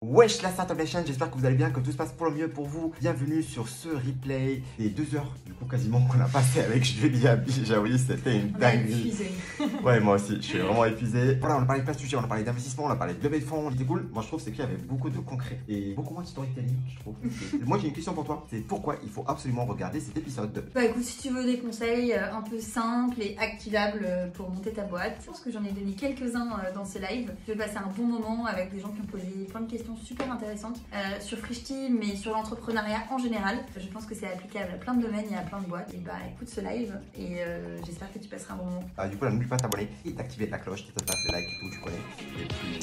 Wesh la Startup Nation, j'espère que vous allez bien, que tout se passe pour le mieux pour vous. Bienvenue sur ce replay des 2 heures, du coup quasiment qu'on a passé avec Julia Bijawi, c'était une dinguerie. Ouais, moi aussi, je suis vraiment épuisé. Voilà, on a parlé de plein de sujets, on a parlé d'investissement, on a parlé de levée de fonds, c'était cool. Moi je trouve c'est qu'il y avait beaucoup de concret et beaucoup moins de storytelling, je trouve. Moi j'ai une question pour toi, c'est pourquoi il faut absolument regarder cet épisode. Bah écoute, si tu veux des conseils un peu simples et activables pour monter ta boîte, je pense que j'en ai donné quelques-uns dans ces lives. Je vais passer un bon moment avec des gens qui ont posé plein de questions super intéressantes sur Frishti, mais sur l'entrepreneuriat en général. Je pense que c'est applicable à plein de domaines et à plein de boîtes. Et bah écoute ce live et j'espère que tu passeras un bon moment. Du coup là, n'oublie pas de t'abonner et d'activer la cloche, tes les likes et tout, tu connais. Et puis...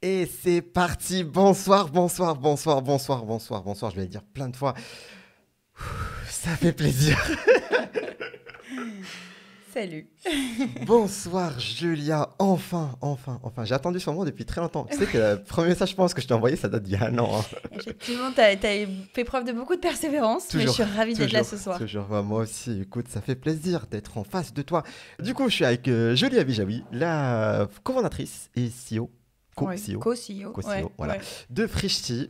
Et c'est parti, bonsoir, bonsoir, bonsoir, bonsoir, bonsoir, bonsoir, je vais le dire plein de fois. Ça fait plaisir. Salut. Bonsoir Julia, enfin. J'ai attendu ce moment depuis très longtemps. Tu sais que le premier message, je pense que je t'ai envoyé, ça date d'il y a un an. Hein. Effectivement, t'as fait preuve de beaucoup de persévérance, toujours, mais je suis ravie d'être là ce soir. Toujours, moi aussi, écoute, ça fait plaisir d'être en face de toi. Du coup, je suis avec Julia Bijawi, la cofondatrice et CEO. Co-CEO, voilà. De Frishti,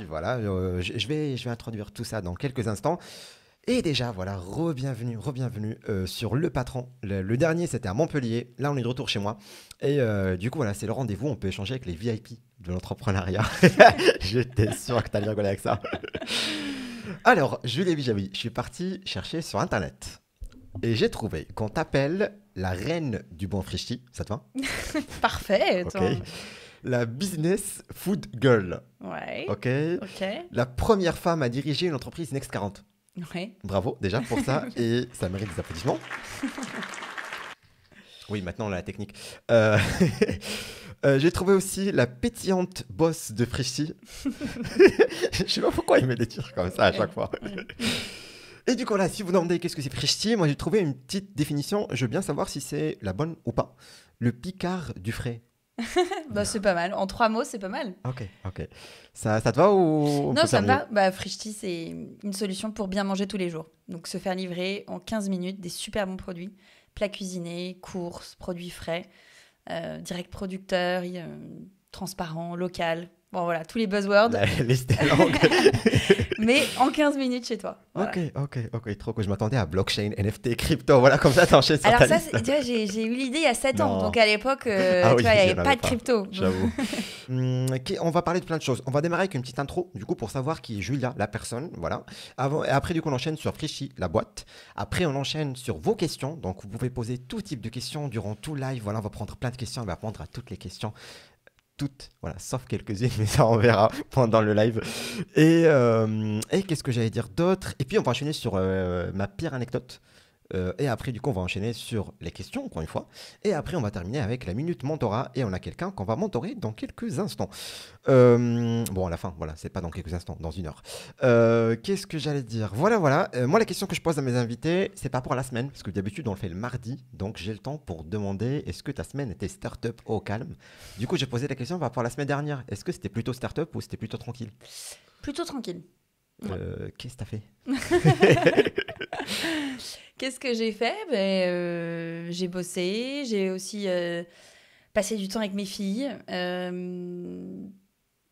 voilà. Je vais introduire tout ça dans quelques instants. Et déjà, voilà, re-bienvenue sur Le Patron. Le dernier, c'était à Montpellier. Là, on est de retour chez moi. Et du coup, voilà, c'est le rendez-vous. On peut échanger avec les VIP de l'entrepreneuriat. J'étais sûr que tu allais rigoler avec ça. Alors, Julia Bijawi, je suis parti chercher sur Internet. Et j'ai trouvé qu'on t'appelle la reine du bon Frishti. Ça te va? Parfait. Ok. La business food girl. Ouais. Ok. La première femme à diriger une entreprise Next 40. Ouais. Bravo déjà pour ça et ça mérite des applaudissements. Oui, maintenant on a la technique. J'ai trouvé aussi la pétillante boss de Frishti. Je sais pas pourquoi il met des tirs comme ça à chaque fois. Et du coup là, si vous demandez qu'est-ce que c'est Frishti, moi j'ai trouvé une petite définition. Je veux bien savoir si c'est la bonne ou pas. Le Picard du frais. Bah, c'est pas mal. En 3 mots, c'est pas mal. Ok. Ça te va ou... Non, ça me va. Bah, Frishti, c'est une solution pour bien manger tous les jours. Donc, se faire livrer en 15 minutes des super bons produits. Plats cuisinés, courses, produits frais, direct producteur, transparent, local. Bon, voilà, tous les buzzwords. La liste est longue. Mais en 15 minutes chez toi. Voilà. Ok, trop cool. Je m'attendais à blockchain, NFT, crypto, voilà, comme ça, t'enchaînes sur ta liste. Alors ça, tu vois, j'ai eu l'idée il y a 7 ans. Donc à l'époque, oui, il n'y avait pas de crypto. J'avoue. On va parler de plein de choses. On va démarrer avec une petite intro, du coup, pour savoir qui est Julia, la personne, voilà. Et après, du coup, on enchaîne sur Frishti, la boîte. Après, on enchaîne sur vos questions. Donc, vous pouvez poser tout type de questions durant tout live. Voilà, on va prendre plein de questions. On va répondre à toutes les questions. Toutes, voilà, sauf quelques-unes, mais ça on verra pendant le live. Et qu'est-ce que j'allais dire d'autre? Et puis on va enchaîner sur ma pire anecdote. Et après, du coup, on va enchaîner sur les questions, encore une fois. Et après, on va terminer avec la minute mentorat. Et on a quelqu'un qu'on va mentorer dans quelques instants. Bon, à la fin, voilà, c'est pas dans quelques instants, dans 1 heure. Qu'est-ce que j'allais dire? Voilà. Moi, la question que je pose à mes invités, c'est par rapport à la semaine. Parce que d'habitude, on le fait le mardi. Donc, j'ai le temps pour demander est-ce que ta semaine était start-up au calme? Du coup, j'ai posé la question par rapport à la semaine dernière. Est-ce que c'était plutôt start-up ou c'était plutôt tranquille? Plutôt tranquille. Qu'est-ce que t'as fait? Qu'est-ce que j'ai fait? J'ai bossé, j'ai aussi passé du temps avec mes filles,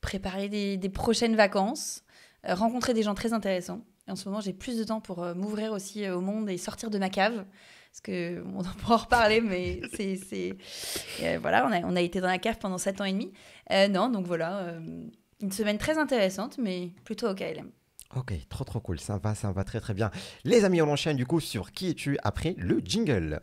préparé des prochaines vacances, rencontré des gens très intéressants. Et en ce moment, j'ai plus de temps pour m'ouvrir aussi au monde et sortir de ma cave. Parce qu'on en pourra en reparler, mais voilà, on a été dans la cave pendant 7 ans et demi. Donc voilà, une semaine très intéressante, mais plutôt au KLM. Ok, trop cool, ça va très très bien. Les amis, on enchaîne du coup sur qui es-tu après le jingle.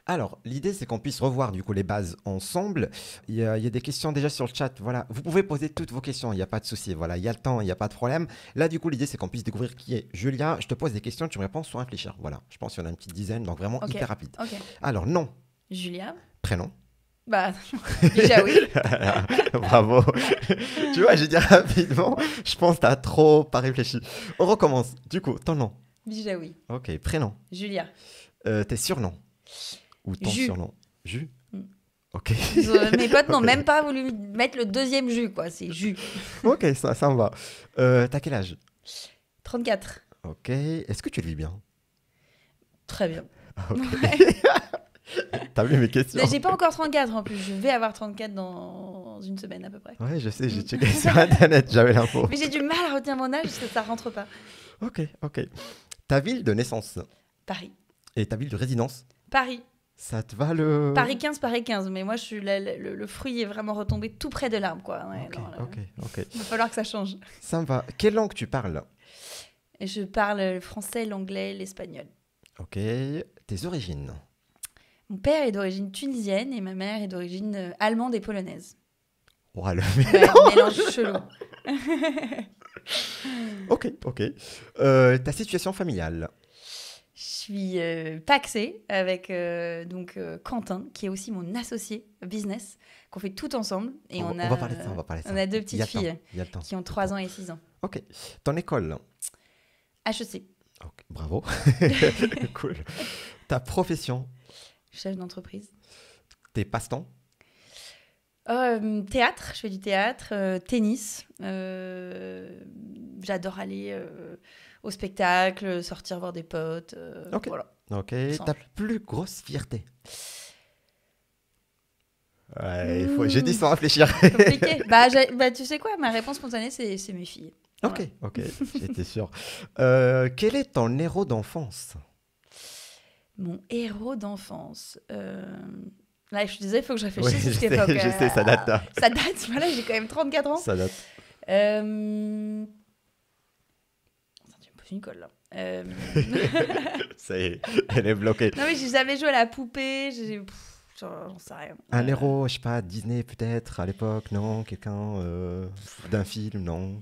Alors, l'idée c'est qu'on puisse revoir du coup les bases ensemble. Il y a des questions déjà sur le chat, voilà. Vous pouvez poser toutes vos questions, il n'y a pas de souci, voilà. Il y a le temps, il n'y a pas de problème. Là du coup, l'idée c'est qu'on puisse découvrir qui est Julia. Je te pose des questions, tu me réponds sans réfléchir, voilà. Je pense qu'il y en a une petite dizaine, donc vraiment hyper rapide. Okay. Alors, nom. Julia. Prénom. Bah, déjà oui. Bravo. Tu vois, j'ai dit rapidement, je pense que tu n'as trop pas réfléchi. On recommence. Du coup, ton nom. Bijawi. Ok, prénom. Julia. Tes surnoms. Ou ton surnom. Jus. Ok. Mes potes n'ont Ok. même pas voulu mettre le deuxième jus, quoi. C'est jus. Ok, ça me va. T'as quel âge? 34. Ok. Est-ce que tu le vis bien? Très bien. Ok. Ouais. T'as vu mes questions? Mais j'ai pas encore 34 en plus. Je vais avoir 34 dans une semaine à peu près. Ouais, je sais, j'ai checké sur internet, j'avais l'info. Mais j'ai du mal à retenir mon âge parce que ça rentre pas. Ok, ok. Ta ville de naissance Paris. et ta ville de résidence, Paris. ça te va le... Paris 15, Paris 15. Mais moi, le fruit est vraiment retombé tout près de l'arbre, quoi. Ouais, Ok, non, là, ok. il va falloir que ça change. Ça me va. Quelle langue tu parles? Et je parle le français, l'anglais, l'espagnol. Ok. Tes origines? Mon père est d'origine tunisienne et ma mère est d'origine allemande et polonaise. Ouais, le... Ouais, mélange chelou. Ok, ok. Ta situation familiale? Je suis paxée avec Quentin, qui est aussi mon associé business, qu'on fait tout ensemble. Et On va parler de ça, on va parler de ça. On a deux Il y a petites le temps, filles il y a le temps. qui ont 3 ans et 6 ans. Ok. Ton école? HEC, Ok, bravo. Cool. Ta profession? chef d'entreprise. Tes passe-temps? Théâtre, je fais du théâtre, tennis. J'adore aller au spectacle, sortir voir des potes. Ok. Voilà. Ok. Simple. Ta plus grosse fierté? Ouais, j'ai dit sans réfléchir. Compliqué. Tu sais quoi, ma réponse spontanée, c'est mes filles. Ok, ok, j'étais sûr. Quel est ton héros d'enfance? Mon héros d'enfance. Là, je suis désolée, il faut que je Oui, réfléchisse à je cette sais, époque. je sais, ça date. Hein. Ça date, voilà, j'ai quand même 34 ans. Ça date. Attends, tu me poses une colle, là. Ça y est, elle est bloquée. Non, mais j'ai jamais joué à la poupée. J'en sais rien. Un héros, je sais pas, Disney peut-être à l'époque, non? Quelqu'un d'un film, non?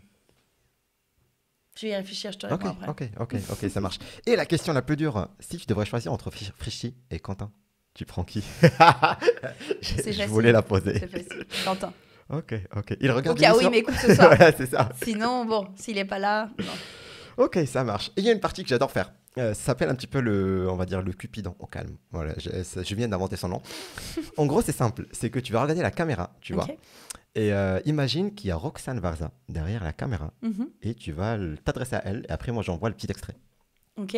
Je vais y réfléchir, je te Ok, réponds après. ok, ça marche. Et la question la plus dure, si tu devrais choisir entre Frichy et Quentin, tu prends qui? Je facile. voulais la poser. C'est facile. Quentin. Ok. Il regarde Au cas où il l'émission. m'écoute ce soir. Voilà, c'est ça. Sinon, bon, s'il est pas là, non. Ok, ça marche. Et il y a une partie que j'adore faire. Ça s'appelle un petit peu on va dire le Cupidon au calme. Voilà, je viens d'inventer son nom. En gros, c'est simple. C'est que tu vas regarder la caméra, tu vois. Ok. Et imagine qu'il y a Roxane Varza derrière la caméra. Mhm. Et tu vas t'adresser à elle. Et après, moi, j'envoie le petit extrait. Ok.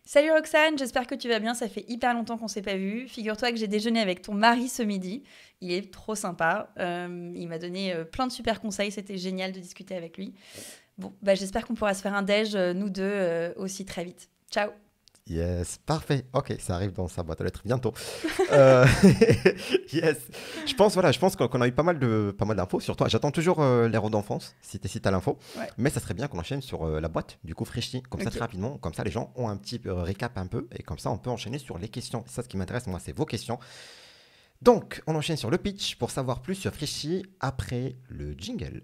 Salut Roxane, j'espère que tu vas bien. Ça fait hyper longtemps qu'on s'est pas vu. Figure-toi que j'ai déjeuné avec ton mari ce midi. Il est trop sympa. Il m'a donné plein de super conseils. C'était génial de discuter avec lui. Bon, j'espère qu'on pourra se faire un déj, nous deux, aussi très vite. Ciao. Yes, parfait. Ok, ça arrive dans sa boîte aux lettres bientôt. Yes. Je pense qu'on a eu pas mal d'infos sur toi. J'attends toujours l'héros d'enfance, si t'as l'info. Ouais. Mais ça serait bien qu'on enchaîne sur la boîte, du coup, Frichy. Comme ça, Ok. très rapidement. Comme ça, les gens ont un petit récap un peu. Et comme ça, on peut enchaîner sur les questions. Ça, ce qui m'intéresse, moi, c'est vos questions. Donc, on enchaîne sur le pitch pour savoir plus sur Frichy après le jingle.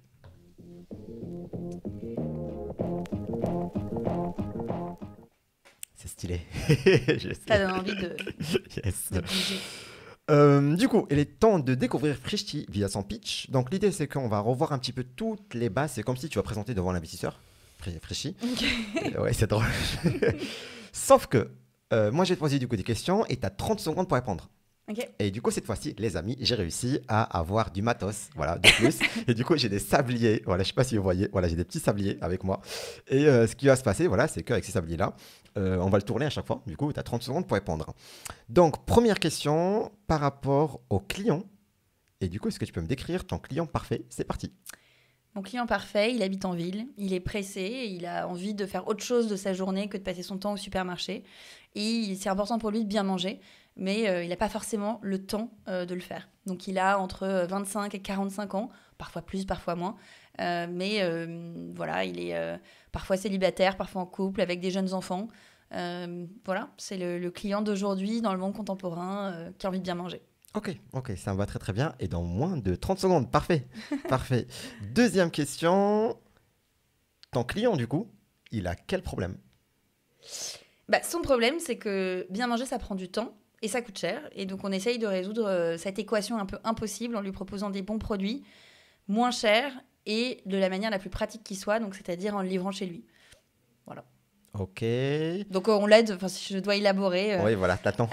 C'est stylé. Je sais. Ça donne envie de Yes. bouger. Du coup, il est temps de découvrir Frichy via son pitch. Donc, l'idée, c'est qu'on va revoir un petit peu toutes les bases. C'est comme si tu vas présenter devant l'investisseur, Frichy. Ok. Ouais, c'est drôle. Sauf que moi, je vais te poser du coup des questions et tu as 30 secondes pour répondre. Ok. Et du coup, cette fois-ci, les amis, j'ai réussi à avoir du matos, voilà, de plus. Et du coup, j'ai des sabliers, voilà, je sais pas si vous voyez, voilà, j'ai des petits sabliers avec moi. Et ce qui va se passer, voilà, c'est qu'avec ces sabliers-là, on va le tourner à chaque fois. Du coup, tu as 30 secondes pour répondre. Donc, première question par rapport au client. Et du coup, est-ce que tu peux me décrire ton client parfait? C'est parti. Mon client parfait, il habite en ville, il est pressé, il a envie de faire autre chose de sa journée que de passer son temps au supermarché. Et c'est important pour lui de bien manger, mais il n'a pas forcément le temps de le faire. Donc il a entre 25 et 45 ans, parfois plus, parfois moins. Mais voilà, il est parfois célibataire, parfois en couple, avec des jeunes enfants. Voilà, c'est le client d'aujourd'hui dans le monde contemporain qui a envie de bien manger. Ok, ça me va très très bien. Et dans moins de 30 secondes, parfait. Parfait. Deuxième question. Ton client, du coup, il a quel problème? Son problème, c'est que bien manger, ça prend du temps et ça coûte cher. Et donc, on essaye de résoudre cette équation un peu impossible en lui proposant des bons produits, moins chers et de la manière la plus pratique qui soit, donc c'est-à-dire en le livrant chez lui. Voilà. Ok. Donc on l'aide, enfin si je dois élaborer. Oui, voilà, t'attends.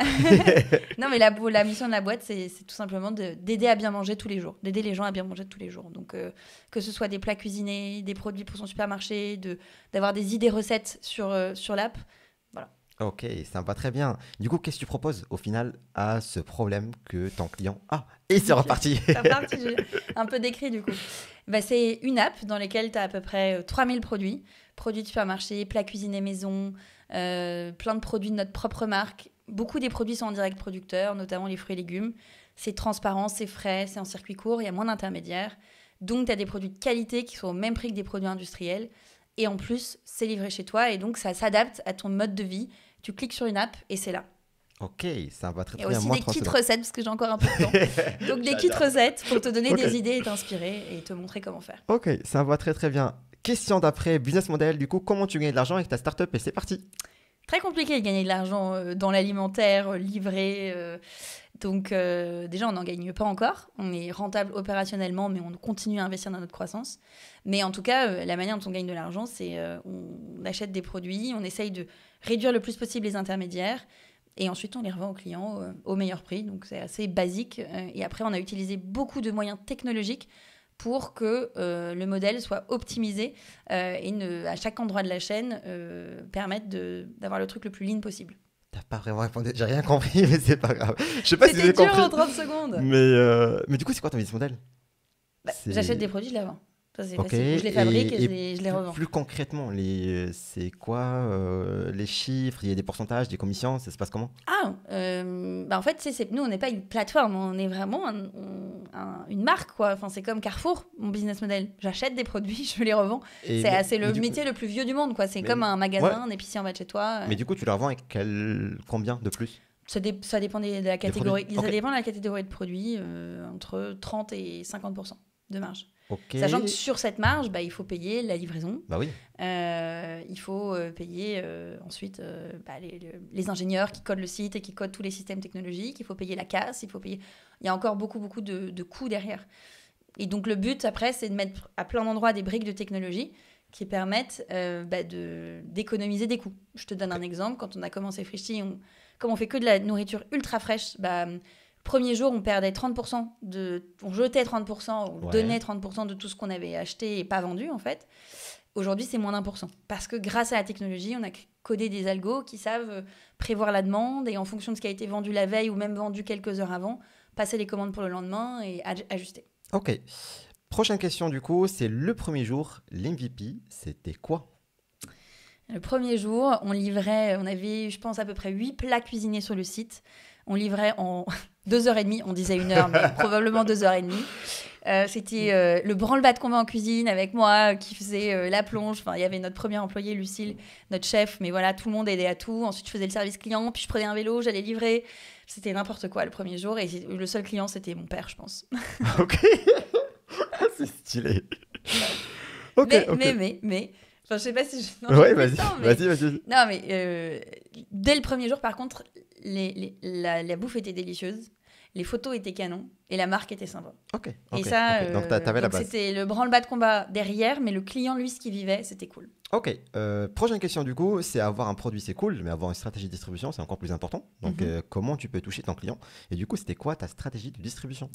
Non mais la mission de la boîte, c'est tout simplement d'aider à bien manger tous les jours, d'aider les gens à bien manger tous les jours. Donc que ce soit des plats cuisinés, des produits pour son supermarché, d'avoir des idées recettes sur l'app. Voilà. Ok, ça me va très bien. Du coup, qu'est-ce que tu proposes au final à ce problème que ton client a? Et c'est reparti. C'est reparti, j'ai un peu décrit du coup. Bah, c'est une app dans laquelle tu as à peu près 3000 produits. Produits de supermarché, plats cuisinés maison, plein de produits de notre propre marque. Beaucoup des produits sont en direct producteur, notamment les fruits et légumes. C'est transparent, c'est frais, c'est en circuit court, il y a moins d'intermédiaires. Donc, tu as des produits de qualité qui sont au même prix que des produits industriels. Et en plus, c'est livré chez toi et donc ça s'adapte à ton mode de vie. Tu cliques sur une app et c'est là. Ok, ça va très Il y très a bien. aussi Moi, des kits recettes parce que j'ai encore un peu de temps. Donc des kits recettes pour te donner Ok. des idées et t'inspirer et te montrer comment faire. Ok, ça va très très bien. Question d'après, business model, du coup, comment tu gagnes de l'argent avec ta startup? Et c'est parti. Très compliqué de gagner de l'argent dans l'alimentaire, livré. Donc déjà, on n'en gagne pas encore. On est rentable opérationnellement, mais on continue à investir dans notre croissance. Mais en tout cas, la manière dont on gagne de l'argent, c'est on achète des produits, on essaye de réduire le plus possible les intermédiaires. Et ensuite, on les revend aux clients au meilleur prix. Donc, c'est assez basique. Et après, on a utilisé beaucoup de moyens technologiques pour que le modèle soit optimisé et à chaque endroit de la chaîne permette d'avoir le truc le plus lean possible. T'as pas vraiment répondu, j'ai rien compris, mais c'est pas grave. Je sais pas si C'était j'ai dur compris. en 30 secondes. Mais du coup, c'est quoi ton business model? J'achète des produits, je les revends. Ça, c'est Ok, facile. Je les fabrique et, je les plus, revends. plus concrètement, c'est quoi les chiffres? Il y a des pourcentages, des commissions, ça se passe comment? En fait, nous, on n'est pas une plateforme, on est vraiment une marque, quoi. Enfin, c'est comme Carrefour, mon business model. J'achète des produits, je les revends. C'est le métier le plus vieux du monde, quoi. C'est comme un magasin, un épicier en bas de chez toi. Mais du coup, tu les revends avec combien de plus? Ça dépend de la catégorie. produits. Ça Ok. dépend de la catégorie de produits, entre 30 et 50% de marge. Ok. Sachant que sur cette marge, il faut payer la livraison. Bah oui. Il faut payer ensuite les ingénieurs qui codent le site et qui codent tous les systèmes technologiques. Il faut payer la casse. Il y a encore beaucoup de coûts derrière. Et donc, le but, après, c'est de mettre à plein d'endroits des briques de technologie qui permettent d'économiser des coûts. Je te donne un exemple. Quand on a commencé Frischti, comme on fait que de la nourriture ultra fraîche, premier jour, on perdait 30%, on jetait 30%, on donnait 30% de tout ce qu'on avait acheté et pas vendu, en fait. Aujourd'hui, c'est moins d'1%. Parce que grâce à la technologie, on a codé des algos qui savent prévoir la demande et en fonction de ce qui a été vendu la veille ou même vendu quelques heures avant, passer les commandes pour le lendemain et ajuster. Ok. Prochaine question, du coup, c'est le premier jour, l'MVP, c'était quoi? Le premier jour, on avait, je pense, à peu près 8 plats cuisinés sur le site. On livrait en 2h30, on disait 1 heure, mais probablement 2h30. C'était le branle-bas de combat en cuisine avec moi qui faisait la plonge. Enfin, il y avait notre premier employé, Lucille, notre chef, mais voilà, tout le monde aidait à tout. Ensuite, je faisais le service client, puis je prenais un vélo, j'allais livrer. C'était n'importe quoi le premier jour. Et le seul client, c'était mon père, je pense. Ok. C'est stylé. Ok. Mais enfin, je sais pas si je... Non, Ouais, j'ai plus le temps, mais- vas-y. Non, mais dès le premier jour, par contre, la bouffe était délicieuse, les photos étaient canon et la marque était sympa. Ok. Et ça, ok. Donc, t'avais la base. c'était le branle-bas de combat derrière, mais le client, lui, ce qu'il vivait, c'était cool. Ok. Prochaine question, du coup, c'est avoir un produit, c'est cool, mais avoir une stratégie de distribution, c'est encore plus important. Donc, comment tu peux toucher ton client? Et du coup, c'était quoi ta stratégie de distribution?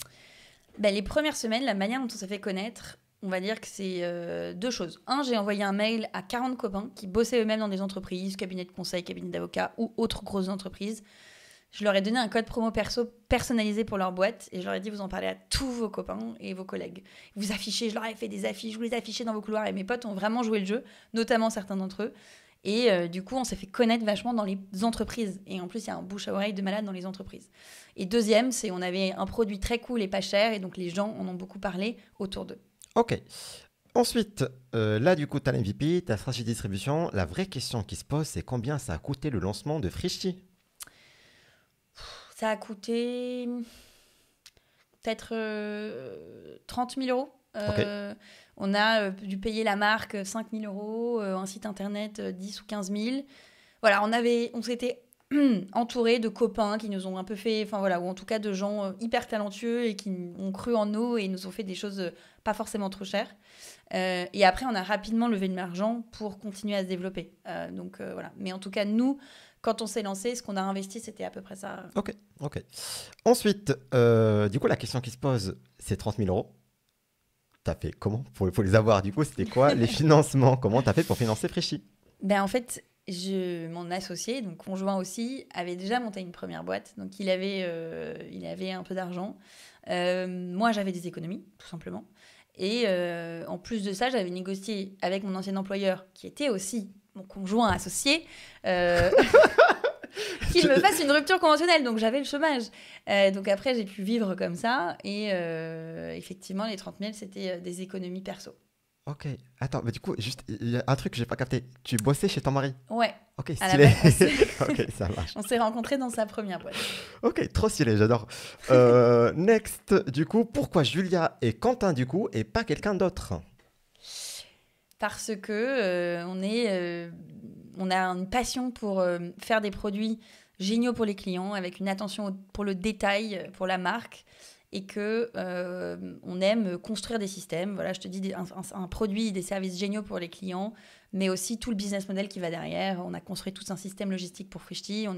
Les premières semaines, la manière dont on s'est fait connaître, on va dire que c'est 2 choses. J'ai envoyé un mail à 40 copains qui bossaient eux-mêmes dans des entreprises, cabinets de conseil, cabinets d'avocats ou autres grosses entreprises. Je leur ai donné un code promo perso personnalisé pour leur boîte et je leur ai dit vous en parlez à tous vos copains et vos collègues. Vous affichez, je leur ai fait des affiches, vous les affichez dans vos couloirs et mes potes ont vraiment joué le jeu, notamment certains d'entre eux. Et du coup, on s'est fait connaître vachement dans les entreprises. Et en plus, il y a un bouche à oreille de malade dans les entreprises. Et deuxième, c'est on avait un produit très cool et pas cher et donc les gens en ont beaucoup parlé autour d'eux. Ok. Ensuite, là, du coup, tu as l'MVP, ta stratégie de distribution. La vraie question qui se pose, c'est combien ça a coûté le lancement de Frischti? Ça a coûté peut-être 30 000 euros. On a dû payer la marque 5 000 euros, un site internet 10 ou 15 000. Voilà, on s'était entourés de copains qui nous ont un peu fait, enfin voilà, ou en tout cas de gens hyper talentueux et qui ont cru en nous et nous ont fait des choses pas forcément trop chères. Et après, on a rapidement levé de l'argent pour continuer à se développer. Donc voilà. Mais en tout cas, nous, quand on s'est lancé, ce qu'on a investi, c'était à peu près ça. Ok. Ensuite, du coup, la question qui se pose, c'est 30 000 euros. T'as fait comment pour les avoir? Du coup, c'était quoi les financements? Comment t'as fait pour financer Freshly? Ben, en fait, mon associé, donc conjoint aussi, avait déjà monté une première boîte. Donc, il avait un peu d'argent. Moi, j'avais des économies, tout simplement. Et en plus de ça, j'avais négocié avec mon ancien employeur, qui était aussi mon conjoint associé, qu'il me fasse une rupture conventionnelle. Donc, j'avais le chômage. Donc, après, j'ai pu vivre comme ça. Et effectivement, les 30 000, c'était des économies perso. Ok. Attends, mais du coup, juste, il y a un truc que j'ai pas capté. Tu bossais chez ton mari? Ouais. Ok, À la stylé. base, Ok, ça marche. on s'est rencontrés dans sa première boîte. Ok, trop stylé, j'adore. Next, du coup, pourquoi Julia et Quentin, du coup, et pas quelqu'un d'autre? Parce que on a une passion pour faire des produits géniaux pour les clients, avec une attention pour le détail, pour la marque, et que on aime construire des systèmes. Voilà, je te dis un produit, des services géniaux pour les clients, mais aussi tout le business model qui va derrière. On a construit tout un système logistique pour Freshly. On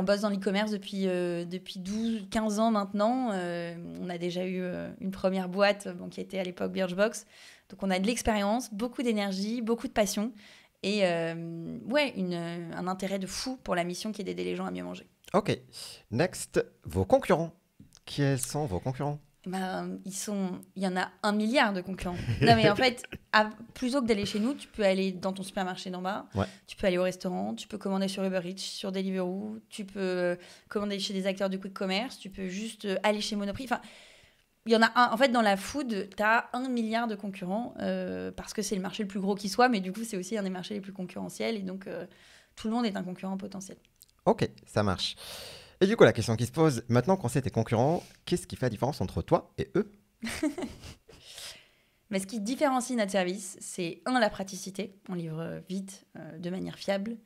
bosse dans l'e-commerce depuis 12-15 ans maintenant. On a déjà eu une première boîte qui était à l'époque Birchbox. Donc on a de l'expérience, beaucoup d'énergie, beaucoup de passion et un intérêt de fou pour la mission qui est d'aider les gens à mieux manger. Ok. Next, vos concurrents. Quels sont vos concurrents? Il y en a 1 milliard de concurrents. Non, mais en fait, plutôt que d'aller chez nous, tu peux aller dans ton supermarché d'en bas, Ouais. tu peux aller au restaurant, tu peux commander sur Uber Eats, sur Deliveroo, tu peux commander chez des acteurs du quick commerce, tu peux juste aller chez Monoprix. Enfin, il y en a un. En fait, dans la food, tu as 1 milliard de concurrents parce que c'est le marché le plus gros qui soit, mais du coup, c'est aussi un des marchés les plus concurrentiels et donc tout le monde est un concurrent potentiel. Ok, ça marche. Et du coup, la question qui se pose, maintenant qu'on sait tes concurrents, qu'est-ce qui fait la différence entre toi et eux? Mais ce qui différencie notre service, c'est la praticité. On livre vite, de manière fiable.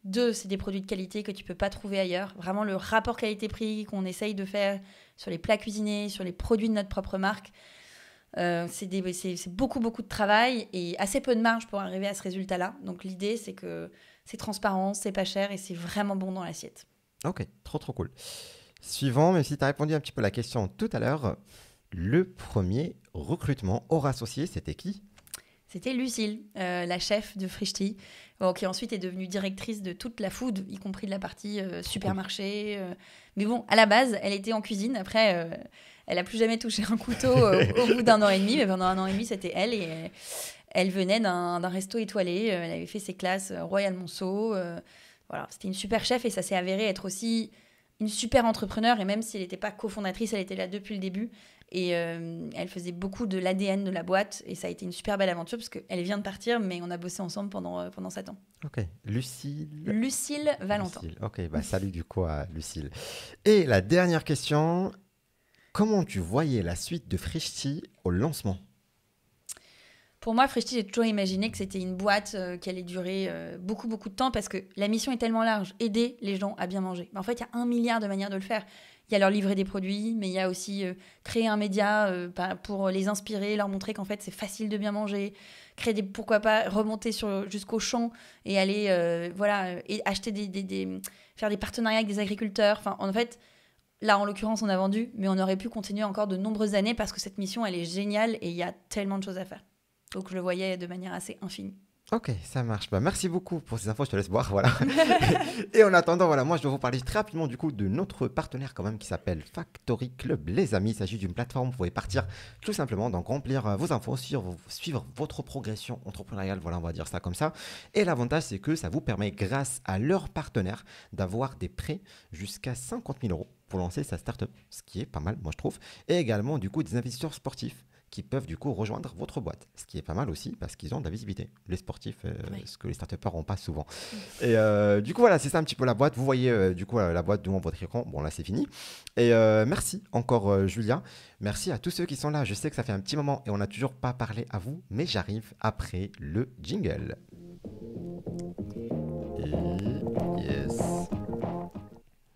2, c'est des produits de qualité que tu peux pas trouver ailleurs. Vraiment, le rapport qualité-prix qu'on essaye de faire sur les plats cuisinés, sur les produits de notre propre marque, c'est beaucoup, beaucoup de travail et assez peu de marge pour arriver à ce résultat-là. Donc l'idée, c'est que c'est transparent, c'est pas cher et c'est vraiment bon dans l'assiette. Ok, trop cool. Suivant, même si tu as répondu un petit peu à la question tout à l'heure, le premier recrutement hors associé, c'était qui? C'était Lucille, la chef de Freshly, qui ensuite est devenue directrice de toute la food, y compris de la partie supermarché. Mais bon, à la base, elle était en cuisine. Après, elle n'a plus jamais touché un couteau au bout d'1 an et demi. Mais pendant 1 an et demi, c'était elle. Et elle venait d'un resto étoilé. Elle avait fait ses classes Royal Monceau. Voilà, c'était une super chef et ça s'est avéré être aussi une super entrepreneur. Et même si elle n'était pas cofondatrice, elle était là depuis le début. Et elle faisait beaucoup de l'ADN de la boîte. Et ça a été une super belle aventure parce qu'elle vient de partir, mais on a bossé ensemble pendant 7 ans. Ok, Lucille Valentin. Lucille. Ok, salut du coup à Lucille. Et la dernière question, comment tu voyais la suite de Freshly au lancement? Pour moi, Freshly, j'ai toujours imaginé que c'était une boîte qui allait durer beaucoup, beaucoup de temps parce que la mission est tellement large, aider les gens à bien manger. Mais en fait, il y a 1 milliard de manières de le faire. Il y a leur livrer des produits, mais il y a aussi créer un média pour les inspirer, leur montrer qu'en fait, c'est facile de bien manger, pourquoi pas, remonter jusqu'au champ et aller et acheter faire des partenariats avec des agriculteurs. Enfin, en fait, là, en l'occurrence, on a vendu, mais on aurait pu continuer encore de nombreuses années parce que cette mission, elle est géniale et il y a tellement de choses à faire. Donc, je le voyais de manière assez infinie. Ok, ça marche. Merci beaucoup pour ces infos, je te laisse boire, voilà. Et en attendant, moi je dois vous parler très rapidement du coup de notre partenaire quand même qui s'appelle Factory Club. Les amis, il s'agit d'une plateforme où vous pouvez partir tout simplement, donc remplir vos infos, suivre votre progression entrepreneuriale, voilà, on va dire ça comme ça. Et l'avantage, c'est que ça vous permet, grâce à leur partenaire, d'avoir des prêts jusqu'à 50 000 € pour lancer sa startup, ce qui est pas mal, moi je trouve. Et également du coup des investisseurs sportifs qui peuvent du coup rejoindre votre boîte. Ce qui est pas mal aussi parce qu'ils ont de la visibilité. Les sportifs, Oui. ce que les startupeurs n'ont pas souvent. Et du coup, voilà, c'est ça un petit peu la boîte. Vous voyez du coup la boîte devant votre écran. Bon, là, c'est fini. Et merci encore, Julia. Merci à tous ceux qui sont là. Je sais que ça fait un petit moment et on n'a toujours pas parlé à vous, mais j'arrive après le jingle. Et yes.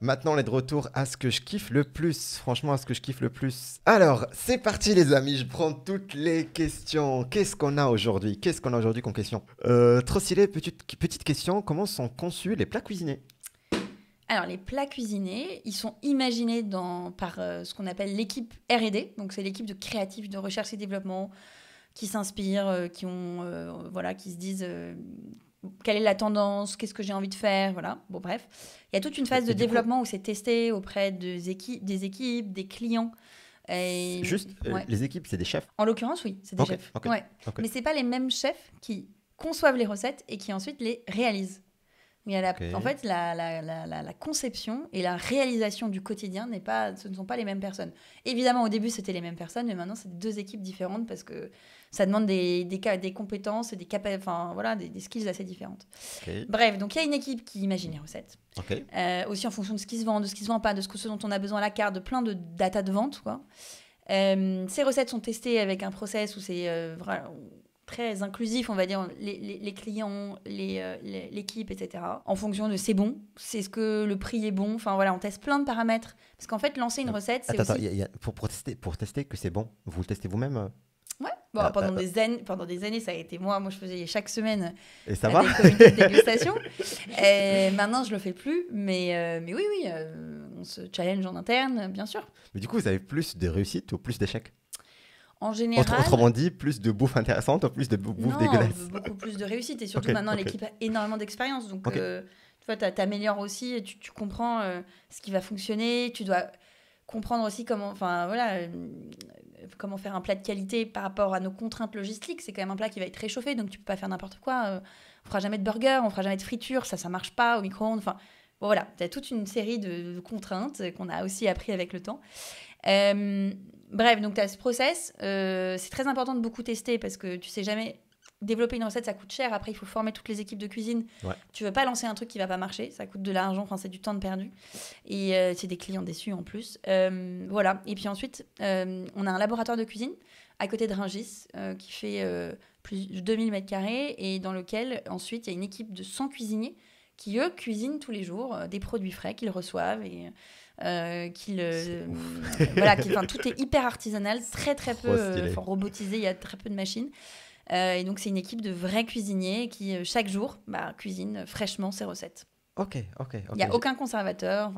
Maintenant, on est de retour à ce que je kiffe le plus. Franchement, à ce que je kiffe le plus. Alors, c'est parti, les amis. Je prends toutes les questions. Qu'est-ce qu'on a aujourd'hui comme question? Trop stylé, petite question. Comment sont conçus les plats cuisinés? Alors, les plats cuisinés, ils sont imaginés par ce qu'on appelle l'équipe R&D. Donc, c'est l'équipe de créatifs de recherche et développement qui s'inspirent, qui se disent quelle est la tendance, qu'est-ce que j'ai envie de faire, voilà. Bon, bref. Il y a toute une phase de développement où c'est testé auprès des équipes, des clients. Et... les équipes, c'est des chefs? En l'occurrence, oui, c'est des chefs. Ouais. Mais ce n'est pas les mêmes chefs qui conçoivent les recettes et qui ensuite les réalisent. En fait, la conception et la réalisation du quotidien ce ne sont pas les mêmes personnes. Évidemment, au début, c'était les mêmes personnes, mais maintenant, c'est deux équipes différentes parce que ça demande des compétences et des skills assez différentes. Bref, donc il y a une équipe qui imagine les recettes. Aussi en fonction de ce qui se vend, de ce qui ne se vend pas, de ce dont on a besoin à la carte, de plein de data de vente, quoi. Ces recettes sont testées avec un process où c'est très inclusif, on va dire, les clients, l'équipe, etc. En fonction de c'est bon, c'est ce que le prix est bon. Enfin voilà, on teste plein de paramètres. Parce qu'en fait, lancer une recette, c'est aussi... Pour tester que c'est bon, vous le testez vous-même? Ouais, pendant des années, ça a été moi je faisais chaque semaine et ça va des comités de dégustation. Et maintenant, je le fais plus, mais oui, on se challenge en interne, bien sûr. Mais du coup, vous avez plus de réussites ou plus d'échecs? En général... Autrement dit, plus de bouffe intéressante ou plus de bouffe dégueulasse? Beaucoup plus de réussite. Et surtout, maintenant, l'équipe a énormément d'expérience. Donc, tu t'améliores aussi, tu comprends ce qui va fonctionner. Tu dois comprendre aussi comment faire un plat de qualité par rapport à nos contraintes logistiques. C'est quand même un plat qui va être réchauffé, donc tu peux pas faire n'importe quoi. On fera jamais de burger, on fera jamais de friture, ça marche pas au micro-ondes. Enfin, bon, voilà, tu as toute une série de contraintes qu'on a aussi appris avec le temps. Bref, donc tu as ce process. C'est très important de beaucoup tester parce que tu sais jamais... Développer une recette, ça coûte cher. Après, il faut former toutes les équipes de cuisine. Ouais. Tu veux pas lancer un truc qui va pas marcher. Ça coûte de l'argent, c'est du temps de perdu. Et c'est des clients déçus en plus. Voilà. Et puis ensuite, on a un laboratoire de cuisine à côté de Rungis qui fait plus de 2000 m² et dans lequel, ensuite, il y a une équipe de 100 cuisiniers qui, eux, cuisinent tous les jours des produits frais qu'ils reçoivent et... tout est hyper artisanal, très peu robotisé, il y a très peu de machines. Et donc, c'est une équipe de vrais cuisiniers qui, chaque jour, cuisinent fraîchement ces recettes. Ok. Il n'y a aucun conservateur.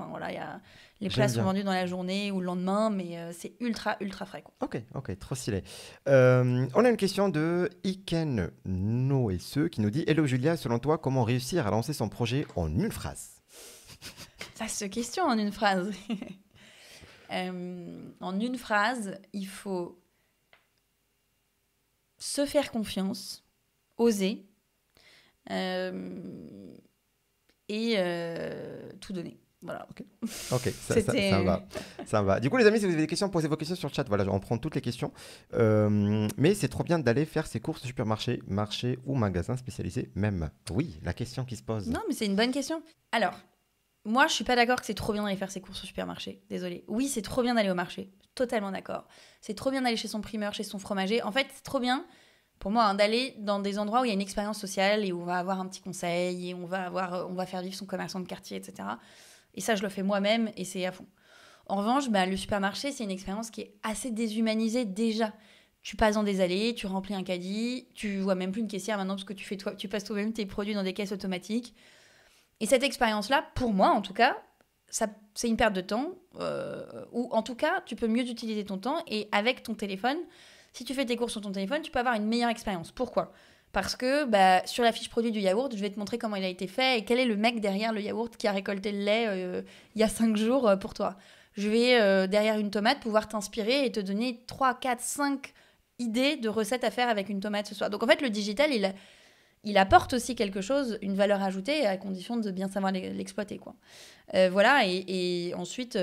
Les plats sont vendus dans la journée ou le lendemain, mais c'est ultra, ultra frais, quoi. Ok, trop stylé. On a une question de Iken Noesse qui nous dit « Hello Julia, selon toi, comment réussir à lancer son projet en une phrase ?» Vaste question en une phrase. En une phrase, il faut se faire confiance, oser et tout donner. Voilà. Ok, ça va. Du coup, les amis, si vous avez des questions, posez vos questions sur le chat. Voilà, on prend toutes les questions. Mais c'est trop bien d'aller faire ses courses au supermarché, marché ou magasin spécialisé même. Oui, la question qui se pose. Non, mais c'est une bonne question. Alors, moi, je suis pas d'accord que c'est trop bien d'aller faire ses courses au supermarché. Désolée. Oui, c'est trop bien d'aller au marché. Totalement d'accord. C'est trop bien d'aller chez son primeur, chez son fromager. En fait, c'est trop bien, pour moi, d'aller dans des endroits où il y a une expérience sociale et où on va avoir un petit conseil et on va faire vivre son commerçant de quartier, etc. Et ça, je le fais moi-même et c'est à fond. En revanche, le supermarché, c'est une expérience qui est assez déshumanisée déjà. Tu passes dans des allées, tu remplis un caddie, tu vois même plus une caissière maintenant parce que tu passes toi-même tes produits dans des caisses automatiques. Et cette expérience-là, pour moi en tout cas, c'est une perte de temps, ou en tout cas, tu peux mieux utiliser ton temps. Et avec ton téléphone, si tu fais tes courses sur ton téléphone, tu peux avoir une meilleure expérience. Pourquoi ? Parce que sur la fiche produit du yaourt, je vais te montrer comment il a été fait et quel est le mec derrière le yaourt qui a récolté le lait il y a 5 jours pour toi. Je vais, derrière une tomate, pouvoir t'inspirer et te donner 3, 4, 5 idées de recettes à faire avec une tomate ce soir. Donc en fait, le digital, il apporte aussi quelque chose, une valeur ajoutée, à condition de bien savoir l'exploiter, quoi. Voilà, et ensuite,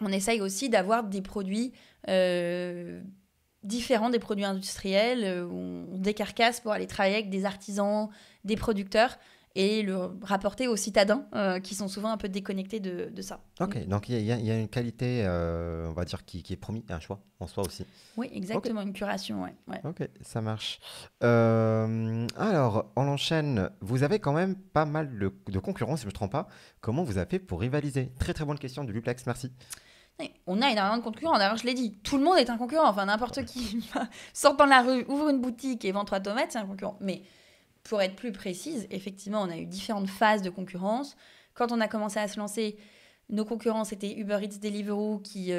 on essaye aussi d'avoir des produits différents des produits industriels. On décarcasse pour aller travailler avec des artisans, des producteurs, et le rapporter aux citadins qui sont souvent un peu déconnectés de ça. Ok, donc il y a une qualité, on va dire, qui est promis, un choix en soi aussi. Oui, exactement, une curation, ouais. Ok, ça marche. Alors, on enchaîne. Vous avez quand même pas mal de concurrents, si je ne me trompe pas. Comment vous avez fait pour rivaliser? Très très bonne question de Luplex, merci. On a énormément de concurrents. D'ailleurs, je l'ai dit, tout le monde est un concurrent. Enfin, n'importe qui sort dans la rue, ouvre une boutique et vend 3 tomates, c'est un concurrent. Mais pour être plus précise, effectivement, on a eu différentes phases de concurrence. Quand on a commencé à se lancer, nos concurrents, c'était Uber Eats, Deliveroo, qui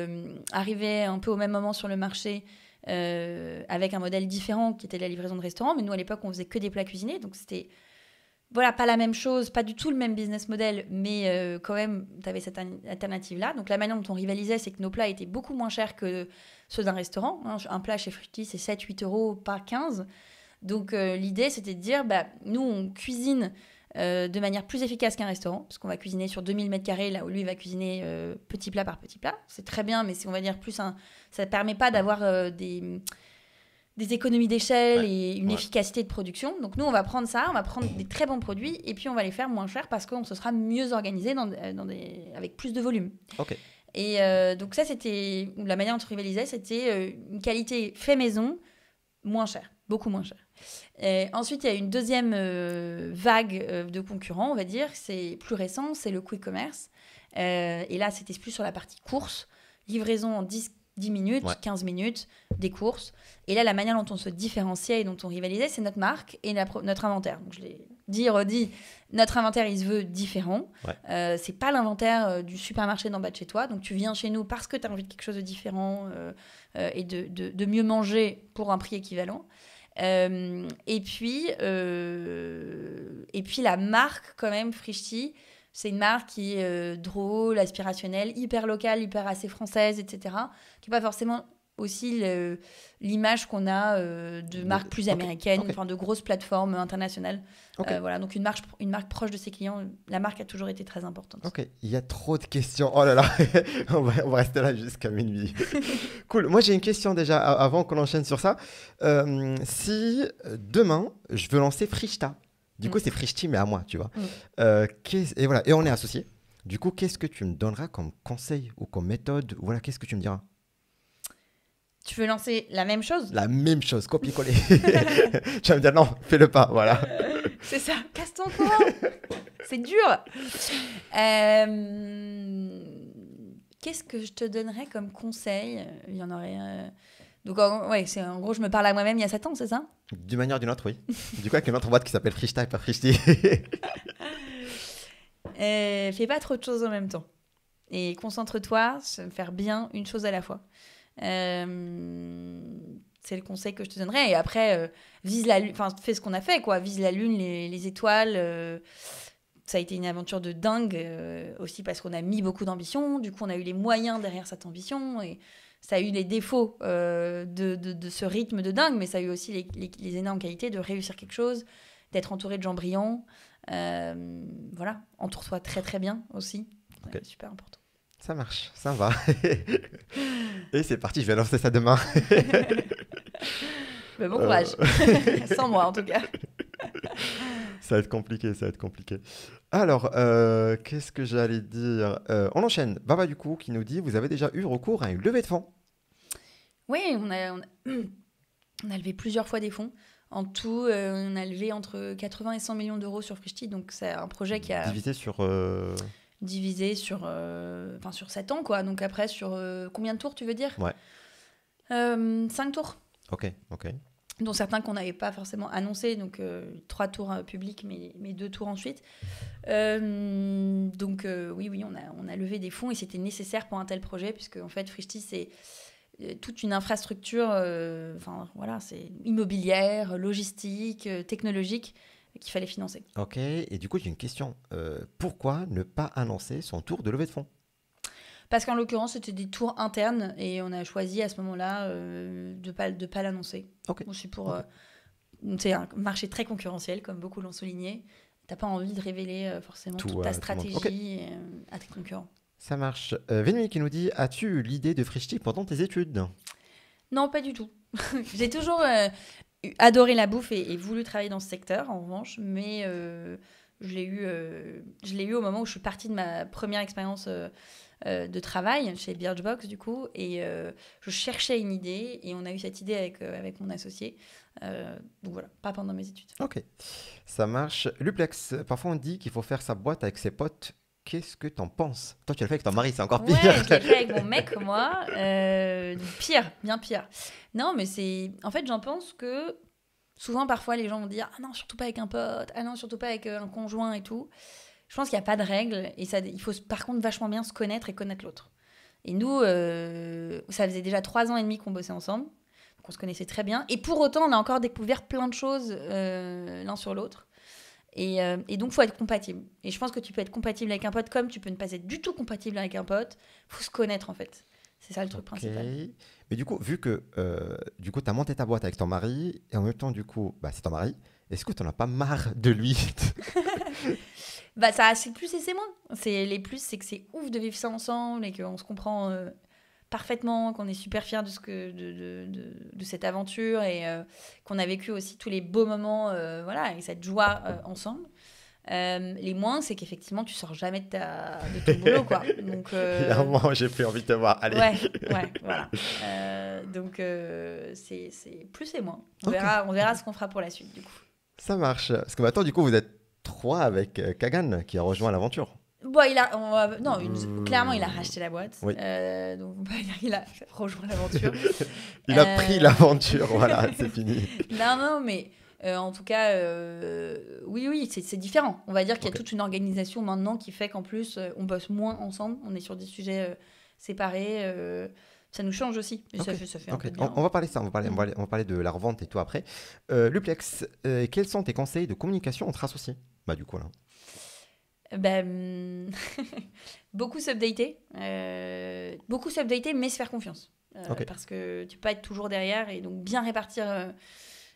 arrivaient un peu au même moment sur le marché avec un modèle différent qui était la livraison de restaurants. Mais nous, à l'époque, on faisait que des plats cuisinés. Donc, c'était voilà, pas la même chose, pas du tout le même business model, mais quand même, tu avais cette alternative-là. Donc, la manière dont on rivalisait, c'est que nos plats étaient beaucoup moins chers que ceux d'un restaurant. Un plat chez Frischti, c'est 7-8 euros, pas 15. Donc, l'idée, c'était de dire, nous, on cuisine de manière plus efficace qu'un restaurant, parce qu'on va cuisiner sur 2000 m², là où lui va cuisiner petit plat par petit plat. C'est très bien, mais c'est, on va dire, ça ne permet pas d'avoir des économies d'échelle et une efficacité de production. Donc nous, on va prendre ça, on va prendre des très bons produits et puis on va les faire moins chers parce qu'on se sera mieux organisé avec plus de volume. Ok. Et donc ça, c'était la manière dont on rivalisait, c'était une qualité fait maison, moins cher, beaucoup moins cher. Et ensuite, il y a une deuxième vague de concurrents, on va dire, c'est plus récent, c'est le quick commerce. Et là, c'était plus sur la partie course, livraison en 10 minutes, 15 minutes, des courses. Et là, la manière dont on se différenciait et dont on rivalisait, c'est notre marque et notre inventaire. Donc, je l'ai dit, redit, notre inventaire, il se veut différent. C'est pas l'inventaire du supermarché d'en bas de chez toi. Donc, tu viens chez nous parce que tu as envie de quelque chose de différent et de mieux manger pour un prix équivalent. Et puis, la marque, quand même, Frischti, c'est une marque qui est drôle, aspirationnelle, hyper locale, hyper assez française, etc. Qui n'est pas forcément aussi l'image qu'on a de marques plus américaines, enfin de grosses plateformes internationales. Voilà, donc une marque proche de ses clients, la marque a toujours été très importante. Ok, il y a trop de questions. Oh là là, on va rester là jusqu'à minuit. Cool. Moi, j'ai une question déjà avant qu'on enchaîne sur ça. Si demain, je veux lancer Frischta, du coup, c'est Frischti, mais à moi, tu vois. Et voilà, et on est associés. Du coup, qu'est-ce que tu me donneras comme conseil ou comme méthode? Voilà, qu'est-ce que tu me diras? Tu veux lancer la même chose? La même chose, copier-coller. Tu vas me dire non, fais-le pas, voilà. C'est ça, casse-toi en courant. C'est dur. Qu'est-ce que je te donnerais comme conseil? Il y en aurait... Donc, en gros, je me parle à moi-même il y a 7 ans, c'est ça? D'une manière ou d'une autre, oui. Du coup, avec une autre boîte qui s'appelle Frischta et pas Frischti. Fais pas trop de choses en même temps. Et concentre-toi sur faire bien une chose à la fois. C'est le conseil que je te donnerais. Et après, vise la lune. Enfin, fais ce qu'on a fait, quoi. Vise la lune, les étoiles. Ça a été une aventure de dingue aussi parce qu'on a mis beaucoup d'ambition. Du coup, on a eu les moyens derrière cette ambition. Et ça a eu les défauts de ce rythme de dingue, mais ça a eu aussi les énormes qualités de réussir quelque chose, d'être entouré de gens brillants. Voilà, entoure-toi très très bien aussi. C'est super important. Ça marche, ça va. Et c'est parti, je vais lancer ça demain. Mais bon courage. Sans moi en tout cas. Ça va être compliqué, ça va être compliqué. Alors, qu'est-ce que j'allais dire? On enchaîne. Baba du coup qui nous dit, vous avez déjà eu recours à une levée de fonds? Oui, on a levé plusieurs fois des fonds. En tout, on a levé entre 80 et 100 millions d'euros sur Frischti. Donc, c'est un projet qui a... Divisé sur 7 ans, quoi. Donc après, sur combien de tours, tu veux dire? 5 tours. Ok. Dont certains qu'on n'avait pas forcément annoncés, donc 3 tours publics, mais 2 tours ensuite. Donc oui, on a levé des fonds et c'était nécessaire pour un tel projet, puisque en fait, Frischti, c'est toute une infrastructure c'est immobilière, logistique, technologique, qu'il fallait financer. Ok, et du coup, j'ai une question. Pourquoi ne pas annoncer son tour de levée de fonds? Parce qu'en l'occurrence, c'était des tours internes et on a choisi à ce moment-là de pas l'annoncer. Aussi c'est un marché très concurrentiel, comme beaucoup l'ont souligné. Tu n'as pas envie de révéler forcément toute ta stratégie à tes concurrents. Ça marche. Vénuy qui nous dit, as-tu eu l'idée de Frischti pendant tes études? Non, pas du tout. J'ai toujours... adoré la bouffe et voulu travailler dans ce secteur, en revanche, mais je l'ai eu au moment où je suis partie de ma première expérience de travail chez Birchbox, du coup. Et je cherchais une idée et on a eu cette idée avec mon associé. Donc voilà, pas pendant mes études. Ok, ça marche. Luplex, parfois on dit qu'il faut faire sa boîte avec ses potes. Qu'est-ce que t'en penses? Toi, tu l'as fait avec ton mari, c'est encore pire. Ouais, je l'ai fait avec mon mec, moi. Pire, bien pire. Non, mais en fait, j'en pense que souvent, parfois, les gens vont dire « Ah non, surtout pas avec un pote. Ah non, surtout pas avec un conjoint et tout. » Je pense qu'il n'y a pas de règle. Et il faut par contre vachement bien se connaître et connaître l'autre. Et nous, ça faisait déjà 3 ans et demi qu'on bossait ensemble. Donc on se connaissait très bien. Et pour autant, on a encore découvert plein de choses l'un sur l'autre. Et donc, il faut être compatible. Et je pense que tu peux être compatible avec un pote comme tu peux ne pas être du tout compatible avec un pote. Il faut se connaître, en fait. C'est ça le truc principal. Mais du coup, vu que tu as monté ta boîte avec ton mari, et en même temps, du coup, c'est ton mari, est-ce que tu n'en as pas marre de lui? C'est plus et c'est moins. Les plus, c'est que c'est ouf de vivre ça ensemble et qu'on se comprend parfaitement, qu'on est super fiers de cette aventure et qu'on a vécu aussi tous les beaux moments voilà, et cette joie ensemble. Les moins, c'est qu'effectivement, tu sors jamais de ton boulot, quoi. Donc, il y a un moment, j'ai plus envie de te voir. Allez. Ouais, voilà. Donc, c'est plus et moins. On verra ce qu'on fera pour la suite, du coup. Ça marche. Parce que maintenant, du coup, vous êtes 3 avec Kagan qui a rejoint l'aventure. Bon, clairement, il a racheté la boîte. Oui. Donc, on peut pas dire qu'il a rejoint l'aventure. Il a pris l'aventure, voilà, c'est fini. Non, mais en tout cas, oui, c'est différent. On va dire qu'il y a toute une organisation maintenant qui fait qu'en plus, on bosse moins ensemble. On est sur des sujets séparés. Ça nous change aussi. Et ça fait un peu de bien. On va parler de ça, on va parler de la revente et tout après. Luplex, quels sont tes conseils de communication entre associés? Du coup, là. Beaucoup s'updater, mais se faire confiance. Parce que tu peux pas être toujours derrière et donc bien répartir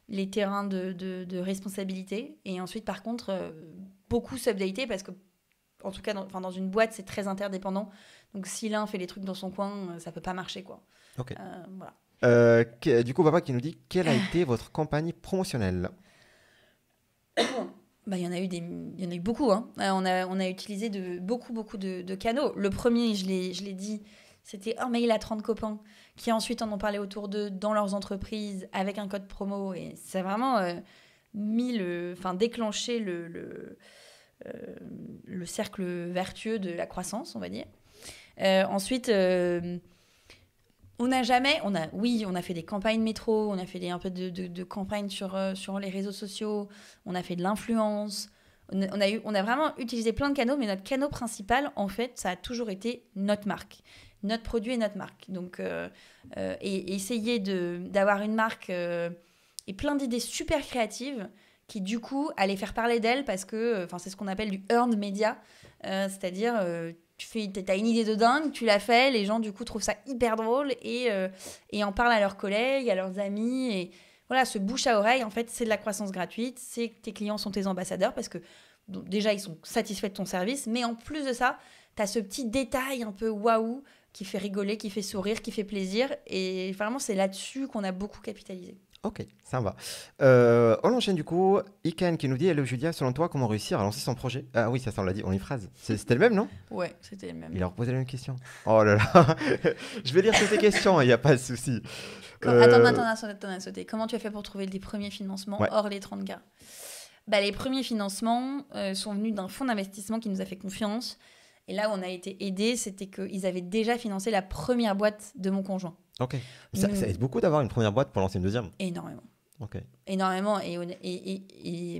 les terrains de responsabilité. Et ensuite, par contre, beaucoup s'updater parce que, en tout cas, dans une boîte, c'est très interdépendant. Donc, si l'un fait les trucs dans son coin, ça peut pas marcher, quoi. Voilà. Du coup, Papa qui nous dit, quelle a été votre campagne promotionnelle? Il y en a eu beaucoup. Hein. On a utilisé beaucoup de canaux. Le premier, je l'ai dit, c'était un mail à 30 copains qui ensuite en ont parlé autour d'eux dans leurs entreprises avec un code promo. Et ça a vraiment déclenché le cercle vertueux de la croissance, on va dire. Ensuite, on a fait des campagnes métro, on a fait un peu de campagnes sur les réseaux sociaux, on a fait de l'influence, on a vraiment utilisé plein de canaux, mais notre canal principal, en fait, ça a toujours été notre marque, notre produit et notre marque. Donc, et essayer d'avoir une marque et plein d'idées super créatives qui, du coup, allaient faire parler d'elle parce que c'est ce qu'on appelle du earned media, c'est-à-dire... t'as une idée de dingue, tu l'as fait, les gens du coup trouvent ça hyper drôle et en parlent à leurs collègues, à leurs amis et voilà, ce bouche à oreille en fait c'est de la croissance gratuite, c'est que tes clients sont tes ambassadeurs parce que donc, déjà ils sont satisfaits de ton service, mais en plus de ça t'as ce petit détail un peu waouh qui fait rigoler, qui fait sourire, qui fait plaisir et vraiment c'est là-dessus qu'on a beaucoup capitalisé. Ok, ça va. On enchaîne du coup. Iken qui nous dit, hello Julia, selon toi, comment réussir à lancer son projet? Ah oui, ça on l'a dit en une phrase. C'était le même, non? Ouais, c'était le même. Il a reposé la même question. Oh là là. Je vais lire toutes tes questions, il n'y a pas de souci. Attends, t'en as sauté. Comment tu as fait pour trouver les premiers financements hors les 30K? Les premiers financements sont venus d'un fonds d'investissement qui nous a fait confiance. Et là où on a été aidés, c'était qu'ils avaient déjà financé la première boîte de mon conjoint. Ok. Ça aide beaucoup d'avoir une première boîte pour lancer une deuxième? Énormément. Ok. Énormément. Et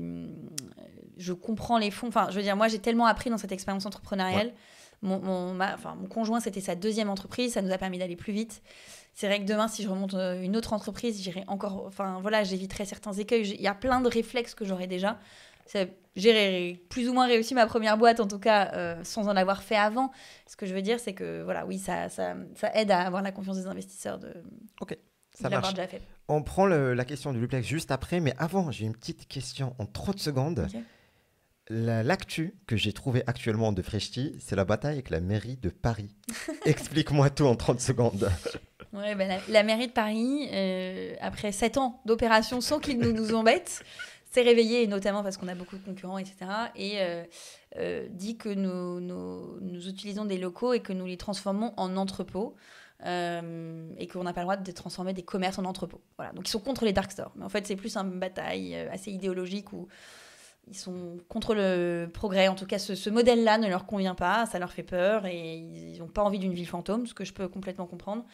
je comprends les fonds. Enfin, je veux dire, moi, j'ai tellement appris dans cette expérience entrepreneuriale. Ouais. Mon conjoint, c'était sa deuxième entreprise. Ça nous a permis d'aller plus vite. C'est vrai que demain, si je remonte une autre entreprise, j'irai encore... Enfin, voilà, j'éviterai certains écueils. Il y a plein de réflexes que j'aurais déjà. J'ai plus ou moins réussi ma première boîte, en tout cas, sans en avoir fait avant. Ce que je veux dire, c'est que voilà, oui, ça aide à avoir la confiance des investisseurs de l'avoir déjà fait. On prend la question du Luplex juste après, mais avant, j'ai une petite question en 30 secondes. Okay. L'actu que j'ai trouvé actuellement de Freshti, c'est la bataille avec la mairie de Paris. Explique-moi tout en 30 secondes. Ouais, la mairie de Paris, après 7 ans d'opération sans qu'ils nous embêtent, s'est réveillé, et notamment parce qu'on a beaucoup de concurrents, etc. Et dit que nous utilisons des locaux et que nous les transformons en entrepôts. Et qu'on n'a pas le droit de transformer des commerces en entrepôts. Voilà. Donc ils sont contre les dark stores. Mais en fait, c'est plus une bataille assez idéologique où ils sont contre le progrès. En tout cas, ce modèle-là ne leur convient pas, ça leur fait peur et ils n'ont pas envie d'une ville fantôme, ce que je peux complètement comprendre.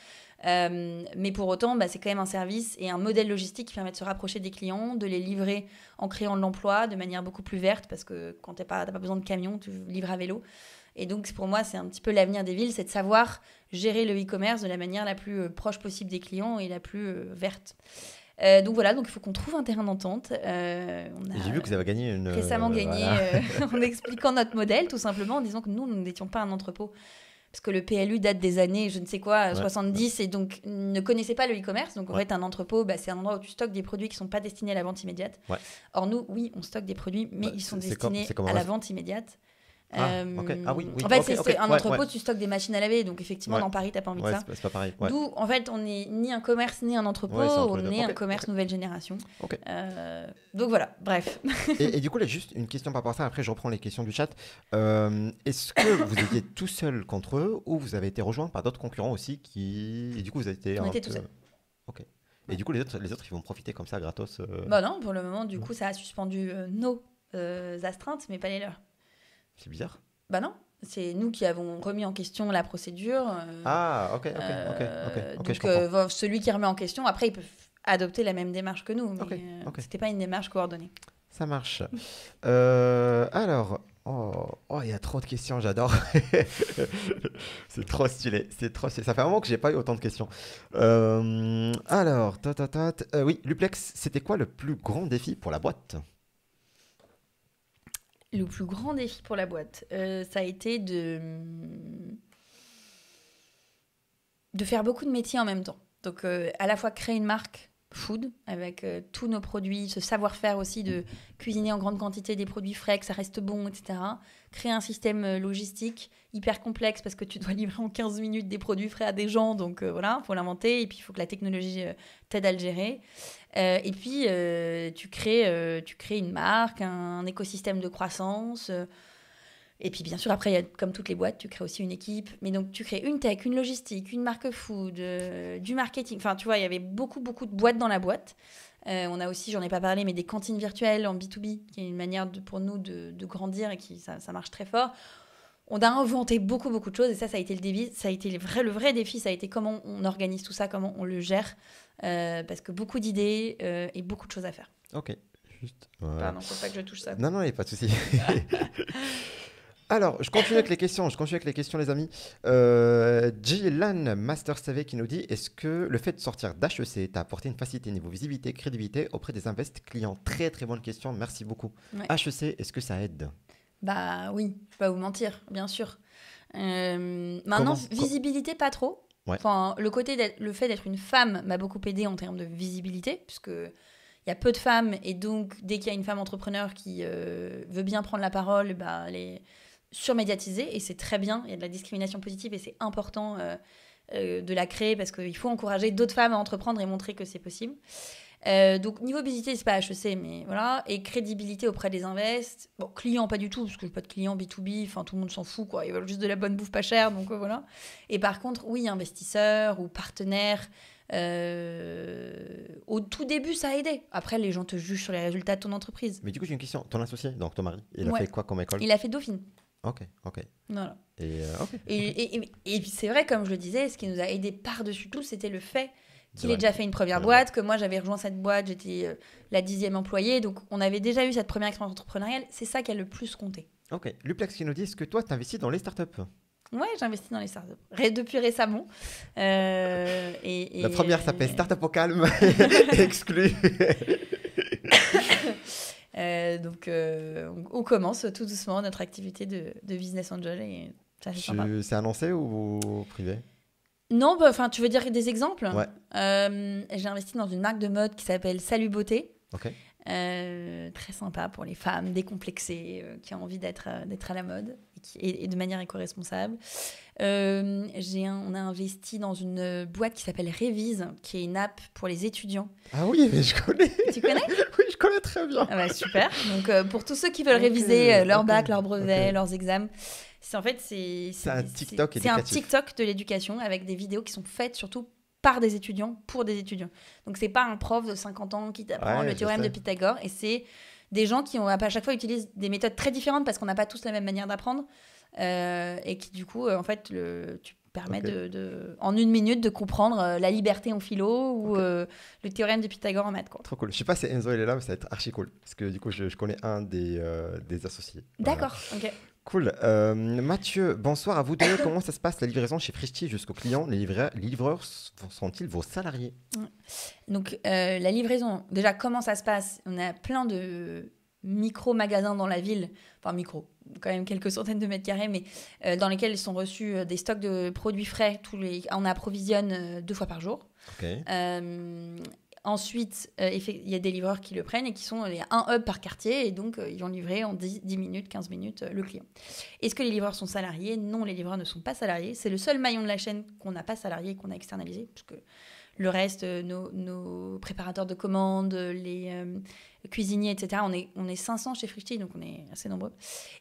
Mais pour autant, c'est quand même un service et un modèle logistique qui permet de se rapprocher des clients, de les livrer en créant de l'emploi de manière beaucoup plus verte, parce que quand tu n'as pas besoin de camion, tu livres à vélo. Et donc, pour moi, c'est un petit peu l'avenir des villes, c'est de savoir gérer le e-commerce de la manière la plus proche possible des clients et la plus verte. Donc voilà, donc il faut qu'on trouve un terrain d'entente. J'ai vu que vous avez gagné récemment gagné en expliquant notre modèle, tout simplement, en disant que nous n'étions pas un entrepôt. Parce que le PLU date des années, je ne sais quoi, 70, et donc ne connaissait pas le e-commerce. Donc en fait, un entrepôt, c'est un endroit où tu stockes des produits qui ne sont pas destinés à la vente immédiate. Ouais. Or nous, oui, on stocke des produits, mais ils sont destinés à la vente immédiate. Okay. Ah oui, en fait, c'est un entrepôt, tu stockes des machines à laver, donc effectivement, dans Paris, t'as pas envie de ça. C'est pas pareil. D'où, en fait, on n'est ni un commerce ni un entrepôt, on est un commerce nouvelle génération. Donc voilà, bref. Et du coup, là, juste une question par rapport à ça, après je reprends les questions du chat. Est-ce que vous étiez tout seul contre eux ou vous avez été rejoint par d'autres concurrents aussi et du coup, vous avez été... On était tout seul. Ok. Et du coup, les autres, ils vont profiter comme ça, gratos non, pour le moment, du coup, ça a suspendu nos astreintes, mais pas les leurs. C'est bizarre. Non, c'est nous qui avons remis en question la procédure. Ok. Donc, celui qui remet en question, après, il peut adopter la même démarche que nous. Mais c'était pas une démarche coordonnée. Ça marche. Alors, il y a trop de questions, j'adore. C'est trop stylé. Ça fait un moment que j'ai pas eu autant de questions. Alors, oui, Luplex, c'était quoi le plus grand défi pour la boîte ? Le plus grand défi pour la boîte, ça a été de faire beaucoup de métiers en même temps. Donc, à la fois créer une marque food avec tous nos produits, ce savoir-faire aussi de cuisiner en grande quantité des produits frais, que ça reste bon, etc. Créer un système logistique hyper complexe parce que tu dois livrer en 15 minutes des produits frais à des gens. Donc, il faut l'inventer et puis il faut que la technologie t'aide à le gérer. Et puis, tu crées une marque, un écosystème de croissance. Et puis, bien sûr, après, comme toutes les boîtes, tu crées aussi une équipe. Mais donc, tu crées une tech, une logistique, une marque food, du marketing. Enfin, tu vois, il y avait beaucoup de boîtes dans la boîte. On a aussi, j'en ai pas parlé, mais des cantines virtuelles en B2B, qui est une manière pour nous de grandir et ça marche très fort. On a inventé beaucoup de choses et ça a été le défi. Ça a été le vrai défi, ça a été comment on organise tout ça, comment on le gère. Parce que beaucoup d'idées et beaucoup de choses à faire. Ok, juste. Pardon, faut pas que je touche ça. Non, il n'y a pas de souci. Alors, je continue avec les questions, les amis. Gillan Master CV qui nous dit: est-ce que le fait de sortir d'HEC t'a apporté une facilité niveau visibilité, crédibilité auprès des invest clients? Très très bonne question, merci beaucoup. Ouais. HEC, est-ce que ça aide? Oui, je vais pas vous mentir, bien sûr. Maintenant, visibilité, pas trop. Ouais. Enfin, le fait d'être une femme m'a beaucoup aidée en termes de visibilité, puisque il y a peu de femmes, et donc dès qu'il y a une femme entrepreneur qui veut bien prendre la parole, elle est surmédiatisée, et c'est très bien. Il y a de la discrimination positive, et c'est important de la créer, parce qu'il faut encourager d'autres femmes à entreprendre et montrer que c'est possible. Donc niveau visibilité, c'est pas HEC, mais voilà. Et crédibilité auprès des invests. Bon, clients pas du tout, parce que j'ai pas de clients B2B, enfin tout le monde s'en fout, quoi. Ils veulent juste de la bonne bouffe pas chère, donc voilà. Et par contre, oui, investisseurs ou partenaires, au tout début, ça a aidé. Après, les gens te jugent sur les résultats de ton entreprise. Mais du coup, j'ai une question. Ton associé, donc ton mari, il a fait quoi comme école? Il a fait Dauphine. Ok. Voilà. Et puis c'est vrai, comme je le disais, ce qui nous a aidé par-dessus tout, c'était le fait qu'il ait déjà fait une première boîte, que moi j'avais rejoint cette boîte, j'étais la 10e employée, donc on avait déjà eu cette première expérience entrepreneuriale, c'est ça qui a le plus compté. Ok, Luplex qui nous dit: est-ce que toi t'investis dans les startups? Ouais, j'investis dans les startups, depuis récemment. La première s'appelle Startup au calme, exclu. Donc on commence tout doucement notre activité de business angel et ça c'est sympa. C'est annoncé ou privé? Non, tu veux dire des exemples? Ouais. J'ai investi dans une marque de mode qui s'appelle Salut Beauté. Ok. Très sympa pour les femmes décomplexées qui ont envie d'être à la mode et de manière éco-responsable. On a investi dans une boîte qui s'appelle Révise, qui est une app pour les étudiants. Ah oui, mais je connais. Tu connais? Oui, je connais très bien. Ah bah, super. Donc, pour tous ceux qui veulent réviser leur bac, leur brevet, leurs examens, c'est un TikTok c'est un éducatif. TikTok de l'éducation avec des vidéos qui sont faites surtout par des étudiants, pour des étudiants. Donc, c'est pas un prof de 50 ans qui t'apprend le théorème de Pythagore, et c'est des gens qui, à chaque fois, utilisent des méthodes très différentes parce qu'on n'a pas tous la même manière d'apprendre. Et qui du coup en fait tu permets en 1 minute de comprendre la liberté en philo ou le théorème de Pythagore en maths, quoi. Trop cool. Je sais pas si Enzo il est là, mais ça va être archi cool parce que du coup je connais un des associés. D'accord, ok. Cool. Mathieu, bonsoir à vous deux. Comment ça se passe la livraison chez Frishti jusqu'au client? Les livreurs sont-ils vos salariés? Donc la livraison, déjà comment ça se passe? On a plein de micro-magasins dans la ville, enfin quand même quelques centaines de mètres carrés, mais dans lesquels sont reçus des stocks de produits frais. On approvisionne 2 fois par jour. Okay. Ensuite, il y a des livreurs qui le prennent et il y a un hub par quartier, et donc ils vont livrer en 10 minutes, 15 minutes le client. Est-ce que les livreurs sont salariés? Non, les livreurs ne sont pas salariés. C'est le seul maillon de la chaîne qu'on n'a pas salarié et qu'on a externalisé, parce que le reste, nos préparateurs de commandes, les cuisiniers, etc., on est 500 chez Frishti, donc on est assez nombreux.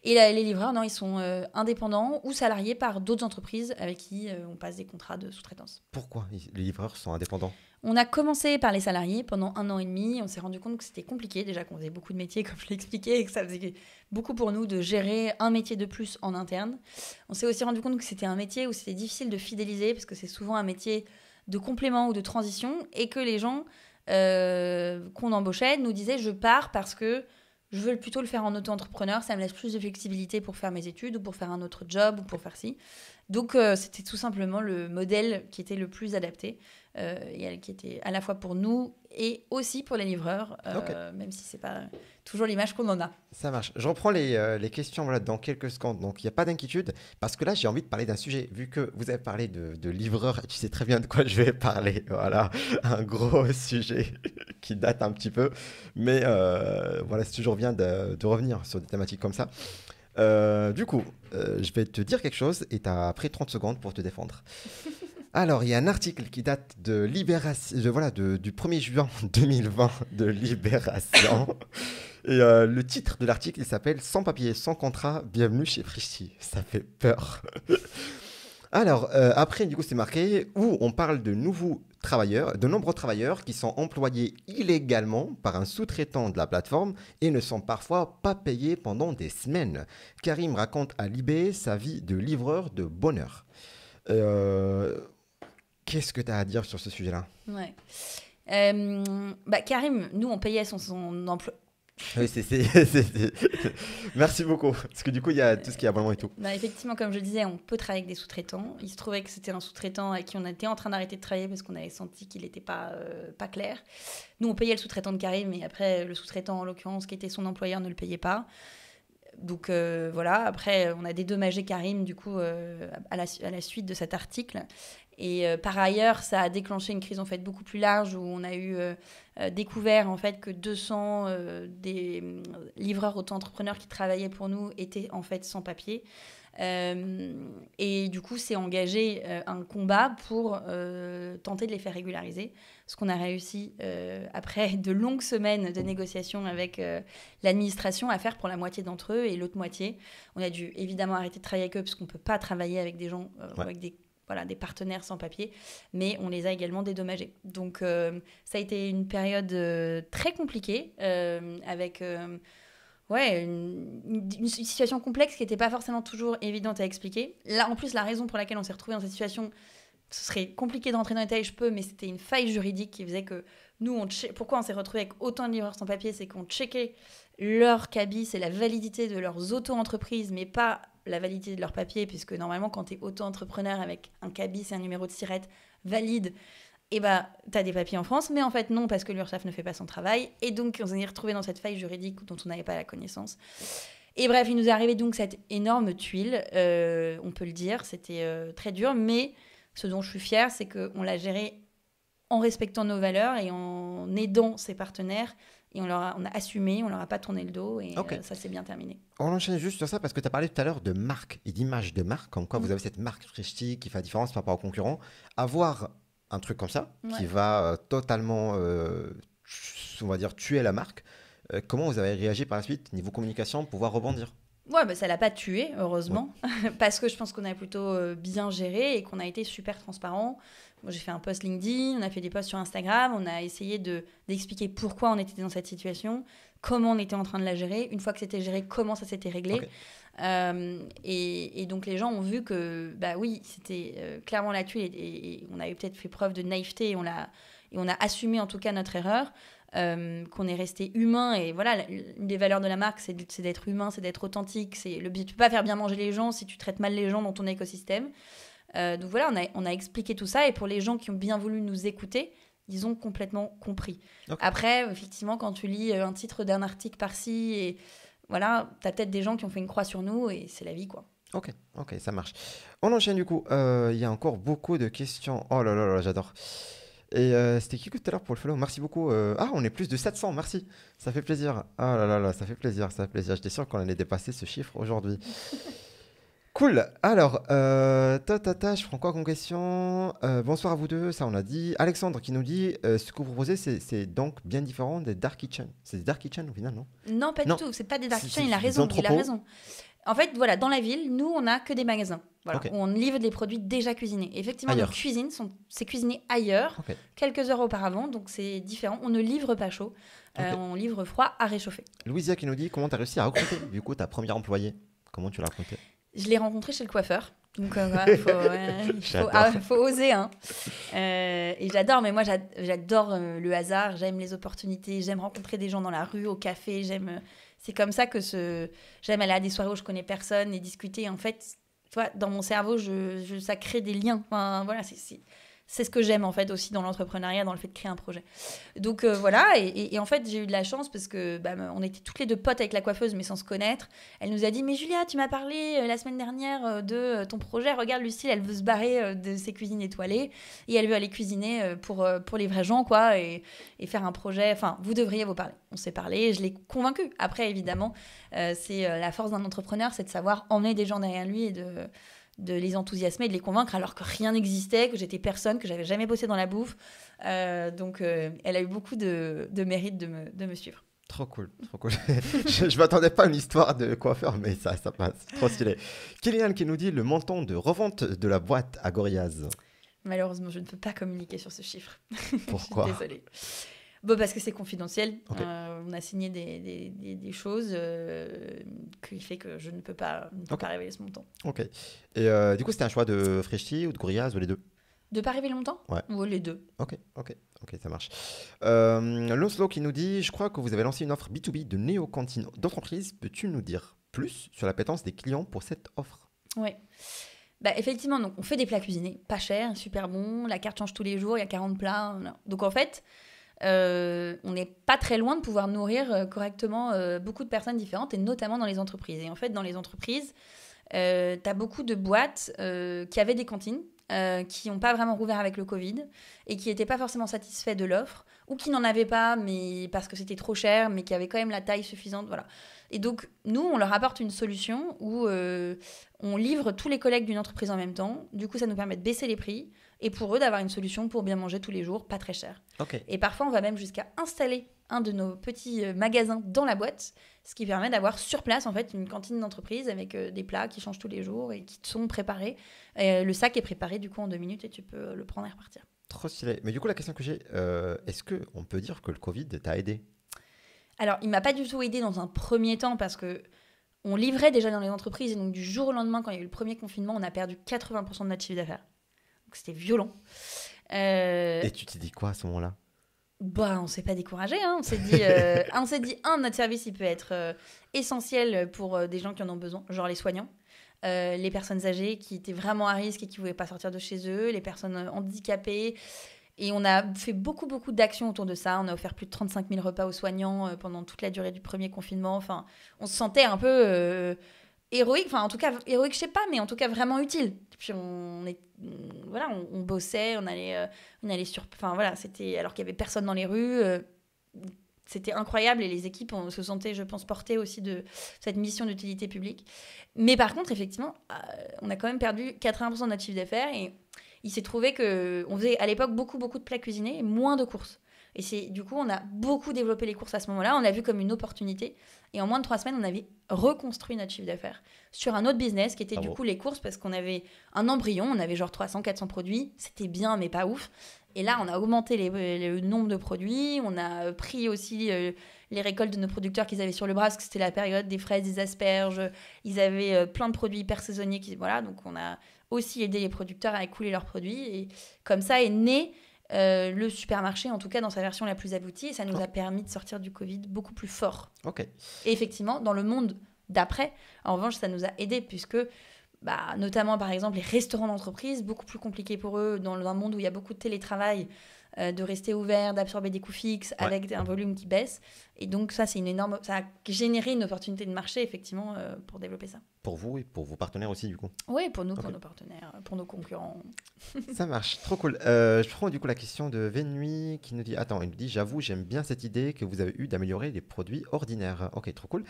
Et là, les livreurs, non, ils sont indépendants ou salariés par d'autres entreprises avec qui on passe des contrats de sous-traitance. Pourquoi les livreurs sont indépendants? On a commencé par les salariés pendant 1 an et demi. On s'est rendu compte que c'était compliqué, déjà qu'on faisait beaucoup de métiers, comme je l'ai expliqué, et que ça faisait beaucoup pour nous de gérer un métier de plus en interne. On s'est aussi rendu compte que c'était un métier où c'était difficile de fidéliser, parce que c'est souvent un métier de complément ou de transition, et que les gens qu'on embauchait nous disaient « je pars parce que je veux plutôt le faire en auto-entrepreneur, ça me laisse plus de flexibilité pour faire mes études ou pour faire un autre job ou pour faire ci ». Donc c'était tout simplement le modèle qui était le plus adapté, et qui était à la fois pour nous et aussi pour les livreurs, même si c'est pas toujours l'image qu'on en a. Ça marche. Je reprends les questions dans quelques secondes. Donc il n'y a pas d'inquiétude, parce que là j'ai envie de parler d'un sujet. Vu que vous avez parlé de livreurs, tu sais très bien de quoi je vais parler. Voilà, un gros sujet qui date un petit peu, mais voilà, c'est toujours bien de revenir sur des thématiques comme ça. Du coup, je vais te dire quelque chose et tu as après 30 secondes pour te défendre. Alors, il y a un article qui date de Libération, du 1er juin 2020 de Libération. Et le titre de l'article, il s'appelle « Sans papier, sans contrat, bienvenue chez Frishti ». Ça fait peur. Alors, après, du coup, c'est marqué où on parle de nombreux travailleurs qui sont employés illégalement par un sous-traitant de la plateforme et ne sont parfois pas payés pendant des semaines. Karim raconte à Libé sa vie de livreur de bonheur. Qu'est-ce que tu as à dire sur ce sujet-là? Ouais. Karim, nous, on payait son emploi. Oui, Merci beaucoup. Parce que du coup, il y a tout ce qui est abonnement et tout. Effectivement, comme je disais, on peut travailler avec des sous-traitants. Il se trouvait que c'était un sous-traitant avec qui on était en train d'arrêter de travailler parce qu'on avait senti qu'il n'était pas clair. Nous, on payait le sous-traitant de Karim, mais après, le sous-traitant, en l'occurrence, qui était son employeur, ne le payait pas. Donc voilà, après, on a dédommagé Karim, du coup, à la suite de cet article. Et par ailleurs, ça a déclenché une crise en fait beaucoup plus large où on a eu découvert en fait que 200 des livreurs auto-entrepreneurs qui travaillaient pour nous étaient en fait sans papier. Et du coup, c'est engagé un combat pour tenter de les faire régulariser. Ce qu'on a réussi, après de longues semaines de négociations avec l'administration, à faire pour la moitié d'entre eux. Et l'autre moitié, on a dû évidemment arrêter de travailler avec eux parce qu'on ne peut pas travailler avec des gens, avec des partenaires sans papier, mais on les a également dédommagés. Donc, ça a été une période très compliquée, avec une situation complexe qui n'était pas forcément toujours évidente à expliquer. Là, en plus, la raison pour laquelle on s'est retrouvés dans cette situation, ce serait compliqué de rentrer dans les détails, mais c'était une faille juridique qui faisait que nous, pourquoi on s'est retrouvés avec autant de livreurs sans papier, c'est qu'on checkait leur cabis et la validité de leurs auto-entreprises, mais pas la validité de leurs papiers, puisque normalement, quand tu es auto-entrepreneur avec un cabis et un numéro de SIRET valide, t'as des papiers en France, mais en fait non, parce que l'URSSAF ne fait pas son travail, et donc on s'est retrouvé dans cette faille juridique dont on n'avait pas la connaissance. Et bref, il nous est arrivé donc cette énorme tuile, on peut le dire, c'était très dur, mais ce dont je suis fière, c'est qu'on l'a géré en respectant nos valeurs et en aidant ses partenaires Et on a assumé, on leur a pas tourné le dos et Ok. ça s'est bien terminé. On enchaîne juste sur ça parce que tu as parlé tout à l'heure de marque et d'image de marque, comme quoi Mm. vous avez cette marque Frishti qui fait la différence par rapport aux concurrents. Avoir un truc comme ça qui Ouais. va totalement, on va dire, tuer la marque, comment vous avez réagi par la suite niveau communication pour pouvoir rebondir? Ouais, bah, ça l'a pas tué, heureusement, parce que je pense qu'on a plutôt bien géré et qu'on a été super transparent. Moi, j'ai fait un post LinkedIn, on a fait des posts sur Instagram, on a essayé d'expliquer pourquoi on était dans cette situation, comment on était en train de la gérer, une fois que c'était géré, comment ça s'était réglé. Ok. Et donc les gens ont vu que, bah oui, c'était clairement la tuile et on avait peut-être fait preuve de naïveté et on a assumé en tout cas notre erreur. Qu'on est resté humain et voilà, une des valeurs de la marque c'est d'être humain, c'est d'être authentique, tu peux pas faire bien manger les gens si tu traites mal les gens dans ton écosystème. Donc voilà, on a expliqué tout ça et pour les gens qui ont bien voulu nous écouter, ils ont complètement compris. Ok. Après, effectivement, quand tu lis un titre d'un article par-ci et voilà, t'as peut-être des gens qui ont fait une croix sur nous et c'est la vie quoi. Ok, ça marche. On enchaîne du coup. Il y a encore beaucoup de questions. Oh là là là, j'adore. Et c'était qui que tout à l'heure pour le follow? Merci beaucoup. Ah, on est plus de 700, merci. Ça fait plaisir. Ah là là là, ça fait plaisir, ça fait plaisir. J'étais sûr qu'on allait dépasser ce chiffre aujourd'hui. Cool. Alors, je prends quoi comme question? Bonsoir à vous deux, ça on a dit. Alexandre qui nous dit ce que vous proposez, c'est donc bien différent des Dark Kitchen. C'est des Dark Kitchen au final, non? Non, pas Non. du tout. C'est pas des dark C'est- kitchen. c'est Il a des raison. Il a entrepôts. raison. En fait, voilà, dans la ville, nous, on n'a que des magasins. Voilà, Ok. où on livre des produits déjà cuisinés. Effectivement, Ailleurs. nos cuisines, c'est cuisiné ailleurs, Ok. quelques heures auparavant, donc c'est différent. On ne livre pas chaud, Ok. on livre froid à réchauffer. Louisia qui nous dit comment tu as réussi à recruter du coup ta première employée. Comment tu l'as recrutée? Je l'ai rencontré chez le coiffeur. Donc, voilà, J'adore. faut oser. Hein. Et j'adore, mais moi, j'adore le hasard. J'aime les opportunités. J'aime rencontrer des gens dans la rue, au café. C'est comme ça que j'aime aller à des soirées où je connais personne et discuter. En fait, tu vois, dans mon cerveau, ça crée des liens. Enfin, voilà, c'est ce que j'aime en fait aussi dans l'entrepreneuriat, dans le fait de créer un projet. Donc voilà, et en fait j'ai eu de la chance parce que on était toutes les deux potes avec la coiffeuse mais sans se connaître. Elle nous a dit mais Julia, tu m'as parlé la semaine dernière de ton projet, regarde Lucille, elle veut se barrer de ses cuisines étoilées et elle veut aller cuisiner pour les vrais gens quoi et faire un projet, enfin vous devriez vous parler. On s'est parlé, je l'ai convaincue. Après évidemment c'est la force d'un entrepreneur, c'est de savoir emmener des gens derrière lui et de les enthousiasmer, de les convaincre alors que rien n'existait, que j'étais personne, que j'avais jamais bossé dans la bouffe. Donc, elle a eu beaucoup de mérite de me suivre. Trop cool, trop cool. Je m'attendais pas à une histoire de coiffeur, mais ça passe. Trop stylé. Kylian qui nous dit le montant de revente de la boîte à Gorillaz. Malheureusement, je ne peux pas communiquer sur ce chiffre. Pourquoi? Je suis désolée. Bon, parce que c'est confidentiel. Ok. On a signé des choses qui fait que je ne peux pas révéler ce montant. Ok. Et du coup, c'était un choix de Frishti ou de Gorillaz ou les deux? De pas révéler le montant? Ouais. Ou les deux. Ok, ça marche. Lonslow qui nous dit je crois que vous avez lancé une offre B2B de néo-cantine d'entreprise. Peux-tu nous dire plus sur l'appétence des clients pour cette offre? Ouais. Bah, effectivement, donc, on fait des plats cuisinés, pas chers, super bons. La carte change tous les jours, il y a 40 plats. Voilà. Donc en fait, on n'est pas très loin de pouvoir nourrir correctement beaucoup de personnes différentes et notamment dans les entreprises. Et en fait, dans les entreprises, tu as beaucoup de boîtes qui avaient des cantines, qui n'ont pas vraiment rouvert avec le Covid et qui n'étaient pas forcément satisfaits de l'offre ou qui n'en avaient pas mais parce que c'était trop cher mais qui avaient quand même la taille suffisante. Voilà. Et donc, nous, on leur apporte une solution où on livre tous les collègues d'une entreprise en même temps. Du coup, ça nous permet de baisser les prix et pour eux d'avoir une solution pour bien manger tous les jours, pas très cher. Ok. Et parfois, on va même jusqu'à installer un de nos petits magasins dans la boîte, ce qui permet d'avoir sur place en fait une cantine d'entreprise avec des plats qui changent tous les jours et qui sont préparés. Le sac est préparé du coup en 2 minutes et tu peux le prendre et repartir. Trop stylé. Mais du coup, la question que j'ai, est-ce qu'on peut dire que le Covid t'a aidé? Alors, il m'a pas du tout aidé dans un premier temps parce que on livrait déjà dans les entreprises et donc du jour au lendemain, quand il y a eu le premier confinement, on a perdu 80% de notre chiffre d'affaires. Donc c'était violent. Et tu t'es dit quoi à ce moment-là? On s'est pas découragé. Hein. On s'est dit, notre service, il peut être essentiel pour des gens qui en ont besoin, genre les soignants, les personnes âgées qui étaient vraiment à risque et qui ne pouvaient pas sortir de chez eux, les personnes handicapées. Et on a fait beaucoup d'actions autour de ça. On a offert plus de 35 000 repas aux soignants pendant toute la durée du premier confinement. Enfin, on se sentait un peu héroïque. Enfin, en tout cas, héroïque, je sais pas, mais en tout cas vraiment utile. Puis on bossait, on allait sur... Enfin, voilà, c'était... Alors qu'il y avait personne dans les rues. c'était incroyable et les équipes se sentaient, je pense, portées aussi de cette mission d'utilité publique. Mais par contre, effectivement, on a quand même perdu 80% de notre chiffre d'affaires et il s'est trouvé qu'on faisait à l'époque beaucoup de plats cuisinés et moins de courses. Et du coup, on a beaucoup développé les courses à ce moment-là. On l'a vu comme une opportunité. Et en moins de 3 semaines, on avait reconstruit notre chiffre d'affaires sur un autre business qui était du coup les courses parce qu'on avait un embryon. On avait genre 300-400 produits. C'était bien, mais pas ouf. Et là, on a augmenté le nombre de produits. On a pris aussi les récoltes de nos producteurs qu'ils avaient sur le bras parce que c'était la période des fraises, des asperges. Ils avaient plein de produits hyper saisonniers. Voilà, donc on a aussi aidé les producteurs à écouler leurs produits. Et comme ça est né le supermarché, en tout cas dans sa version la plus aboutie. Et ça nous a permis de sortir du Covid beaucoup plus fort. Ok. Et effectivement, dans le monde d'après, en revanche, ça nous a aidés puisque... notamment par exemple les restaurants d'entreprise, beaucoup plus compliqué pour eux dans un monde où il y a beaucoup de télétravail, de rester ouvert, d'absorber des coûts fixes avec un volume qui baisse. Et donc ça, ça a généré une opportunité de marché effectivement pour développer ça. Pour vous et pour vos partenaires aussi du coup. Oui, pour nous, pour nos partenaires, pour nos concurrents. Ça marche, trop cool. Je prends du coup la question de Venui qui nous dit, il nous dit, j'avoue, j'aime bien cette idée que vous avez eue d'améliorer les produits ordinaires. Ok, trop cool.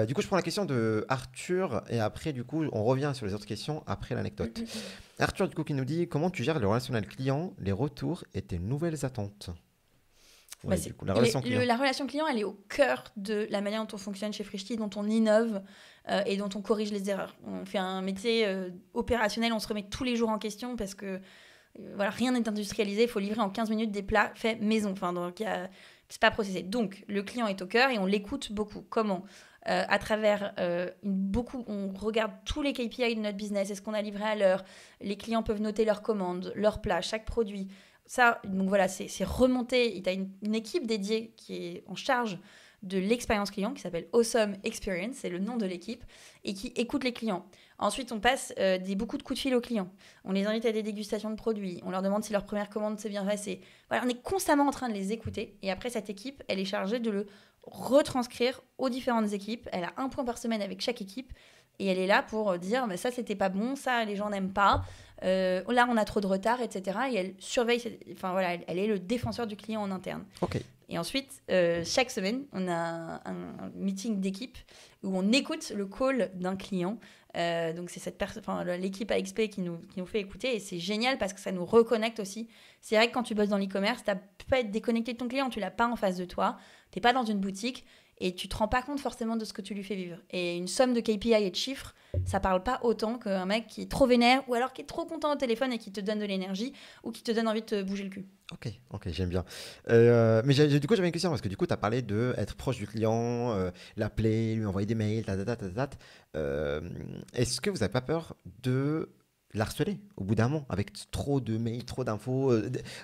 Du coup, je prends la question de Arthur et après, du coup, on revient sur les autres questions après l'anecdote. Arthur, du coup, qui nous dit, comment tu gères le relationnel client, les retours et tes nouvelles attentes? Ouais, du coup, la relation client, elle est au cœur de la manière dont on fonctionne chez Frischti, dont on innove et dont on corrige les erreurs. On fait un métier opérationnel, on se remet tous les jours en question parce que rien n'est industrialisé, il faut livrer en 15 minutes des plats faits maison. Donc, c'est pas processé. Donc, le client est au cœur et on l'écoute beaucoup. Comment ? À travers on regarde tous les KPI de notre business. Est-ce qu'on a livré à l'heure ? Les clients peuvent noter leurs commandes, leurs plats, chaque produit. Ça, donc voilà, c'est remonté. Tu as une équipe dédiée qui est en charge de l'expérience client qui s'appelle Awesome Experience, c'est le nom de l'équipe, et qui écoute les clients. Ensuite, on passe beaucoup de coups de fil aux clients. On les invite à des dégustations de produits. On leur demande si leur première commande s'est bien passée. Voilà, on est constamment en train de les écouter. Et après, cette équipe, elle est chargée de le retranscrire aux différentes équipes. Elle a un point par semaine avec chaque équipe. Et elle est là pour dire ça, c'était pas bon, ça, les gens n'aiment pas. Là, on a trop de retard, etc. Et elle surveille, elle est le défenseur du client en interne. Ok. Et ensuite, chaque semaine, on a un meeting d'équipe où on écoute le call d'un client. Donc, c'est l'équipe AXP qui nous fait écouter. Et c'est génial parce que ça nous reconnecte aussi. C'est vrai que quand tu bosses dans l'e-commerce, tu peux être déconnecté de ton client. Tu l'as pas en face de toi. Tu n'es pas dans une boutique. Et tu te rends pas compte forcément de ce que tu lui fais vivre. Et une somme de KPI et de chiffres, ça parle pas autant qu'un mec qui est trop vénère ou alors qui est trop content au téléphone et qui te donne de l'énergie ou qui te donne envie de te bouger le cul. Ok, j'aime bien. Mais du coup, j'avais une question parce que du coup, tu as parlé d'être proche du client, l'appeler, lui envoyer des mails, est-ce que vous n'avez pas peur de l'harceler au bout d'un moment avec trop de mails, trop d'infos,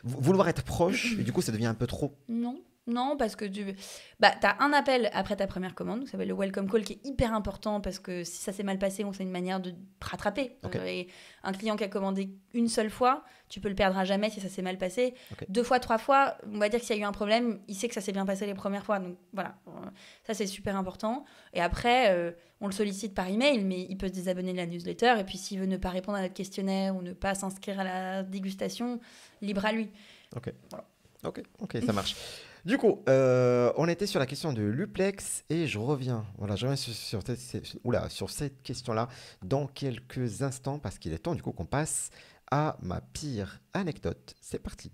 vouloir être proche et du coup, ça devient un peu trop? Non, parce que tu as un appel après ta première commande, ça s'appelle le welcome call, qui est hyper important parce que si ça s'est mal passé, c'est une manière de te rattraper. Et un client qui a commandé une seule fois, tu peux le perdre à jamais si ça s'est mal passé. 2 fois, 3 fois, on va dire que s'il y a eu un problème, il sait que ça s'est bien passé les premières fois. Donc voilà, ça c'est super important. Et après, on le sollicite par email, mais il peut se désabonner de la newsletter. Et puis s'il veut ne pas répondre à notre questionnaire ou ne pas s'inscrire à la dégustation, libre à lui. Ok, ça marche. Du coup, on était sur la question de Luplex et je reviens sur cette question-là dans quelques instants parce qu'il est temps du coup qu'on passe à ma pire anecdote. C'est parti.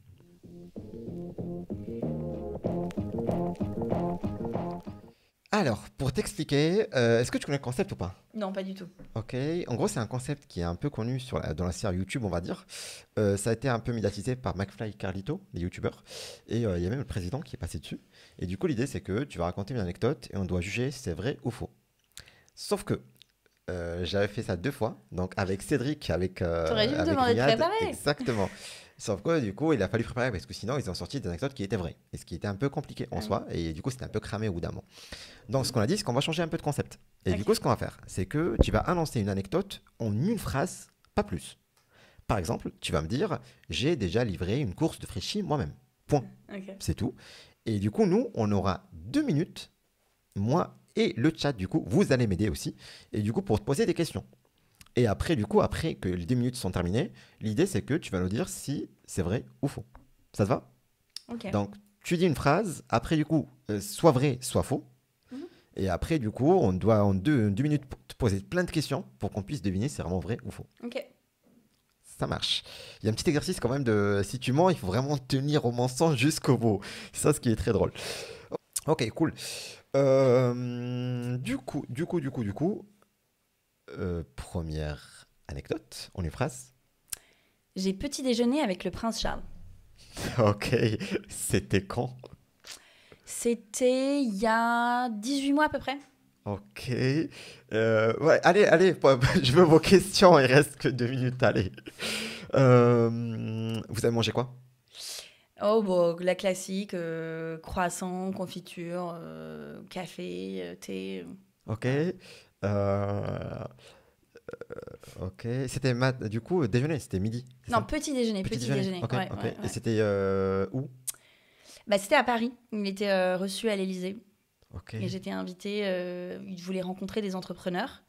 Alors, pour t'expliquer, est-ce que tu connais le concept ou pas? Non, pas du tout. Ok, en gros, c'est un concept qui est un peu connu dans la série YouTube, on va dire. Ça a été un peu médiatisé par McFly et Carlito, les youtubeurs. Et il y a même le président qui est passé dessus. Et du coup, l'idée, c'est que tu vas raconter une anecdote et on doit juger si c'est vrai ou faux. Sauf que j'avais fait ça 2 fois, donc avec Cédric, avec T'aurais dû me avec demander de Riyad. préparer. Exactement. Sauf que du coup, il a fallu préparer parce que sinon, ils ont sorti des anecdotes qui étaient vraies. Et ce qui était un peu compliqué en soi. Et du coup, c'était un peu cramé au bout d'un moment. Donc, ce qu'on a dit, c'est qu'on va changer un peu de concept. Et du coup, ce qu'on va faire, c'est que tu vas annoncer une anecdote en une phrase, pas plus. Par exemple, tu vas me dire, j'ai déjà livré une course de Frischti moi-même. Point. C'est tout. Et du coup, nous, on aura 2 minutes, moi et le chat, du coup, vous allez m'aider aussi. Et du coup, pour te poser des questions. Et après, du coup, après que les 2 minutes sont terminées, l'idée, c'est que tu vas nous dire si c'est vrai ou faux. Ça te va? Ok. Donc, tu dis une phrase, après du coup, soit vrai, soit faux. Mhm. Et après, du coup, on doit en deux minutes te poser plein de questions pour qu'on puisse deviner si c'est vraiment vrai ou faux. Ok. Ça marche. Il y a un petit exercice quand même de si tu mens, il faut vraiment tenir au mensonge jusqu'au bout. C'est ça ce qui est très drôle. Ok, cool. Première anecdote, on est phrase. J'ai petit déjeuner avec le prince Charles. Ok, c'était quand? C'était il y a 18 mois à peu près. Ok. Ouais, allez, je veux vos questions, il reste que 2 minutes, allez. Vous avez mangé quoi? Oh, bon, la classique, croissant, confiture, café, thé. Ok. Voilà. Euh, ok. C'était du coup déjeuner, c'était midi, c'est Non, ça? petit déjeuner, Petit petit déjeuner. déjeuner. Ok, Ouais, ok. ouais, Et ouais. c'était où? Bah, c'était à Paris. Il était reçu à l'Élysée Ok. et j'étais invitée. Il voulait rencontrer des entrepreneurs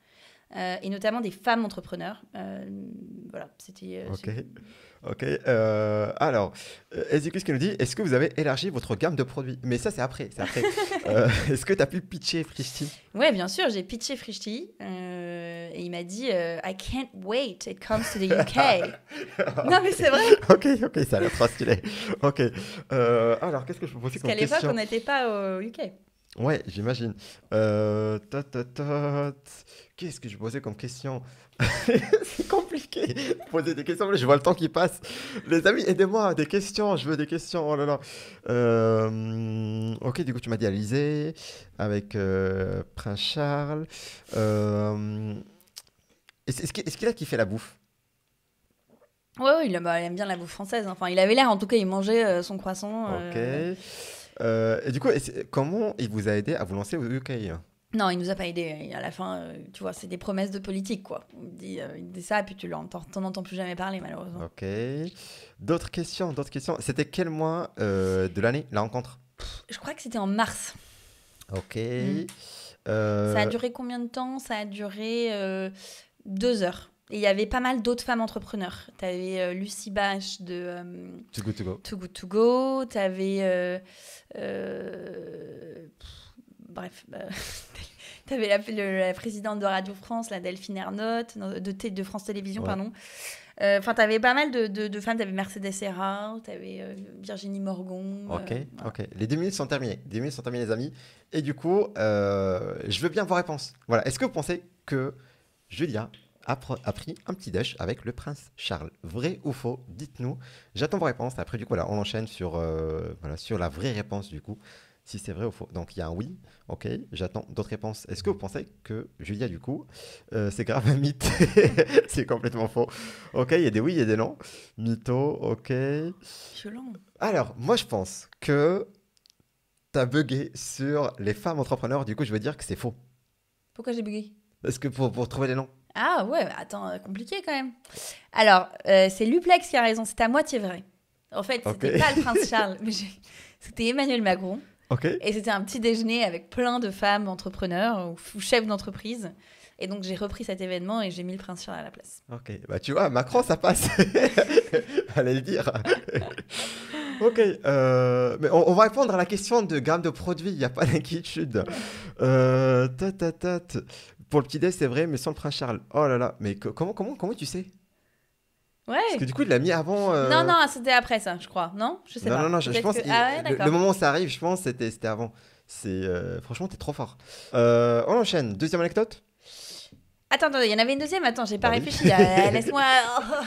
et notamment des femmes entrepreneurs. Voilà, c'était. Ok. Ok. Alors, Ezekiel qui nous dit, est-ce que vous avez élargi votre gamme de produits? Mais ça, c'est après. C'est après. Est-ce que tu as pu pitcher Frishti? Ouais, bien sûr, j'ai pitché Frishti et il m'a dit I can't wait, it comes to the UK. Non, mais c'est vrai. Ok, ok, ça a l'air trop stylé. Ok. Alors, qu'est-ce que je peux poser Parce comme qu'à l'époque, question? on n'était pas au UK. Ouais, j'imagine. Qu'est-ce que je posais comme question? C'est compliqué de poser des questions, mais je vois le temps qui passe. Les amis, aidez-moi, des questions, je veux des questions, oh là là. Ok, du coup, tu m'as dit Alizé, avec Prince Charles. Est-ce qu'il a kiffé la bouffe? Ouais, il aime bien la bouffe française. Enfin, il avait l'air, en tout cas, il mangeait son croissant. Ok. Et du coup, comment il vous a aidé à vous lancer au UK? Non, il nous a pas aidés. Et à la fin, tu vois, c'est des promesses de politique, quoi. Il dit ça, et puis t'en entends plus jamais parler, malheureusement. Ok. D'autres questions, d'autres questions. C'était quel mois de l'année, la rencontre? Je crois que c'était en mars. Ok. Mm. Euh, Ça a duré combien de temps? Ça a duré 2 heures. Et il y avait pas mal d'autres femmes entrepreneurs. Tu avais Lucie Bache de Too good to go. Too Good To Go. Tu avais... bref. Tu avais la présidente de Radio France, la Delphine Ernotte, de France Télévisions, Ouais. pardon. Enfin, tu avais pas mal de femmes. Tu avais Mercedes Serra, tu avais Virginie Morgon. Ok, Voilà. ok. Les 2 minutes sont terminées. 2 minutes sont terminées, les amis. Et du coup, je veux bien vos réponses. Voilà. Est-ce que vous pensez que Julia a pris un petit déj avec le prince Charles? Vrai ou faux? Dites-nous. J'attends vos réponses. Après, du coup, voilà, on enchaîne sur la vraie réponse, du coup, si c'est vrai ou faux. Donc, il y a un oui. Ok, j'attends d'autres réponses. Est-ce que vous pensez que Julia, du coup, c'est grave un mythe? C'est complètement faux. Ok, il y a des oui, il y a des non. Mytho, ok. Violent. Alors, moi, je pense que t'as bugué sur les femmes entrepreneurs. Du coup, je veux dire que c'est faux. Pourquoi j'ai bugué? Est-ce que pour trouver les noms? Ah ouais, attends, compliqué quand même. Alors, c'est Luplex qui a raison, c'est à moitié vrai. En fait, c'était Ok. pas le prince Charles, mais c'était Emmanuel Macron. Ok. Et c'était un petit déjeuner avec plein de femmes entrepreneurs ou chefs d'entreprise. Et donc, j'ai repris cet événement et j'ai mis le prince Charles à la place. Ok. Bah, tu vois, Macron, ça passe. Allez le dire. Ok. Mais on va répondre à la question de gamme de produits. Il n'y a pas d'inquiétude. Pour le petit déj, c'est vrai, mais sans le prince Charles. Oh là là. Mais comment tu sais? Ouais. Parce que du coup, il l'a mis avant. Non, non, c'était après ça, je crois. Non, je sais pas. Non, je Peut-être pense que... que Ah ouais, le d'accord. moment où ça arrive, je pense, c'était avant. Franchement, t'es trop fort. On enchaîne. Deuxième anecdote? Attends, il y en avait une deuxième. Attends, j'ai pas Ah oui. réfléchi. Laisse-moi...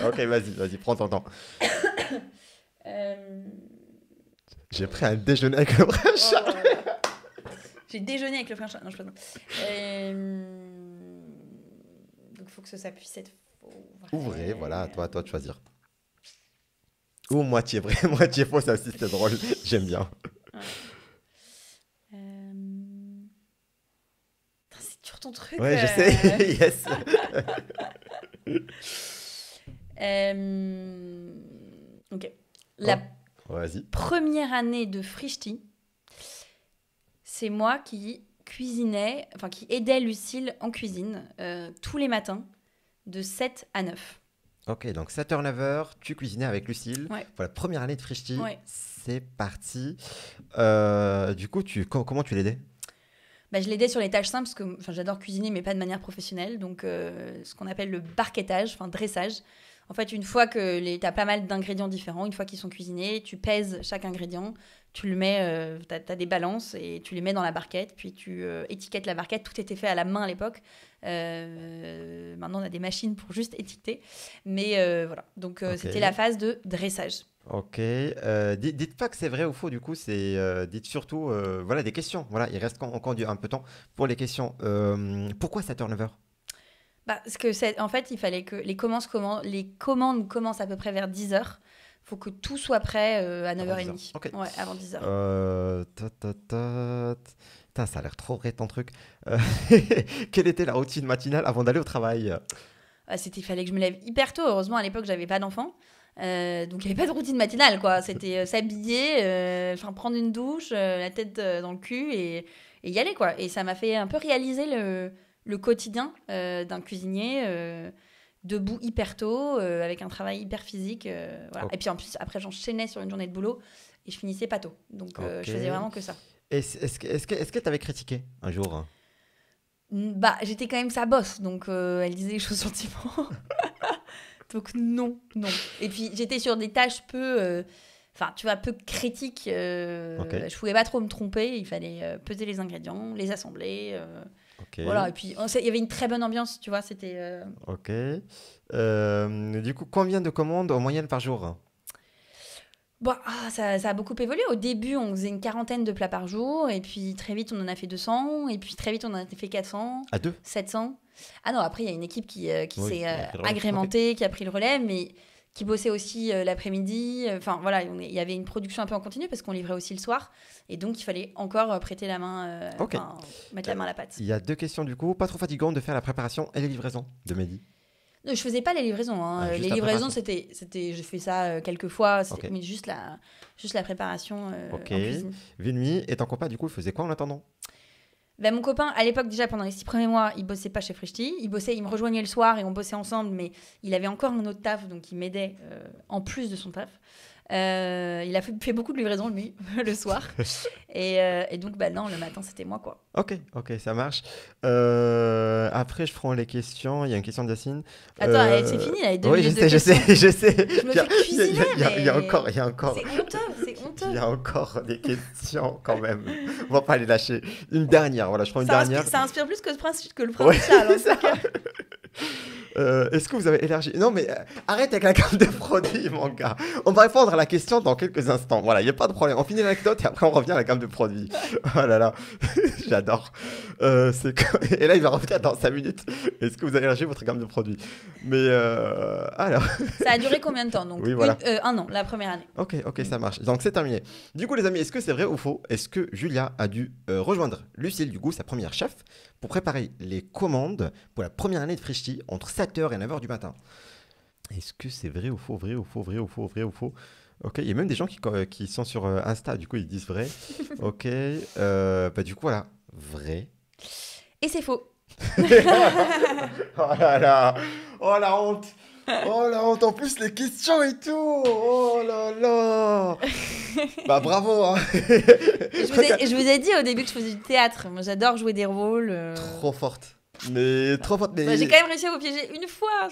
Ok, vas-y, prends ton temps. Euh, J'ai pris un déjeuner avec le prince Charles. oh là là. J'ai déjeuné avec le prince Charles. Non, je plaisante. Donc, il faut que ça puisse être faux. Ouvrez, voilà, à toi de choisir. Ou moitié vrai, moitié faux, ça aussi c'était drôle. J'aime bien. Ouais. Putain, c'est dur ton truc. Ouais, je sais. Yes. Ok. La Vas-y. première année de Frishti, c'est moi qui cuisinais, qui aidais Lucille en cuisine tous les matins de 7 à 9. Ok, donc 7h, 9h, tu cuisinais avec Lucille. Ouais. Pour la première année de Frishti, Ouais. c'est parti. Du coup, comment tu l'aidais? Bah, je l'aidais sur les tâches simples parce que j'adore cuisiner, mais pas de manière professionnelle. Donc, ce qu'on appelle le barquettage, enfin dressage. En fait, une fois que tu as pas mal d'ingrédients différents, une fois qu'ils sont cuisinés, tu pèses chaque ingrédient, tu le mets, tu as des balances et tu les mets dans la barquette, puis tu étiquettes la barquette. Tout était fait à la main à l'époque. Maintenant, on a des machines pour juste étiqueter. Mais voilà, donc Ok. c'était la phase de dressage. Ok. Dites pas que c'est vrai ou faux, du coup, dites surtout voilà, des questions. Voilà, il reste encore un peu de temps pour les questions. Pourquoi 7h, 9h? Bah, parce que en fait, il fallait que les commandes commencent à peu près vers 10h. Il faut que tout soit prêt à Avant 10h. 9h30. Ok. Ouais, avant 10h. Putain, ça a l'air trop vrai ton truc. Euh, Quelle était la routine matinale avant d'aller au travail? Il fallait que je me lève hyper tôt. Heureusement, à l'époque, j'avais pas d'enfant. Donc, il n'y avait pas de routine matinale, quoi. C'était s'habiller, prendre une douche, la tête dans le cul et y aller, quoi. Et ça m'a fait un peu réaliser le quotidien d'un cuisinier debout hyper tôt, avec un travail hyper physique. Voilà. Ok. Et puis, en plus, après, j'enchaînais sur une journée de boulot et je finissais pas tôt. Donc, Ok. je faisais vraiment que ça. Est-ce que tu avais critiqué un jour? Bah, j'étais quand même sa boss, donc elle disait les choses gentiment. Donc non. Et puis j'étais sur des tâches peu critiques. Ok. Je pouvais pas trop me tromper. Il fallait peser les ingrédients, les assembler. Ok. Voilà. Et puis il y avait une très bonne ambiance, tu vois. C'était. Ok. Du coup, combien de commandes en moyenne par jour? Bon, ça a beaucoup évolué. Au début, on faisait une quarantaine de plats par jour, et puis très vite, on en a fait 200, et puis très vite, on en a fait 400, À deux? 700. Ah non, après, il y a une équipe qui Oui, s'est qui a pris le relais. agrémentée, qui a pris le relais, mais qui bossait aussi l'après-midi. Enfin, voilà, il y avait une production un peu en continu parce qu'on livrait aussi le soir, et donc il fallait encore prêter la main, Ok. mettre la main à la pâte. Il y a deux questions du coup. Pas trop fatigant de faire la préparation et les livraisons de Mehdi? Non, je faisais pas les livraisons. Hein. Ah, juste Les la livraisons, préparation. j'ai fait ça quelques fois, Ok. mais juste la préparation Ok. en cuisine. Vinui et ton copain, du coup, il faisait quoi en attendant? Ben, mon copain, à l'époque, déjà pendant les 6 premiers mois, il bossait pas chez Frishti. Il me rejoignait le soir et on bossait ensemble, mais il avait encore un autre taf, donc il m'aidait en plus de son taf. Il a fait beaucoup de livraisons, lui, le soir. Et donc, bah non, le matin, c'était moi, quoi. Ok, ça marche. Après, je prends les questions. Il y a une question de Yacine. Attends, c'est fini, là, les deux Oui, je minutes sais, de je sais, questions. je sais. Je me Il y a- fais cuisiner, il y a mais encore, c'est honteux, c'est il y honteux. a encore des questions quand même. On va pas les lâcher. Une dernière, voilà, je prends une dernière. Ça inspire plus que le prince Ouais, Charles, en c'est tout cas. Est-ce que vous avez élargi? Non, mais arrête avec la gamme de produits, mon gars. On va répondre à la question dans quelques instants. Voilà, il n'y a pas de problème. On finit l'anecdote et après on revient à la gamme de produits. Oh là là, j'adore. Et là, il va revenir dans 5 minutes. Est-ce que vous avez élargi votre gamme de produits? Mais alors, Ça a duré combien de temps donc Oui, voilà. Un an, la première année. ok, ça marche. Donc c'est terminé. Du coup, les amis, est-ce que c'est vrai ou faux? Est-ce que Julia a dû rejoindre Lucille, du coup, sa première chef, pour préparer les commandes pour la première année de Frishti entre 7h et 9h du matin? Est-ce que c'est vrai ou faux? Vrai ou faux? Vrai ou faux? Vrai ou faux? Ok, il y a même des gens qui sont sur Insta, du coup, ils disent vrai. Ok, bah du coup, voilà. Vrai. Et c'est faux. Oh là là! Oh la honte! Oh la honte! En plus, les questions et tout! Oh là là! Bah bravo! Hein. Je vous ai dit au début que je faisais du théâtre. Moi, j'adore jouer des rôles. Trop forte. Mais trop forte. Mais, Bah, j'ai quand même réussi à vous piéger une fois.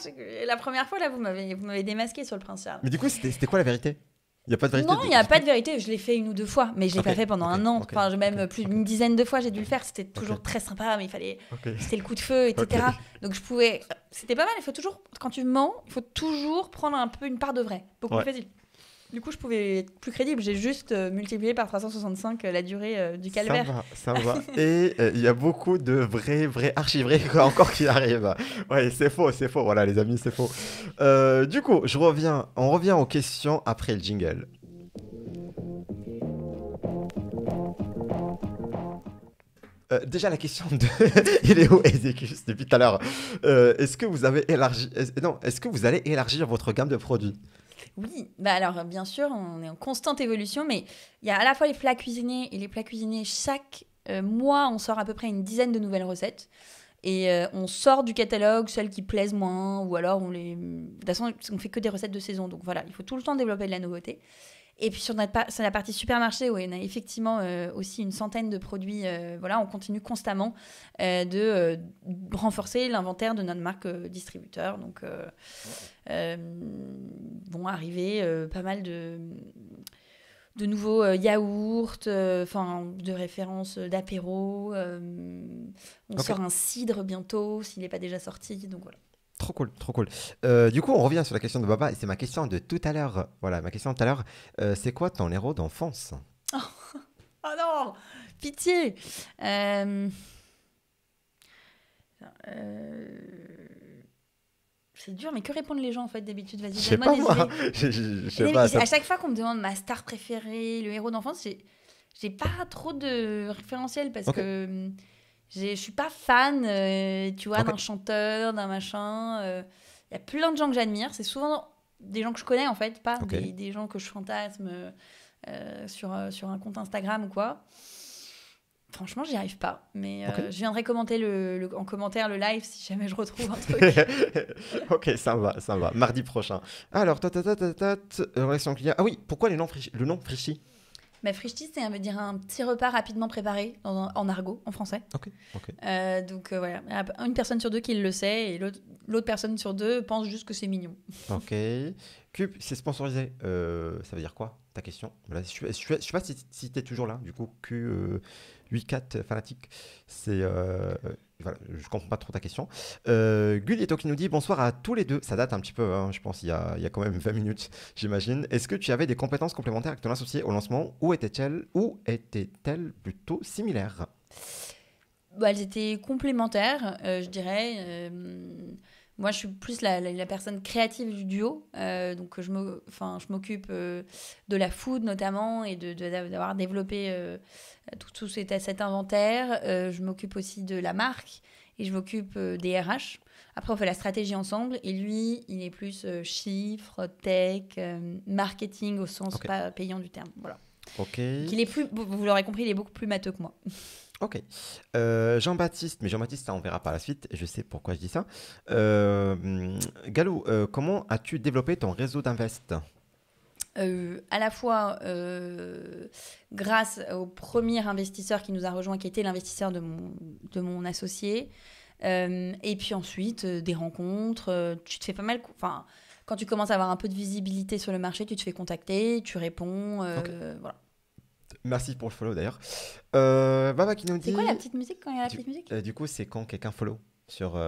La première fois, là, vous m'avez démasqué sur le prince Charles. mais du coup, c'était quoi la vérité? Il n'y a pas de vérité? Non, il n'y a pas de vérité. Je l'ai fait une ou deux fois, mais je l'ai Ok, pas fait pendant ok, un an. ok, Enfin, même ok, plus ok. d'une dizaine de fois, j'ai dû le faire. C'était toujours Ok. très sympa, mais il fallait. Ok. C'était le coup de feu, etc. Ok. Donc je pouvais. C'était pas mal. Il faut toujours, quand tu mens, il faut toujours prendre un peu une part de vrai. Beaucoup Ouais. plus facile. Du coup, je pouvais être plus crédible. J'ai juste multiplié par 365 la durée du calvaire. Ça va. Et il y a beaucoup de vrais, archi-vrais encore qui arrivent. Ouais, c'est faux. Voilà, les amis, c'est faux. Du coup, on revient aux questions après le jingle. Déjà la question de il est où Ezekis depuis tout à l'heure. Est-ce que vous avez élargi est-ce que vous allez élargir votre gamme de produits? Oui, bah alors bien sûr, on est en constante évolution, mais il y a à la fois les plats cuisinés et les plats cuisinés. Chaque mois, on sort à peu près une dizaine de nouvelles recettes. Et on sort du catalogue celles qui plaisent moins, ou alors de toute façon, on fait que des recettes de saison. Donc voilà, il faut tout le temps développer de la nouveauté. Et puis sur la partie supermarché, où on a effectivement aussi une centaine de produits, voilà, on continue constamment de renforcer l'inventaire de notre marque distributeur. Donc vont arriver pas mal de nouveaux yaourts, de références d'apéro. On sort un cidre bientôt, s'il n'est pas déjà sorti. Donc voilà. Trop cool, trop cool. Du coup, on revient sur la question de Baba, et c'est ma question de tout à l'heure. Voilà, ma question de tout à l'heure. C'est quoi ton héros d'enfance? Oh non, pitié. C'est dur, mais que répondent les gens en fait d'habitude? Vas-y, Je sais donne-moi pas, moi. idées. Je sais pas. À chaque fois qu'on me demande ma star préférée, le héros d'enfance, j'ai pas trop de référentiel parce que je suis pas fan, tu vois, d'un chanteur, d'un machin. Il y a plein de gens que j'admire. C'est souvent des gens que je connais en fait, pas des gens que je fantasme sur un compte Instagram ou quoi. Franchement, j'y arrive pas. Mais je viendrai commenter en commentaire le live si jamais je retrouve un truc. Ok, ça va, ça va. Mardi prochain. Alors, relation client. Ah oui, pourquoi le nom Frischti? Mais Frischti, c'est dire un petit repas rapidement préparé en argot, en français. Ok. Donc voilà, il y a une personne sur deux qui le sait et l'autre personne sur deux pense juste que c'est mignon. Ok. Cube, c'est sponsorisé. Ça veut dire quoi, ta question? Voilà, je sais pas si tu es toujours là. Du coup, Q84 fanatique. C'est. Voilà, je comprends pas trop ta question. Gulieto qui nous dit bonsoir à tous les deux. Ça date un petit peu, hein, je pense, il y a quand même 20 minutes, j'imagine. Est-ce que tu avais des compétences complémentaires avec ton associé au lancement ou étaient-elles plutôt similaires? Elles étaient complémentaires, je dirais. Moi, je suis plus la personne créative du duo. Donc, je m'occupe de la food notamment et d'avoir développé tout cet inventaire. Je m'occupe aussi de la marque et je m'occupe des RH. Après, on fait la stratégie ensemble. Et lui, il est plus chiffres, tech, marketing au sens pas payant du terme. Voilà. Ok. Vous l'aurez compris, il est beaucoup plus matheux que moi. Ok. Jean-Baptiste, mais Jean-Baptiste, ça on verra par la suite, je sais pourquoi je dis ça. Galou, comment as-tu développé ton réseau d'invest? À la fois grâce au premier investisseur qui nous a rejoint, qui était l'investisseur de mon associé, et puis ensuite des rencontres. Tu te fais pas mal... quand tu commences à avoir un peu de visibilité sur le marché, tu te fais contacter, tu réponds, voilà. Merci pour le follow d'ailleurs. Baba qui nous dit... C'est quoi la petite musique quand il y a la petite musique? Du coup, c'est quand quelqu'un follow sur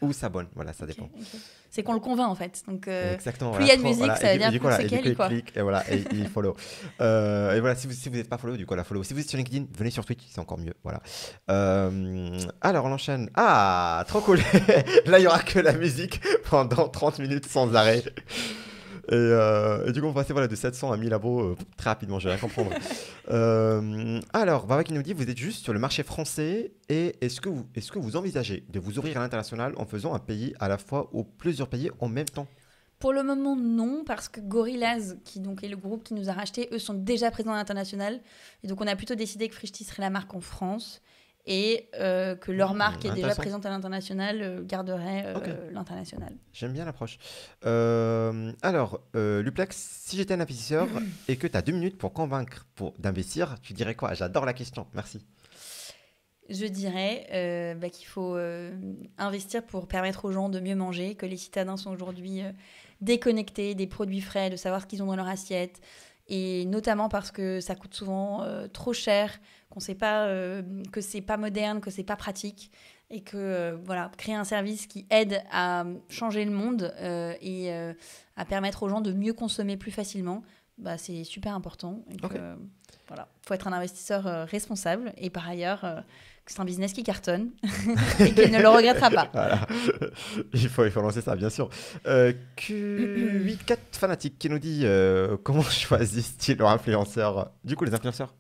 ou s'abonne, voilà, ça dépend. Okay. C'est qu'on le convainc en fait. Donc, exactement. Plus il y a de musique, ça veut dire que c'est qu'elle, quoi. Il clique et voilà, et il follow. Et voilà, si vous n'êtes pas follow, du coup, la follow. Si vous êtes sur LinkedIn, venez sur Twitch, c'est encore mieux. Voilà. Alors, on enchaîne. Ah, trop cool. Là, il y aura que la musique pendant 30 minutes sans arrêt. Et du coup, on va passer de 700 à 1000 abos très rapidement, je vais rien comprendre. Alors, Baba qui nous dit, vous êtes juste sur le marché français et est-ce que vous envisagez de vous ouvrir à l'international en faisant un pays à la fois ou plusieurs pays en même temps? Pour le moment, non, parce que Gorillaz, qui donc est le groupe qui nous a rachetés, eux sont déjà présents à l'international. Et donc, on a plutôt décidé que Frischti serait la marque en France et que leur marque est déjà présente à l'international garderait l'international. J'aime bien l'approche. Alors, Luplex, si j'étais un investisseur et que tu as 2 minutes pour convaincre d'investir, tu dirais quoi? J'adore la question, merci. Je dirais qu'il faut investir pour permettre aux gens de mieux manger, que les citadins sont aujourd'hui déconnectés des produits frais, de savoir ce qu'ils ont dans leur assiette, et notamment parce que ça coûte souvent trop cher, qu'on sait pas que c'est pas moderne, que c'est pas pratique, et que créer un service qui aide à changer le monde et à permettre aux gens de mieux consommer plus facilement, c'est super important. Faut être un investisseur responsable et par ailleurs que c'est un business qui cartonne et qu'il ne le regrettera pas. Voilà. Il faut lancer ça, bien sûr. Q84 fanatique qui nous dit comment choisissent-ils leurs influenceurs? Du coup, les influenceurs,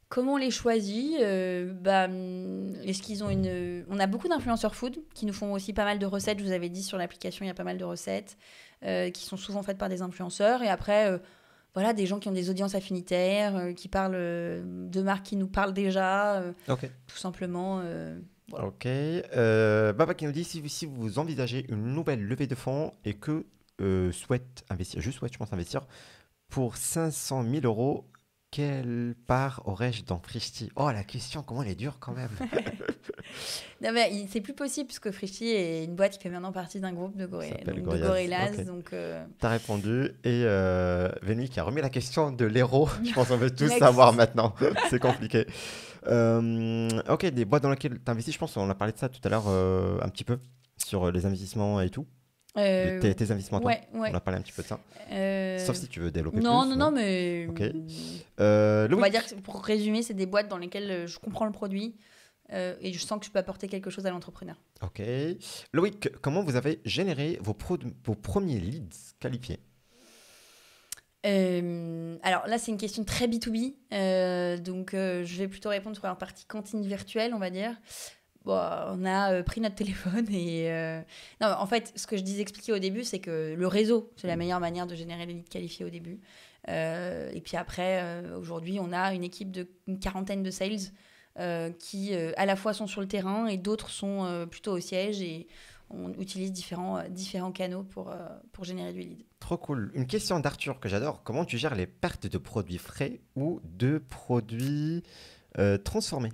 comment on les choisit? Est-ce qu'ils ont on a beaucoup d'influenceurs food qui nous font aussi pas mal de recettes. Je vous avais dit sur l'application, il y a pas mal de recettes qui sont souvent faites par des influenceurs. Et après, des gens qui ont des audiences affinitaires, qui parlent de marques qui nous parlent déjà, tout simplement. Voilà. Ok. Baba qui nous dit si vous envisagez une nouvelle levée de fonds et que souhaite investir, je souhaite, je pense, investir pour 500 000 euros, quelle part aurais-je dans Frishti? Oh, la question, comment elle est dure quand même. Non, mais c'est plus possible parce que Frishti est une boîte qui fait maintenant partie d'un groupe de, Ça s'appelle de Gorillaz. Gorillaz. Ok. Donc, T'as répondu et Vénu qui a remis la question de l'héros. Je pense qu'on veut tous Next. savoir maintenant. C'est compliqué. Ok, des boîtes dans lesquelles tu investis, je pense qu'on a parlé de ça tout à l'heure un petit peu sur les investissements et tout. Tes investissements à toi. ouais. On a parlé un petit peu de ça. Euh, Sauf si tu veux développer non, plus. non, mais Ok. on Loïc. va dire que pour résumer, c'est des boîtes dans lesquelles je comprends le produit et je sens que je peux apporter quelque chose à l'entrepreneur. Ok. Loïc, comment vous avez généré vos premiers leads qualifiés? Alors là, c'est une question très B2B, donc je vais plutôt répondre sur la partie cantine virtuelle, on va dire. Bon, on a pris notre téléphone et... Non, en fait, ce que je disais expliquer au début, c'est que le réseau, c'est la meilleure manière de générer les leads qualifiés au début. Et puis après, aujourd'hui, on a une équipe d'une quarantaine de sales qui, à la fois, sont sur le terrain et d'autres sont plutôt au siège et on utilise différents canaux pour générer du lead. Trop cool. Une question d'Arthur que j'adore. Comment tu gères les pertes de produits frais ou de produits transformés?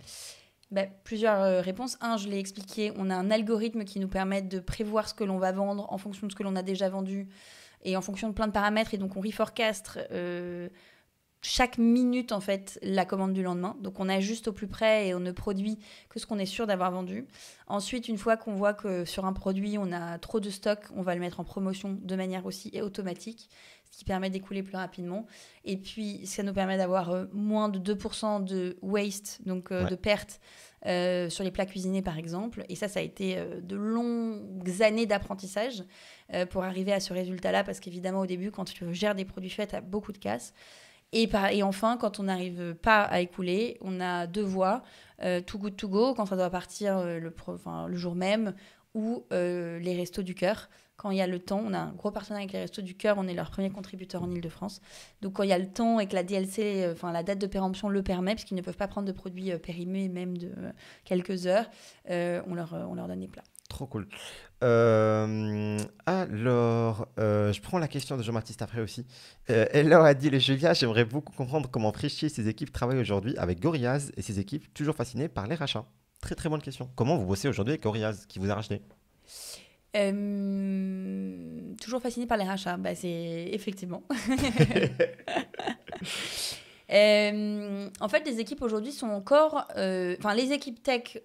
Plusieurs réponses. Un, je l'ai expliqué, on a un algorithme qui nous permet de prévoir ce que l'on va vendre en fonction de ce que l'on a déjà vendu et en fonction de plein de paramètres. Et donc, on reforecast chaque minute, en fait, la commande du lendemain. Donc, on ajuste au plus près et on ne produit que ce qu'on est sûr d'avoir vendu. Ensuite, une fois qu'on voit que sur un produit, on a trop de stock, on va le mettre en promotion de manière aussi automatique, ce qui permet d'écouler plus rapidement. Et puis, ça nous permet d'avoir moins de 2% de waste, donc de pertes sur les plats cuisinés, par exemple. Et ça a été de longues années d'apprentissage pour arriver à ce résultat-là, parce qu'évidemment, au début, quand tu gères des produits faits, tu as beaucoup de casse. Et enfin, quand on n'arrive pas à écouler, on a deux voies. Too Good To Go, quand ça doit partir le jour même, ou les Restos du Cœur. Quand il y a le temps, on a un gros partenariat avec les Restos du Cœur, on est leur premier contributeur en Ile-de-France. Donc quand il y a le temps et que la DLC, la date de péremption le permet, parce qu'ils ne peuvent pas prendre de produits périmés même de quelques heures, on leur donne des plats. Trop cool. Je prends la question de Jean-Baptiste après aussi. Hello Adil et Julia, j'aimerais beaucoup comprendre comment Frishti et ses équipes travaillent aujourd'hui avec Gorillaz et ses équipes toujours fascinées par les rachats. Très très bonne question. Comment vous bossez aujourd'hui avec Gorillaz qui vous a racheté? Toujours fasciné par les rachats, c'est effectivement. En fait, les équipes aujourd'hui sont encore... les équipes tech,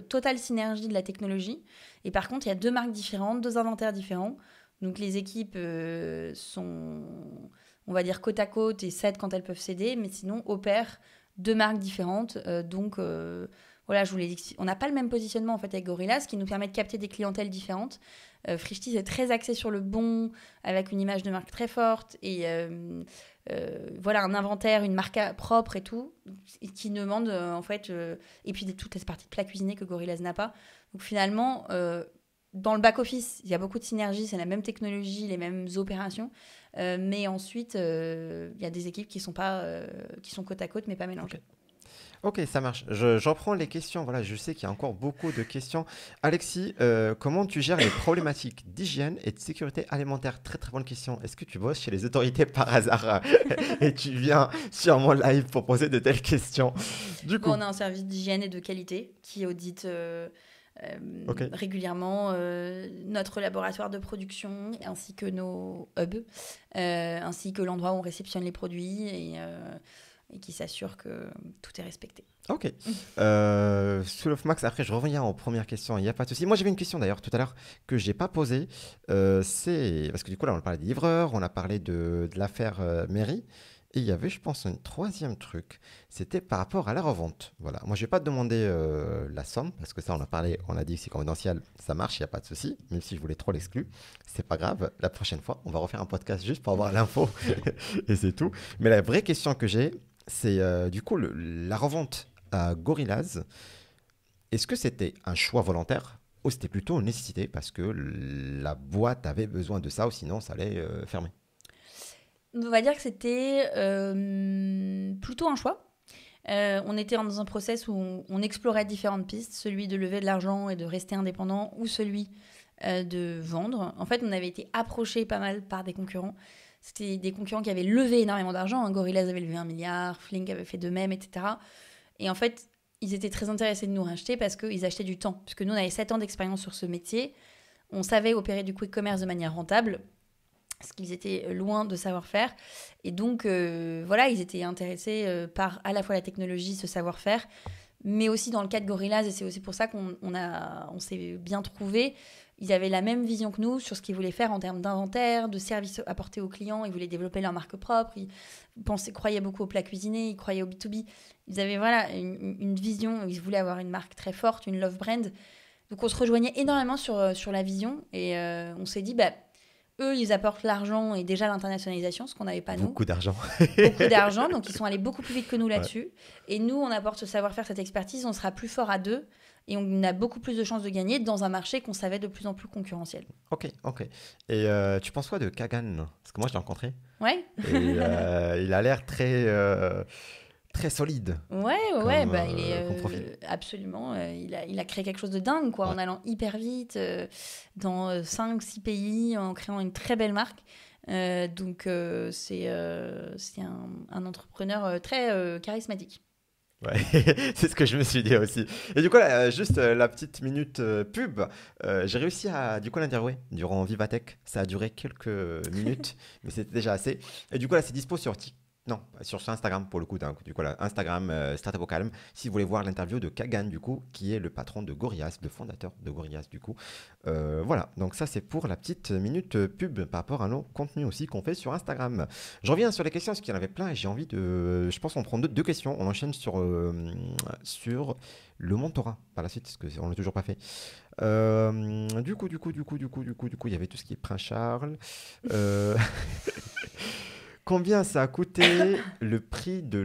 totale synergie de la technologie. Et par contre, il y a deux marques différentes, deux inventaires différents. Donc, les équipes sont, on va dire, côte à côte et cèdent quand elles peuvent céder. Mais sinon, opèrent deux marques différentes. Voilà, je vous l'ai dit, on n'a pas le même positionnement en fait avec Gorillaz, ce qui nous permet de capter des clientèles différentes. Frishti, c'est très axé sur le bon, avec une image de marque très forte et un inventaire, une marque propre et tout, qui demande en fait, et puis toute cette partie de plat cuisiné que Gorillaz n'a pas. Donc finalement, dans le back-office, il y a beaucoup de synergie, c'est la même technologie, les mêmes opérations, mais ensuite, il y a des équipes qui sont côte à côte, mais pas mélangées. Ok, ça marche. J'en prends les questions. Voilà, je sais qu'il y a encore beaucoup de questions. Alexis, comment tu gères les problématiques d'hygiène et de sécurité alimentaire? Très très bonne question. Est-ce que tu bosses chez les autorités par hasard et tu viens sur mon live pour poser de telles questions? Du coup, on a un service d'hygiène et de qualité qui audite régulièrement notre laboratoire de production ainsi que nos hubs, ainsi que l'endroit où on réceptionne les produits et qui s'assure que tout est respecté. Ok. School of Max, après je reviens aux premières questions, il n'y a pas de souci. Moi j'avais une question d'ailleurs tout à l'heure que je n'ai pas posée. C'est parce que du coup là on a parlé des livreurs, on a parlé de l'affaire mairie. Et il y avait, je pense, un troisième truc. C'était par rapport à la revente. Voilà. Moi, je ne vais pas te demander la somme, parce que ça, on a parlé, on a dit que c'est confidentiel, ça marche, il n'y a pas de souci. Même si je voulais trop l'exclure, c'est pas grave. La prochaine fois, on va refaire un podcast juste pour avoir l'info. Et c'est tout. Mais la vraie question que j'ai, c'est du coup, la revente à Gorillaz. Est-ce que c'était un choix volontaire ou c'était plutôt une nécessité parce que la boîte avait besoin de ça ou sinon ça allait fermer? On va dire que c'était plutôt un choix. On était dans un process où on explorait différentes pistes, celui de lever de l'argent et de rester indépendant ou celui de vendre. En fait, on avait été approchés pas mal par des concurrents. C'était des concurrents qui avaient levé énormément d'argent. Gorillaz avait levé 1 milliard, Flink avait fait de même, etc. Et en fait, ils étaient très intéressés de nous racheter parce qu'ils achetaient du temps. Puisque nous, on avait 7 ans d'expérience sur ce métier. On savait opérer du quick commerce de manière rentable, ce qu'ils étaient loin de savoir faire. Et donc, voilà, ils étaient intéressés par à la fois la technologie, ce savoir-faire, mais aussi dans le cas de Gorillaz, et c'est aussi pour ça qu'on s'est bien trouvés. Ils avaient la même vision que nous sur ce qu'ils voulaient faire en termes d'inventaire, de services apportés aux clients. Ils voulaient développer leur marque propre. Ils croyaient beaucoup au plat cuisiné, ils croyaient au B2B. Ils avaient voilà, une vision, ils voulaient avoir une marque très forte, une love brand. Donc on se rejoignait énormément sur la vision et on s'est dit, eux, ils apportent l'argent et déjà l'internationalisation, ce qu'on n'avait pas nous. Beaucoup d'argent. Beaucoup d'argent, donc ils sont allés beaucoup plus vite que nous là-dessus. Ouais. Et nous, on apporte ce savoir-faire, cette expertise, on sera plus fort à deux et on a beaucoup plus de chances de gagner dans un marché qu'on savait de plus en plus concurrentiel. Ok. Et tu penses quoi de Kagan? Parce que moi, je l'ai rencontré. Ouais. Et il a l'air très solide. Ouais, il est absolument. Il a créé quelque chose de dingue, quoi, en allant hyper vite dans 5-6 pays, en créant une très belle marque. Donc, c'est un entrepreneur très charismatique. Ouais, c'est ce que je me suis dit aussi. Et du coup, là, juste la petite minute pub, j'ai réussi à l'interviewer durant Vivatech. Ça a duré quelques minutes, mais c'était déjà assez. Et du coup, là, c'est dispo sur TikTok. Non, sur Instagram pour le coup. Du coup, là, Instagram, Startup au calme. Si vous voulez voir l'interview de Kagan, du coup, qui est le patron de Gorillaz, le fondateur de Gorillaz, du coup. Voilà, donc ça, c'est pour la petite minute pub par rapport à nos contenus aussi qu'on fait sur Instagram. Je reviens sur les questions parce qu'il y en avait plein et j'ai envie de. Je pense qu'on prend deux questions. On enchaîne sur le mentorat par la suite parce qu'on ne l'a toujours pas fait. Du coup, il y avait tout ce qui est Prince Charles. Combien ça a coûté le prix de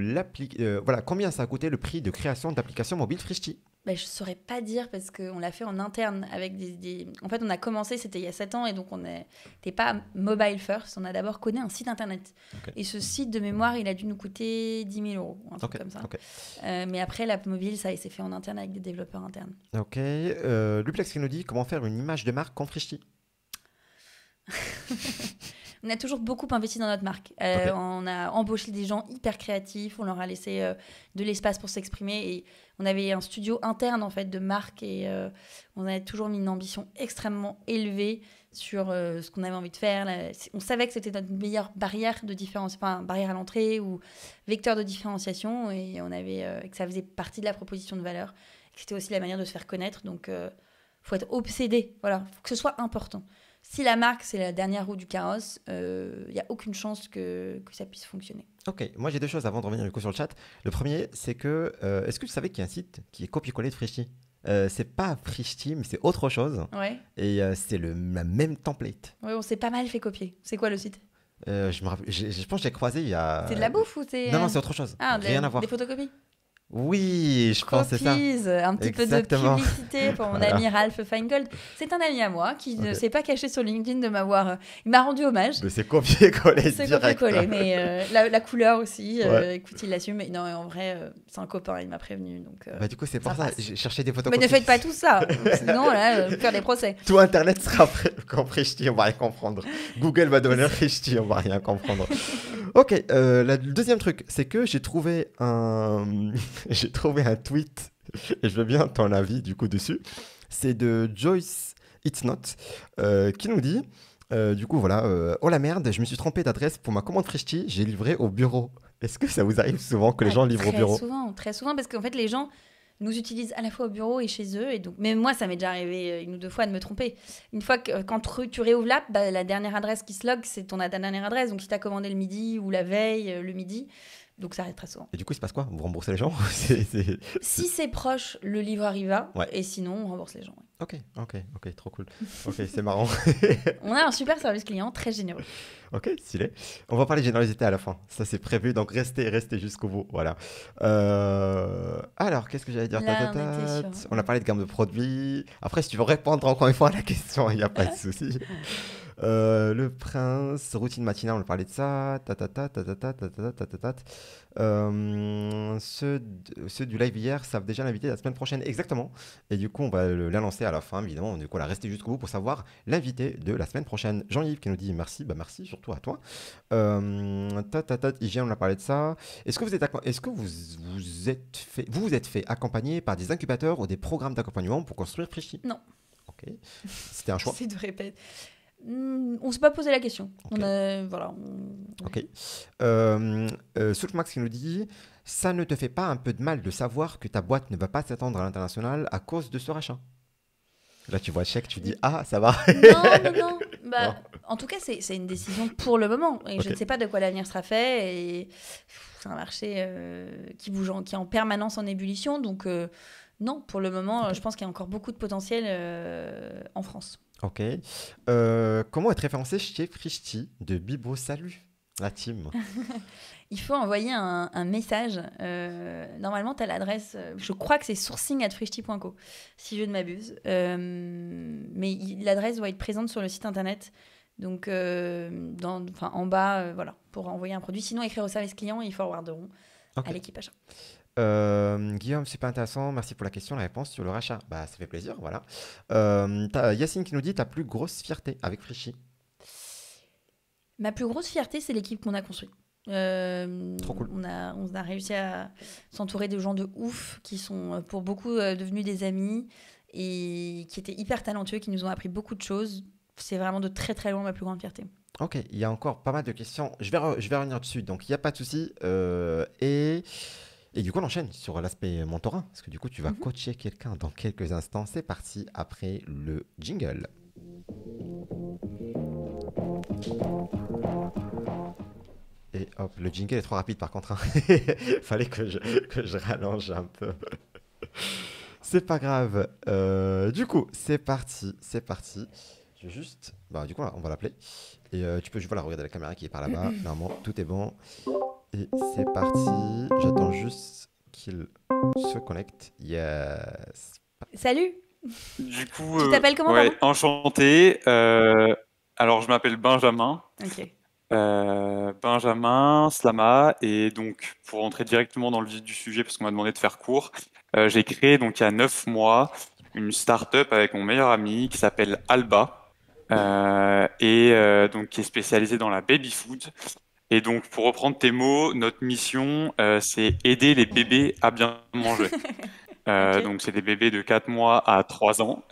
combien ça a coûté le prix de création d'application mobile Frishti? Je ne saurais pas dire parce qu'on l'a fait en interne avec En fait, on a commencé, c'était il y a 7 ans et donc on n'était pas mobile first. On a d'abord codé un site internet. Okay. Et ce site de mémoire, il a dû nous coûter 10 000 €, un truc comme ça. Okay. Mais après, l'app mobile, ça s'est fait en interne avec des développeurs internes. Ok. Luplex qui nous dit comment faire une image de marque en Frishti. On a toujours beaucoup investi dans notre marque. Okay. On a embauché des gens hyper créatifs, on leur a laissé de l'espace pour s'exprimer et on avait un studio interne en fait de marque et on avait toujours mis une ambition extrêmement élevée sur ce qu'on avait envie de faire. On savait que c'était notre meilleure barrière de différence, enfin barrière à l'entrée ou vecteur de différenciation et on avait que ça faisait partie de la proposition de valeur, que c'était aussi la manière de se faire connaître. Donc faut être obsédé, voilà, faut que ce soit important. Si la marque, c'est la dernière roue du carrosse, il n'y a aucune chance que ça puisse fonctionner. Ok, moi j'ai deux choses avant de revenir du coup sur le chat. Le premier, c'est que, est-ce que tu savais qu'il y a un site qui est copié-collé de Frishti? C'est pas Frishti, mais c'est autre chose. Ouais. Et c'est la même template. Oui, on s'est pas mal fait copier. C'est quoi le site? Je pense que j'ai croisé il y a... C'est de la bouffe ou c'est... Non, c'est autre chose. Rien à voir. Des photocopies? Oui, je pense que c'est ça. Un petit Exactement. peu de publicité pour mon ami Ralph Feingold. C'est un ami à moi qui ne s'est pas caché sur LinkedIn de m'avoir... Il m'a rendu hommage. Mais c'est copié-collé direct. C'est copié-collé, mais la couleur aussi, écoute, il l'assume. Mais non, en vrai, c'est un copain, il m'a prévenu. Donc, du coup, c'est pour ça. J'ai cherché des photocopies. Mais ne faites pas tout ça. Sinon, là, faire des procès. Tout Internet sera qu'en Frishti, on va rien comprendre. Google va devenir Frishti, on va rien comprendre. Ok, le deuxième truc, c'est que j'ai trouvé un tweet, et je veux bien ton avis du coup dessus. C'est de Joyce It's Not, qui nous dit, du coup voilà, oh la merde, je me suis trompé d'adresse pour ma commande Frishti, j'ai livré au bureau. Est-ce que ça vous arrive souvent que les gens livrent au bureau? Très souvent, parce qu'en fait les gens nous utilisent à la fois au bureau et chez eux. Et donc, même moi, ça m'est déjà arrivé 1 ou 2 fois de me tromper. Une fois que quand tu réouvres l'app, la dernière adresse qui se log, c'est ta dernière adresse. Donc, si tu as commandé le midi ou la veille, le midi, donc ça arrive très souvent. Et du coup, il se passe quoi? Vous remboursez les gens? Si c'est proche, le livreur y va. Ouais. Et sinon, on rembourse les gens. Ouais. Ok, trop cool. Ok, c'est marrant. On a un super service client, très généreux. Ok, stylé. On va parler de générosité à la fin. Ça, c'est prévu, donc restez jusqu'au bout. Voilà. Alors, qu'est-ce que j'allais dire? On a parlé de gamme de produits. Après, si tu veux répondre encore une fois à la question, il n'y a pas de souci. Le prince, routine matinale, on parlait de ça. Ceux du live hier savent déjà l'invité la semaine prochaine. Exactement. Et du coup, on va l'annoncer à la fin, évidemment. Du coup, on va rester jusqu'au bout pour savoir l'invité de la semaine prochaine. Jean-Yves qui nous dit merci. Bah, merci surtout à toi. Hygiène, on a parlé de ça. Est-ce que vous êtes fait accompagner par des incubateurs ou des programmes d'accompagnement pour construire Frichy? Non. Ok. C'était un choix. C'est de répéter. On ne s'est pas posé la question. Ok. Voilà. Ok. Soulmax qui nous dit ça ne te fait pas un peu de mal de savoir que ta boîte ne va pas s'étendre à l'international à cause de ce rachat? Là, tu vois le chèque, tu dis ah, ça va. Non. Bah, Non. en tout cas, c'est une décision pour le moment. Et Ok. je ne sais pas de quoi l'avenir sera fait. Et c'est un marché qui bouge, qui est en permanence en ébullition. Donc, non, pour le moment, je pense qu'il y a encore beaucoup de potentiel en France. Ok. Comment être référencé chez Frishti de Bibo? Salut, la team. Il faut envoyer un message. Normalement, tu as l'adresse, je crois que c'est sourcing@frishti.co, si je ne m'abuse. Mais l'adresse doit être présente sur le site internet. Donc, en bas, voilà, pour envoyer un produit. Sinon, écrire au service client, ils forwarderont Ok. à l'équipe achat. Guillaume, super intéressant. Merci pour la question, la réponse sur le rachat. Bah, ça fait plaisir, voilà. Yacine qui nous dit ta plus grosse fierté avec Frichy. Ma plus grosse fierté, c'est l'équipe qu'on a construite. Trop cool. On a réussi à s'entourer de gens de ouf qui sont pour beaucoup devenus des amis et qui étaient hyper talentueux, qui nous ont appris beaucoup de choses. C'est vraiment de très très loin ma plus grande fierté. Ok, il y a encore pas mal de questions. Je vais revenir dessus, donc il n'y a pas de souci. Et du coup, on enchaîne sur l'aspect mentorat, parce que du coup, tu vas coacher quelqu'un dans quelques instants. C'est parti après le jingle. Et hop, le jingle est trop rapide par contre. Fallait que je rallonge un peu. C'est pas grave. Du coup, c'est parti. Je vais juste... Bah, du coup, on va l'appeler. Et tu peux, voilà, regarder la caméra qui est par là-bas. Normalement, tout est bon. Et c'est parti. J'attends juste qu'il se connecte. Yes. Salut. Du coup, Tu t'appelles comment, ouais, pardon? enchanté. Alors, je m'appelle Benjamin. Ok. Benjamin Slama. Et donc, pour rentrer directement dans le vif du sujet, parce qu'on m'a demandé de faire court, j'ai créé donc il y a 9 mois une start-up avec mon meilleur ami qui s'appelle Alba donc qui est spécialisée dans la baby food. Et donc, pour reprendre tes mots, notre mission, c'est aider les bébés à bien manger. Ok. Donc, c'est des bébés de 4 mois à 3 ans.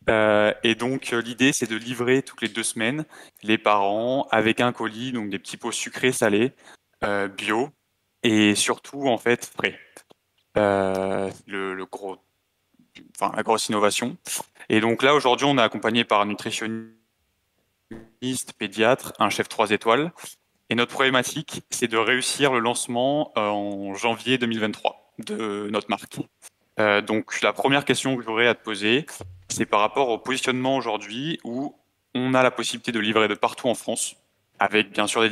Et donc, l'idée, c'est de livrer toutes les 2 semaines les parents avec un colis, donc des petits pots sucrés, salés, bio, et surtout, en fait, frais. La grosse innovation. Et donc là, aujourd'hui, on est accompagné par un nutritionniste, pédiatre, un chef 3 étoiles. Et notre problématique, c'est de réussir le lancement en janvier 2023 de notre marque. Donc la première question que j'aurais à te poser, c'est par rapport au positionnement aujourd'hui où on a la possibilité de livrer de partout en France, avec bien sûr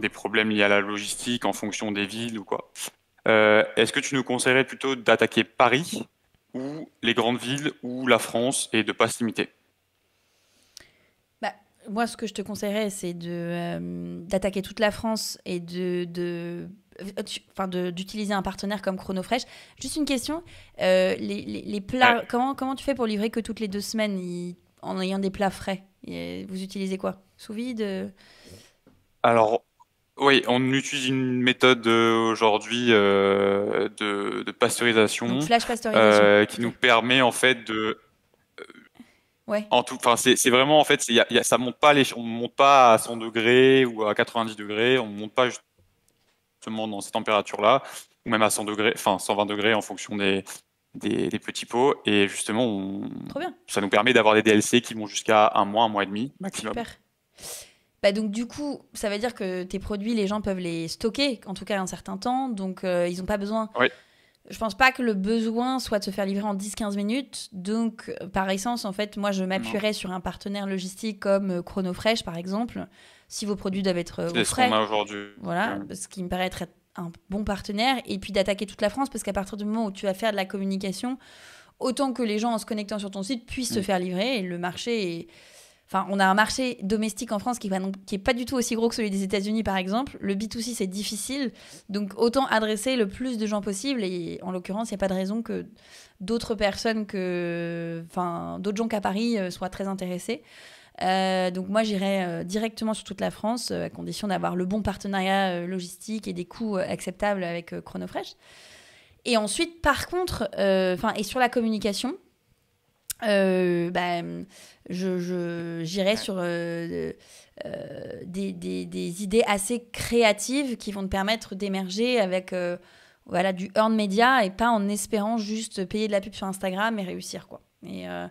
des problèmes liés à la logistique en fonction des villes ou quoi. Est-ce que tu nous conseillerais plutôt d'attaquer Paris ou les grandes villes ou la France et de ne pas se limiter? Bah, moi, ce que je te conseillerais, c'est d'attaquer toute la France et d'utiliser un partenaire comme Chronofresh. Juste une question, les plats, Ouais. comment tu fais pour livrer que toutes les 2 semaines en ayant des plats frais? Et vous utilisez quoi? Sous vide? Alors, oui, on utilise une méthode aujourd'hui de pasteurisation Donc flash pasteurisation. qui Ok. nous permet en fait de Ouais, enfin c'est vraiment en fait ça monte pas on monte pas à 100 degrés ou à 90 degrés, on monte pas justement dans ces températures-là ou même à 100 degrés, enfin 120 degrés en fonction des petits pots et justement trop bien. ça nous permet d'avoir des DLC qui vont jusqu'à un mois et demi maximum. Super. Bah donc du coup, ça veut dire que tes produits, les gens peuvent les stocker, en tout cas un certain temps, donc ils n'ont pas besoin. Oui. Je pense pas que le besoin soit de se faire livrer en 10-15 minutes. Donc, par essence, en fait, moi, je m'appuierais sur un partenaire logistique comme Chronofresh, par exemple, si vos produits doivent être C'est au ce qu'on frais. a aujourd'hui. Voilà, ce qui me paraît être un bon partenaire. Et puis d'attaquer toute la France, parce qu'à partir du moment où tu vas faire de la communication, autant que les gens, en se connectant sur ton site, puissent se faire livrer. Et le marché est... Enfin, on a un marché domestique en France qui est pas du tout aussi gros que celui des États-Unis, par exemple. Le B2C, c'est difficile. Donc, autant adresser le plus de gens possible. Et en l'occurrence, il n'y a pas de raison que d'autres personnes d'autres gens qu'à Paris soient très intéressés. Donc, moi, j'irais directement sur toute la France, à condition d'avoir le bon partenariat logistique et des coûts acceptables avec Chronofresh. Et ensuite, par contre, et sur la communication, j'irais sur des idées assez créatives qui vont te permettre d'émerger avec du earned media et pas en espérant juste payer de la pub sur Instagram et réussir, quoi. Voilà,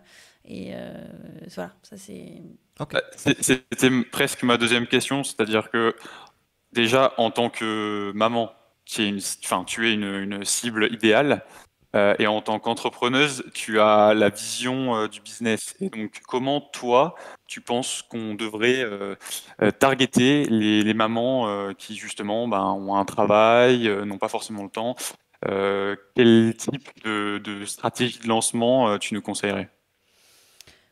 ça c'est... Ok. C'était presque ma deuxième question, c'est-à-dire que déjà en tant que maman, tu es une cible idéale. Et en tant qu'entrepreneuse, tu as la vision du business. Et donc, comment toi, tu penses qu'on devrait targeter les mamans qui justement ont un travail, n'ont pas forcément le temps. Quel type de stratégie de lancement tu nous conseillerais?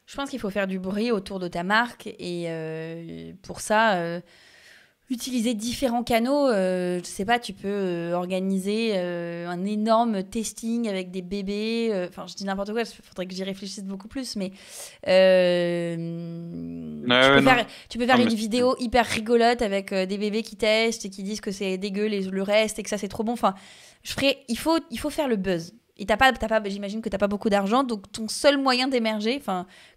Je pense qu'il faut faire du bruit autour de ta marque et pour ça... utiliser différents canaux, je sais pas, tu peux organiser un énorme testing avec des bébés. Enfin, je dis n'importe quoi, il faudrait que j'y réfléchisse beaucoup plus, mais tu peux faire une vidéo hyper rigolote avec des bébés qui testent et qui disent que c'est dégueu le reste et que ça c'est trop bon. Enfin, il faut faire le buzz. Et j'imagine que tu n'as pas beaucoup d'argent, donc ton seul moyen d'émerger,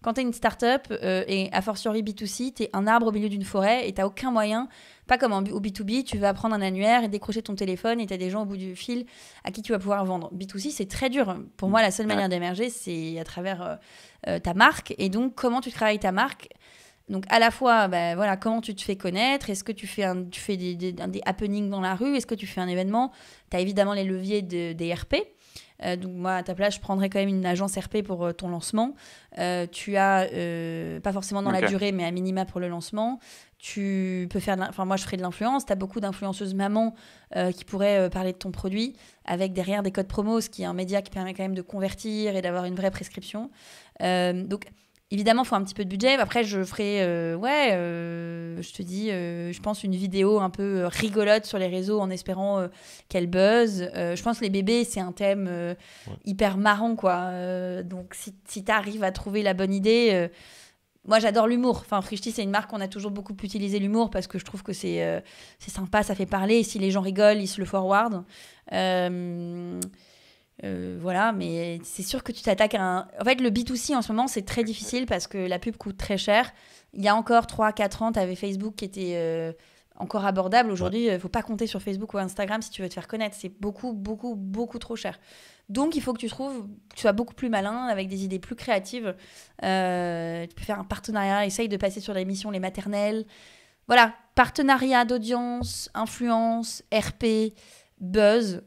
quand tu es une start-up et a fortiori B2C, tu es un arbre au milieu d'une forêt et tu n'as aucun moyen, pas comme au B2B, tu vas prendre un annuaire et décrocher ton téléphone et tu as des gens au bout du fil à qui tu vas pouvoir vendre. B2C, c'est très dur. Pour moi, la seule manière d'émerger, c'est à travers ta marque. Et donc, comment tu travailles ta marque ? Donc, à la fois, comment tu te fais connaître ? Est-ce que tu fais des happenings dans la rue ? Est-ce que tu fais un événement ? Tu as évidemment les leviers des RP. Donc moi, à ta place, je prendrais quand même une agence RP pour ton lancement. Tu as, pas forcément dans la durée, mais à minima pour le lancement. Tu peux faire moi, je ferais de l'influence. Tu as beaucoup d'influenceuses mamans qui pourraient parler de ton produit avec derrière des codes promos, ce qui est un média qui permet quand même de convertir et d'avoir une vraie prescription. Donc, évidemment, il faut un petit peu de budget. Après, je ferai, je te dis, je pense une vidéo un peu rigolote sur les réseaux en espérant qu'elle buzz. Je pense que les bébés, c'est un thème hyper marrant, quoi. Donc, si tu arrives à trouver la bonne idée... moi, j'adore l'humour. Enfin, Frishti, c'est une marque qu'on a toujours beaucoup utilisé l'humour parce que je trouve que c'est sympa, ça fait parler. Et si les gens rigolent, ils se le forward. Voilà, mais c'est sûr que tu t'attaques à un... En fait, le B2C en ce moment, c'est très difficile parce que la pub coûte très cher. Il y a encore 3-4 ans, tu avais Facebook qui était encore abordable. Aujourd'hui, il ne faut pas compter sur Facebook ou Instagram si tu veux te faire connaître. C'est beaucoup, beaucoup, beaucoup trop cher. Donc, il faut que tu sois beaucoup plus malin avec des idées plus créatives. Tu peux faire un partenariat, essaye de passer sur l'émission Les Maternelles. Voilà, partenariat d'audience, influence, RP, buzz.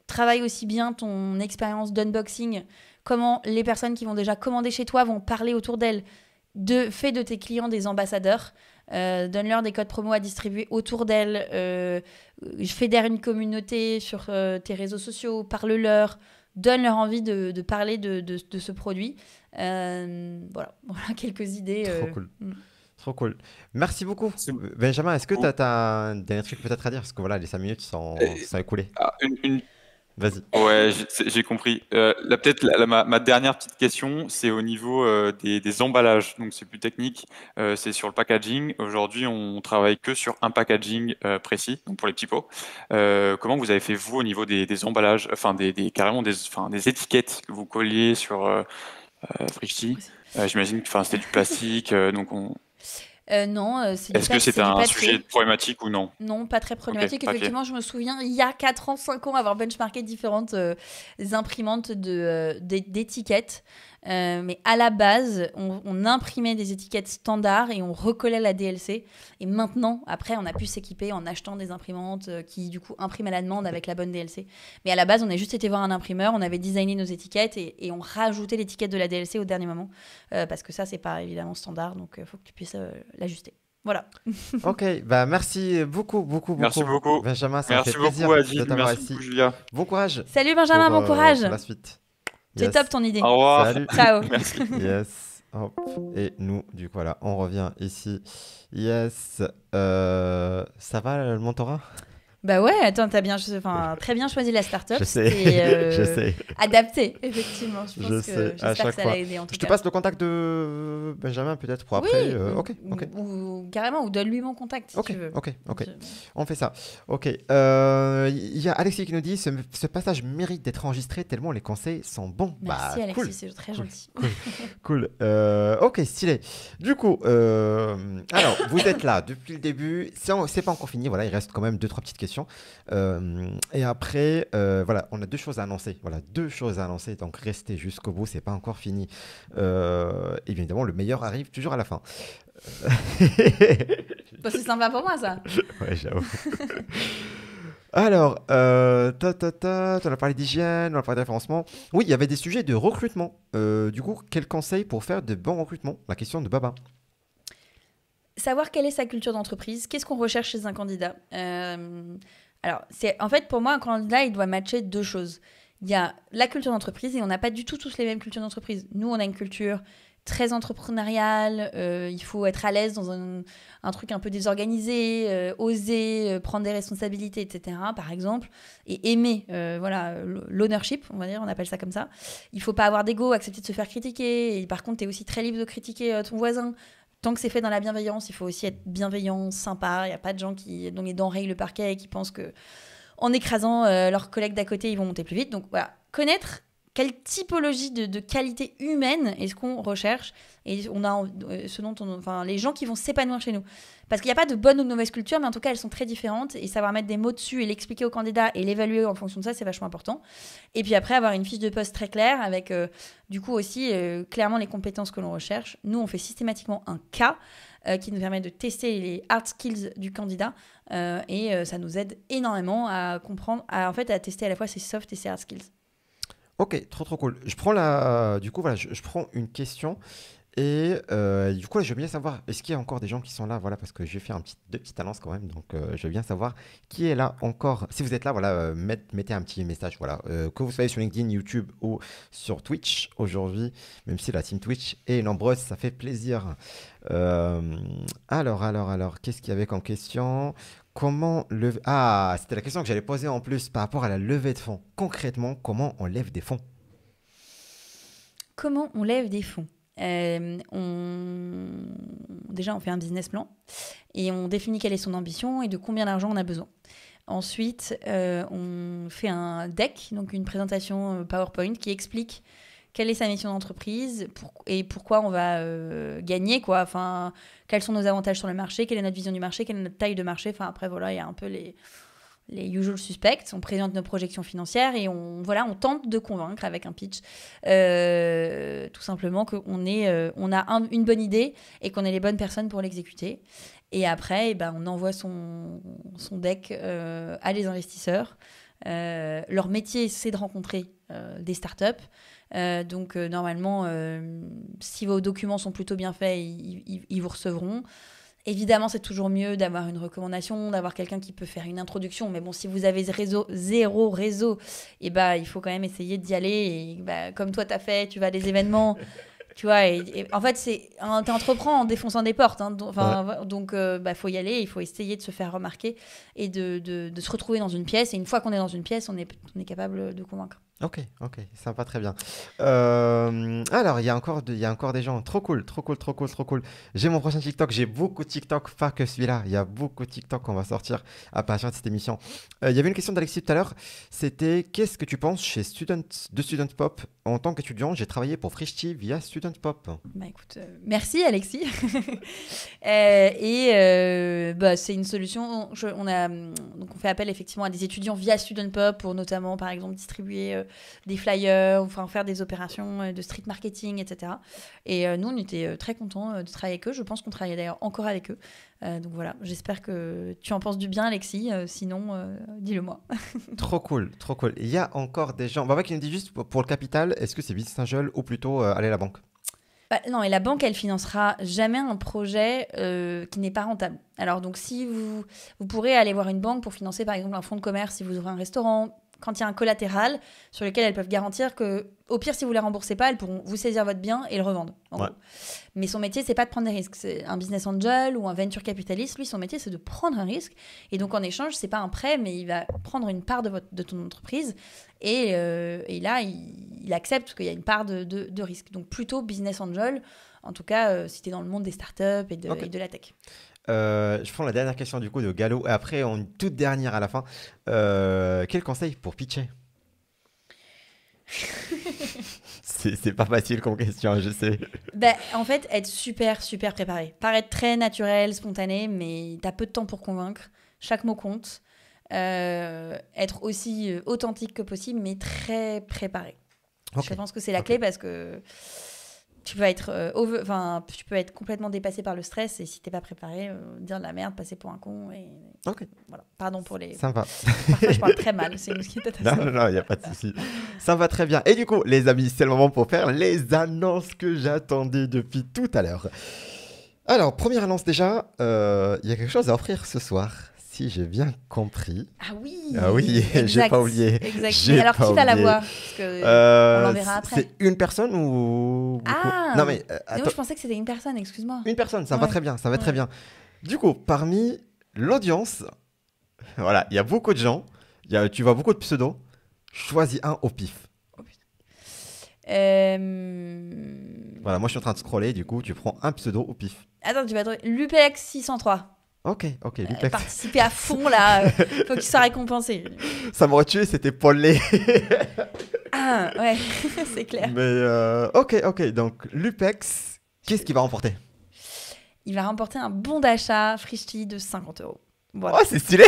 Travaille aussi bien ton expérience d'unboxing, comment les personnes qui vont déjà commander chez toi vont parler autour d'elles. Fais de tes clients des ambassadeurs, donne-leur des codes promo à distribuer autour d'elles, fédère une communauté sur tes réseaux sociaux, parle-leur, donne-leur envie de parler de ce produit. Voilà quelques idées. Trop cool. Trop cool. Merci beaucoup. Benjamin, est-ce que tu as un dernier truc peut-être à dire? Parce que voilà, les 5 minutes sont écoulées. Vas-y. Ouais, j'ai compris. Peut-être ma dernière petite question, c'est au niveau des emballages. Donc, c'est plus technique. C'est sur le packaging. Aujourd'hui, on travaille que sur un packaging précis, donc pour les petits pots. Comment vous avez fait, vous, au niveau des emballages, enfin, carrément des étiquettes que vous colliez sur Frishti? J'imagine que c'était du plastique. Non, est-ce que c'est un sujet problématique ou non? Non, pas très problématique. Effectivement, je me souviens, il y a 4 ans, 5 ans, avoir benchmarké différentes imprimantes d'étiquettes. Mais à la base, on imprimait des étiquettes standards et on recollait la DLC. Et maintenant, après, on a pu s'équiper en achetant des imprimantes qui, du coup, impriment à la demande avec la bonne DLC. Mais à la base, on a juste été voir un imprimeur, on avait designé nos étiquettes et on rajoutait l'étiquette de la DLC au dernier moment. Parce que ça, c'est pas évidemment standard, donc il faut que tu puisses l'ajuster. Voilà. Ok, merci beaucoup. Merci beaucoup. Benjamin, ça m'a fait plaisir de t'avoir ici. Julia. Bon courage. Salut Benjamin, bon courage. Pour la suite. C'est top ton idée. Au revoir. Salut. Ciao. Merci. Yes. Hop. Et nous, du coup, voilà, on revient ici. Yes. Ça va le mentorat? Bah ouais, attends, très bien choisi la start-up. Je sais, je sais. Adapté, effectivement. Je J'espère sais, à que chaque ça fois. l'a aidé en tout Je te cas. passe le contact de Benjamin peut-être pour après. Ok, ok. Ou carrément, ou donne-lui mon contact si Ok, tu veux. ok, ok. Je- On fait ça. Ok. Il y a Alexis qui nous dit ce passage mérite d'être enregistré tellement les conseils sont bons. Merci Bah, Alexis, cool. c'est très gentil. Cool. Ok, stylé. Du coup, alors, vous êtes là depuis le début. C'est pas encore fini. Voilà, il reste quand même 2-3 petites questions. Et après, voilà, on a 2 choses à annoncer. Voilà, 2 choses à annoncer. Donc, restez jusqu'au bout. C'est pas encore fini. Évidemment, le meilleur arrive toujours à la fin. Bah, c'est sympa pour moi ça. Ouais, j'avoue. Alors, on a parlé d'hygiène, on a parlé de référencement. Oui, il y avait des sujets de recrutement. Du coup, quels conseils pour faire de bons recrutements? La question de Baba. Savoir quelle est sa culture d'entreprise, qu'est-ce qu'on recherche chez un candidat. Alors, en fait, pour moi, un candidat, il doit matcher 2 choses. Il y a la culture d'entreprise et on n'a pas du tout tous les mêmes cultures d'entreprise. Nous, on a une culture très entrepreneuriale, il faut être à l'aise dans un truc un peu désorganisé, oser prendre des responsabilités, etc., par exemple, et aimer l'ownership, on va dire, on appelle ça comme ça. Il ne faut pas avoir d'ego, accepter de se faire critiquer, et par contre, tu es aussi très libre de critiquer ton voisin. Tant que c'est fait dans la bienveillance, il faut aussi être bienveillant, sympa. Il n'y a pas de gens dont les dents rayent le parquet et qui pensent que en écrasant leurs collègues d'à côté, ils vont monter plus vite. Donc voilà, connaître quelle typologie de qualité humaine est-ce qu'on recherche et on a les gens qui vont s'épanouir chez nous. Parce qu'il n'y a pas de bonne ou de mauvaise culture, mais en tout cas, elles sont très différentes. Et savoir mettre des mots dessus et l'expliquer au candidat et l'évaluer en fonction de ça, c'est vachement important. Et puis après, avoir une fiche de poste très claire avec, du coup, aussi clairement les compétences que l'on recherche. Nous, on fait systématiquement un cas qui nous permet de tester les hard skills du candidat. Et ça nous aide énormément à comprendre, à tester à la fois ses soft et ses hard skills. Ok, trop cool. Je prends du coup, voilà, je prends une question. Et du coup, là, je veux bien savoir, est-ce qu'il y a encore des gens qui sont là? Voilà, parce que je vais faire 2 petites annonces quand même. Donc, je veux bien savoir qui est là encore. Si vous êtes là, voilà, mettez un petit message. Voilà, que vous soyez sur LinkedIn, YouTube ou sur Twitch aujourd'hui, même si la team Twitch est nombreuse, ça fait plaisir. Alors, qu'est-ce qu'il y avait comme question? Comment lever... Ah, c'était la question que j'allais poser en plus par rapport à la levée de fonds. Concrètement, comment on lève des fonds? Comment on lève des fonds? Déjà, on fait un business plan et on définit quelle est son ambition et de combien d'argent on a besoin. Ensuite, on fait un deck, donc une présentation PowerPoint qui explique quelle est sa mission d'entreprise et pourquoi on va gagner, quoi. Enfin, quels sont nos avantages sur le marché, quelle est notre vision du marché, quelle est notre taille de marché. Enfin, après, voilà, il y a un peu les usual suspects. On présente nos projections financières et on tente de convaincre avec un pitch, tout simplement qu'on a une bonne idée et qu'on est les bonnes personnes pour l'exécuter. Et après, on envoie son deck à des investisseurs. Leur métier, c'est de rencontrer des startups. Donc, normalement, si vos documents sont plutôt bien faits, ils vous recevront. Évidemment, c'est toujours mieux d'avoir une recommandation, d'avoir quelqu'un qui peut faire une introduction. Mais bon, si vous avez zéro réseau, il faut quand même essayer d'y aller. Et, comme toi, tu as fait, tu vas à des événements. Tu vois, et en fait, t'entreprends en défonçant des portes. Hein, donc, faut y aller. Il faut essayer de se faire remarquer et de se retrouver dans une pièce. Et une fois qu'on est dans une pièce, on est capable de convaincre. Ok, ça va très bien. Alors, il y a encore des gens. Trop cool. J'ai mon prochain TikTok. J'ai beaucoup de TikTok, pas que celui-là. Il y a beaucoup de TikTok qu'on va sortir à partir de cette émission. Il y avait une question d'Alexis tout à l'heure. C'était, qu'est-ce que tu penses chez Student Pop? En tant qu'étudiant, j'ai travaillé pour Frishti via Student Pop. Bah écoute, merci Alexis. C'est une solution. Donc on fait appel effectivement à des étudiants via Student Pop pour notamment, par exemple, distribuer des flyers, enfin faire des opérations de street marketing, etc. Et nous, on était très contents de travailler avec eux. Je pense qu'on travaille d'ailleurs encore avec eux. Donc voilà, j'espère que tu en penses du bien, Alexis. Sinon, dis-le moi. Trop cool. Il y a encore des gens. Baba qui nous dit juste pour le capital, est-ce que c'est Business Angel ou plutôt aller à la banque? Non, et la banque, elle financera jamais un projet qui n'est pas rentable. Alors donc, si vous pourrez aller voir une banque pour financer, par exemple, un fonds de commerce si vous ouvrez un restaurant, quand il y a un collatéral sur lequel elles peuvent garantir que, au pire, si vous ne les remboursez pas, elles pourront vous saisir votre bien et le revendre. En gros. Mais son métier, c'est pas de prendre des risques. C'est un business angel ou un venture capitaliste. Lui, son métier, c'est de prendre un risque. Et donc, en échange, c'est pas un prêt, mais il va prendre une part de ton entreprise. Et là, il accepte qu'il y a une part de risque. Donc, plutôt business angel, en tout cas, si tu es dans le monde des startups et de la tech. Je prends la dernière question du coup de Gallo. Et après, une toute dernière à la fin. Quel conseil pour pitcher? C'est pas facile comme question, je sais. En fait, être super, super préparé. Paraître très naturel, spontané, mais t'as peu de temps pour convaincre. Chaque mot compte. Être aussi authentique que possible, mais très préparé. Okay. Je pense que c'est la clé parce que tu peux être complètement dépassé par le stress et si t'es pas préparé, dire de la merde, passer pour un con. Voilà. Pardon pour les... Ça me va. Parfois, je parle très mal. C'est une catastrophe. Non, il n'y a pas de souci. Ça va très bien. Et du coup, les amis, c'est le moment pour faire les annonces que j'attendais depuis tout à l'heure. Alors, première annonce déjà, il y a quelque chose à offrir ce soir. Si j'ai bien compris. Ah oui, j'ai pas oublié. Exact. Mais alors, qui va la voir? Parce que on l'enverra après. C'est une personne ou... Non, mais je pensais que c'était une personne, excuse-moi. Une personne, ça va très bien, ça va très bien. Du coup, parmi l'audience, voilà, il y a beaucoup de gens, tu vois beaucoup de pseudos, choisis un au pif. Oh, putain. Voilà, moi je suis en train de scroller, du coup, tu prends un pseudo au pif. Attends, tu vas trouver Lupex 603. Ok, Lupex. Participer à fond là, faut qu'il soit récompensé. Ça m'aurait tué, c'était Paul Lay. Ah ouais, c'est clair. Mais ok, donc Lupex, qu'est-ce qu'il va remporter? Il va remporter un bon d'achat Frischti de 50 €. Voilà. Oh, c'est stylé.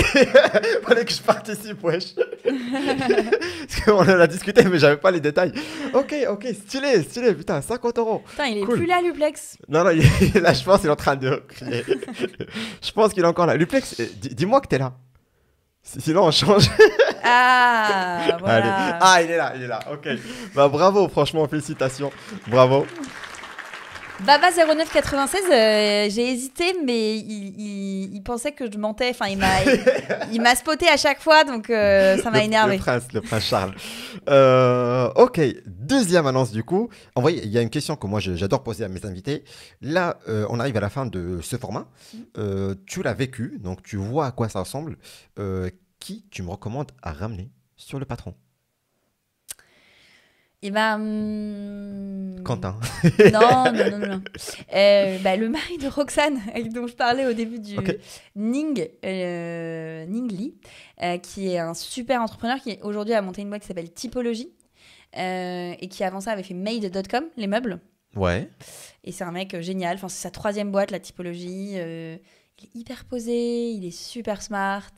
Fallait que je participe, wesh. Parce qu'on en a discuté, mais j'avais pas les détails. Ok, stylé, putain, 50 €. Putain, il est plus là, Luplex. Non, là, je pense qu'il est en train de crier. Je pense qu'il est encore là. Luplex, dis-moi que t'es là. Sinon, on change. Ah, voilà. Allez. Ah, il est là, ok. Bah, bravo, franchement, félicitations. Bravo. Baba 0996, j'ai hésité, mais il pensait que je mentais. Enfin, il m'a spoté à chaque fois, donc ça m'a énervé. Le prince Charles. Ok, deuxième annonce du coup. En vrai, il y a une question que moi j'adore poser à mes invités. Là, on arrive à la fin de ce format. Tu l'as vécu, donc tu vois à quoi ça ressemble. Qui tu me recommandes à ramener sur le patron? Quentin. Non. Le mari de Roxane, dont je parlais au début du Ning Lee, qui est un super entrepreneur qui aujourd'hui a monté une boîte qui s'appelle Typologie et qui avant ça avait fait Made.com, les meubles. Ouais. Et c'est un mec génial. Enfin, c'est sa 3e boîte, la Typologie. Il est hyper posé, il est super smart.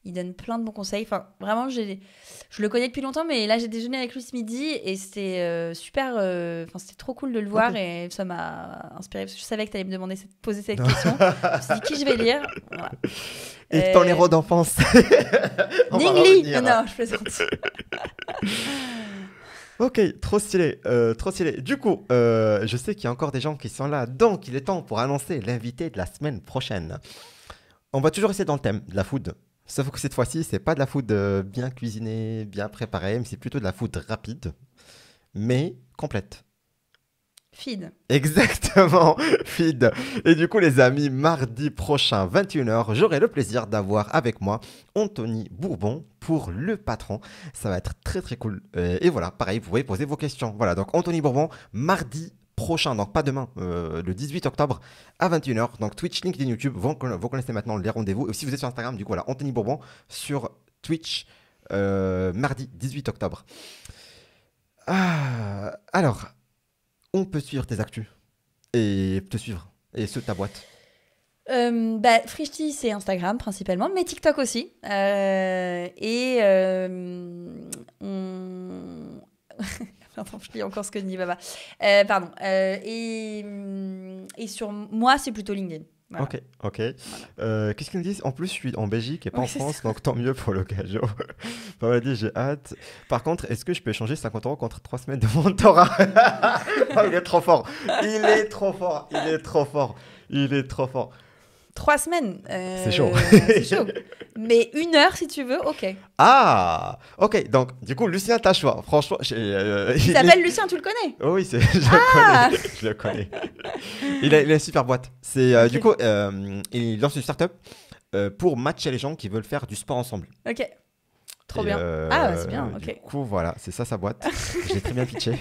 Il donne plein de bons conseils. Enfin, vraiment, je le connais depuis longtemps, mais là, j'ai déjeuné avec lui ce midi et c'était super. C'était trop cool de le voir et ça m'a inspiré parce que je savais que tu allais me poser cette question. Je me suis dit qui je vais lire. Voilà. Et ton héros d'enfance. Ning Lee. Non, je plaisante. Ok, trop stylé. Du coup, je sais qu'il y a encore des gens qui sont là, donc il est temps pour annoncer l'invité de la semaine prochaine. On va toujours rester dans le thème de la food. Sauf que cette fois-ci, c'est pas de la food bien cuisinée, bien préparée, mais c'est plutôt de la food rapide, mais complète. Feed. Exactement, feed. Et du coup, les amis, mardi prochain, 21h, j'aurai le plaisir d'avoir avec moi Anthony Bourbon pour le patron. Ça va être très très cool. Et voilà, pareil, vous pouvez poser vos questions. Voilà, donc Anthony Bourbon, mardi prochain, donc pas demain, le 18 octobre à 21h. Donc Twitch, LinkedIn, YouTube, vous connaissez maintenant les rendez-vous. Et si vous êtes sur Instagram, du coup, voilà, Anthony Bourbon sur Twitch, mardi 18 octobre. Alors, on peut suivre tes actus et te suivre et ta boîte. Frischti, c'est Instagram principalement, mais TikTok aussi. Attends, je lis encore ce que dit Baba. Pardon. Et sur moi, c'est plutôt LinkedIn. Voilà. Ok. Voilà. Qu'est-ce qu'ils nous disent? En plus, je suis en Belgique et pas en France, donc tant mieux pour l'occasion. On m'a dit, j'ai hâte. Par contre, est-ce que je peux échanger 50 € contre 3 semaines de mentorat? Il est trop fort. 3 semaines. C'est chaud. C'est chaud. Mais 1 heure si tu veux, ok. Ah, ok. Donc, du coup, Lucien, t'as le choix. Franchement, Il s'appelle Lucien, tu le connais? Oh oui, je le connais. Je le connais. Il a une super boîte. Ok. Du coup, il lance une startup pour matcher les gens qui veulent faire du sport ensemble. Ok. Trop Et, bien. Ah, c'est bien, Du ok. coup, voilà, c'est ça sa boîte. J'ai très bien pitché.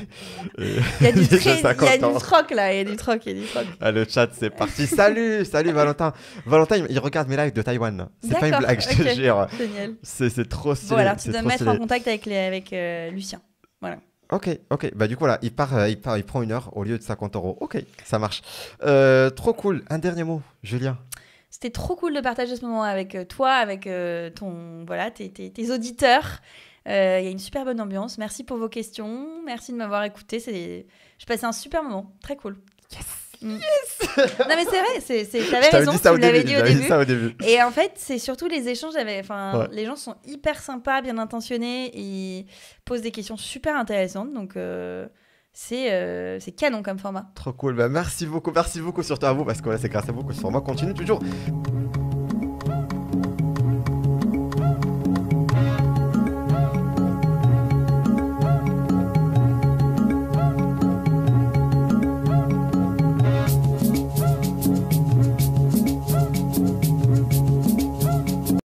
Il y a du, Déjà il y a 50 du ans. troc là, il y a du troc, il y a du troc. Ah, le chat, c'est parti. Salut Valentin. Valentin, il regarde mes lives de Taïwan. C'est pas une D'accord, blague, je te ok. jure. Génial. C'est trop stylé. Bon, alors tu c'est dois trop me mettre stylé. en contact avec Lucien. Voilà. Ok. Bah du coup, là, il prend 1 heure au lieu de 50 €. Ok, ça marche. Trop cool. Un dernier mot, Julien. C'était trop cool de partager ce moment avec toi, avec tes auditeurs. Il y a une super bonne ambiance. Merci pour vos questions. Merci de m'avoir écouté. Je passais un super moment. Très cool. Yes. Non mais c'est vrai, t'avais raison, tu l'avais dit au j'avais dit début. ça au début. Et en fait, c'est surtout les échanges. Ouais. Les gens sont hyper sympas, bien intentionnés et posent des questions super intéressantes. Donc, c'est canon comme format. Trop cool. Bah, merci beaucoup surtout à vous parce que voilà, c'est grâce à vous que ce format continue toujours.